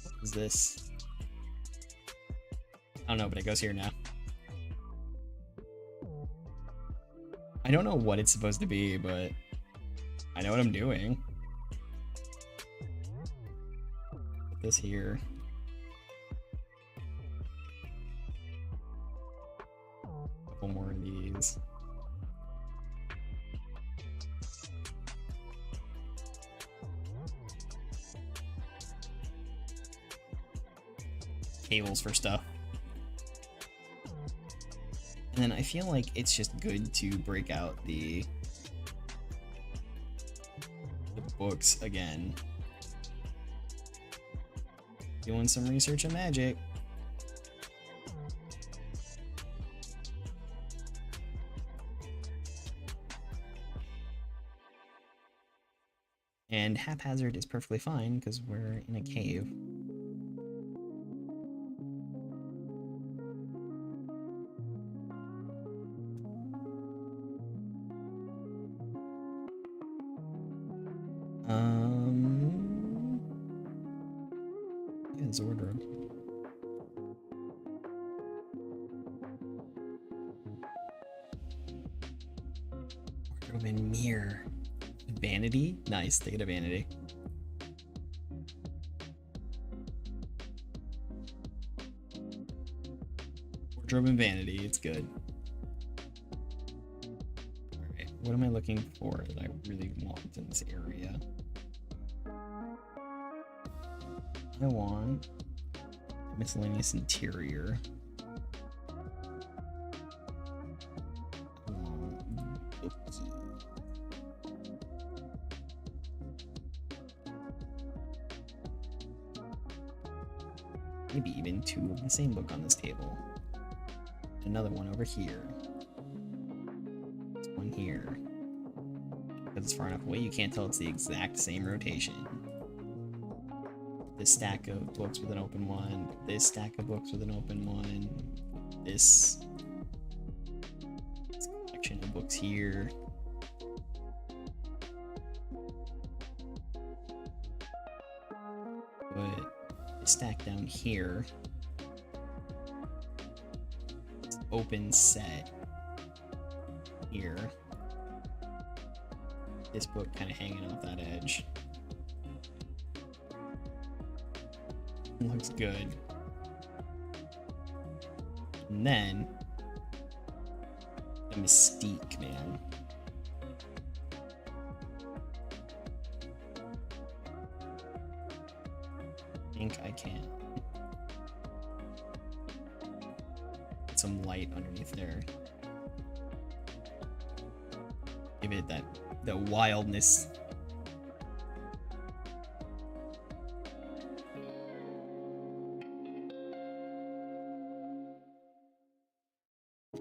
What is this? I don't know, but it goes here now. I don't know what it's supposed to be, but I know what I'm doing. Put this here. A couple more of these. Cables for stuff. And then I feel like it's just good to break out the books again. Doing some research on magic. And haphazard is perfectly fine because we're in a cave. Yeah, it's a wardrobe. Wardrobe and mirror. Vanity? Nice, they get a vanity. Wardrobe and vanity, it's good. Alright, what am I looking for that I really want in this area? I want miscellaneous interior. I want bookie. Maybe even two of the same book on this table. Another one over here. This one here. Because it's far enough away, you can't tell it's the exact same rotation. This stack of books with an open one. This stack of books with an open one. This collection of books here. But stack down here. Open set here. This book kind of hanging off that edge. Looks good. And then the mystique, man. I think I can get some light underneath there. Give it the wildness.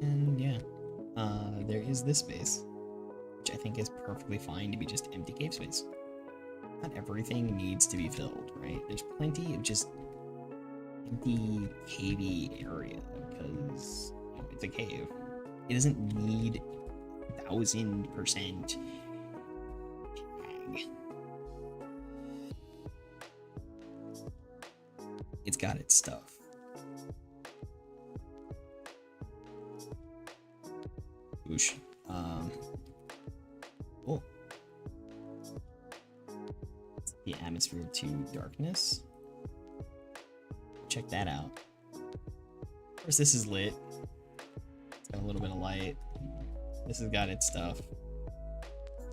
And yeah, there is this space, which I think is perfectly fine to be just empty cave space. Not everything needs to be filled, right? There's plenty of just empty cavey area because it's a cave. It doesn't need 1000% tag. It's got its stuff. Whoosh. Cool. The atmosphere to darkness. Check that out. Of course, this is lit. It's got a little bit of light. This has got its stuff.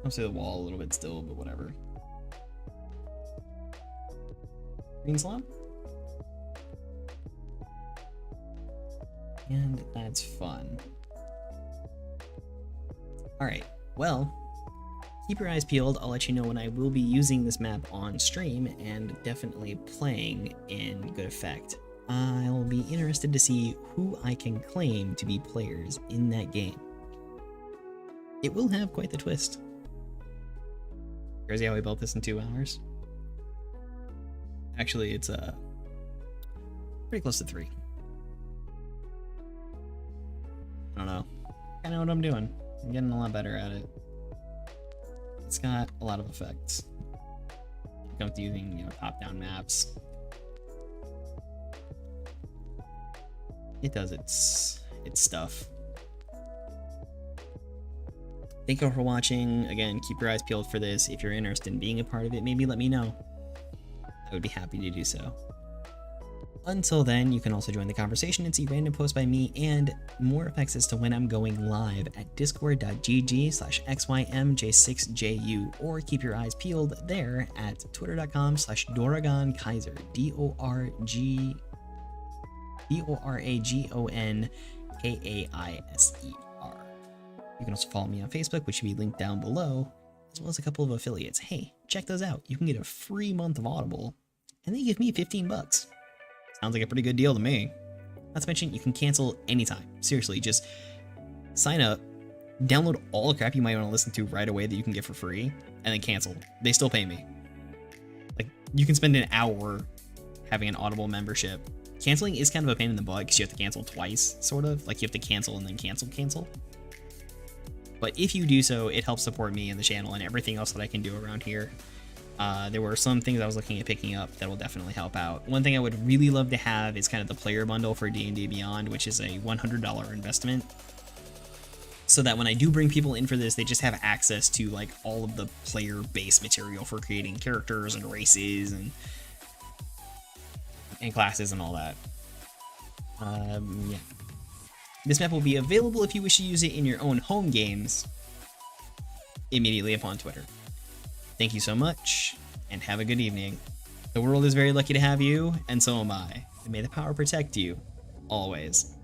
Comes to the wall a little bit still, but whatever. Green slab. And that's fun. Alright, well, keep your eyes peeled. I'll let you know when I will be using this map on stream and definitely playing in good effect. I'll be interested to see who I can claim to be players in that game. It will have quite the twist. Crazy how we built this in 2 hours. Actually, it's pretty close to 3. I don't know. I know what I'm doing. I'm getting a lot better at it. It's got a lot of effects. It comes to using, top-down maps. It does its stuff. Thank you all for watching. Again, keep your eyes peeled for this. If you're interested in being a part of it, maybe let me know. I would be happy to do so. Until then, you can also join the conversation and see random posts by me and more effects as to when I'm going live at discord.gg/xymj6ju, or keep your eyes peeled there at twitter.com/DoragonKaiser, DoragonKaiser. You can also follow me on Facebook, which should be linked down below, as well as a couple of affiliates. Hey, check those out. You can get a free month of Audible, and they give me 15 bucks. Sounds like a pretty good deal to me. Not to mention, you can cancel anytime. Seriously, just sign up, download all the crap you might want to listen to right away that you can get for free, and then cancel. They still pay me. Like, you can spend an hour having an Audible membership. Canceling is kind of a pain in the butt because you have to cancel twice, sort of. Like, you have to cancel and then cancel. But if you do so, it helps support me and the channel and everything else that I can do around here. There were some things I was looking at picking up that will definitely help out. One thing I would really love to have is kind of the player bundle for D&D Beyond, which is a $100 investment. So that when I do bring people in for this, they just have access to like all of the player base material for creating characters and races and classes and all that. Yeah. This map will be available if you wish to use it in your own home games immediately upon Twitter. Thank you so much, and have a good evening. The world is very lucky to have you, and so am I. And may the power protect you, always.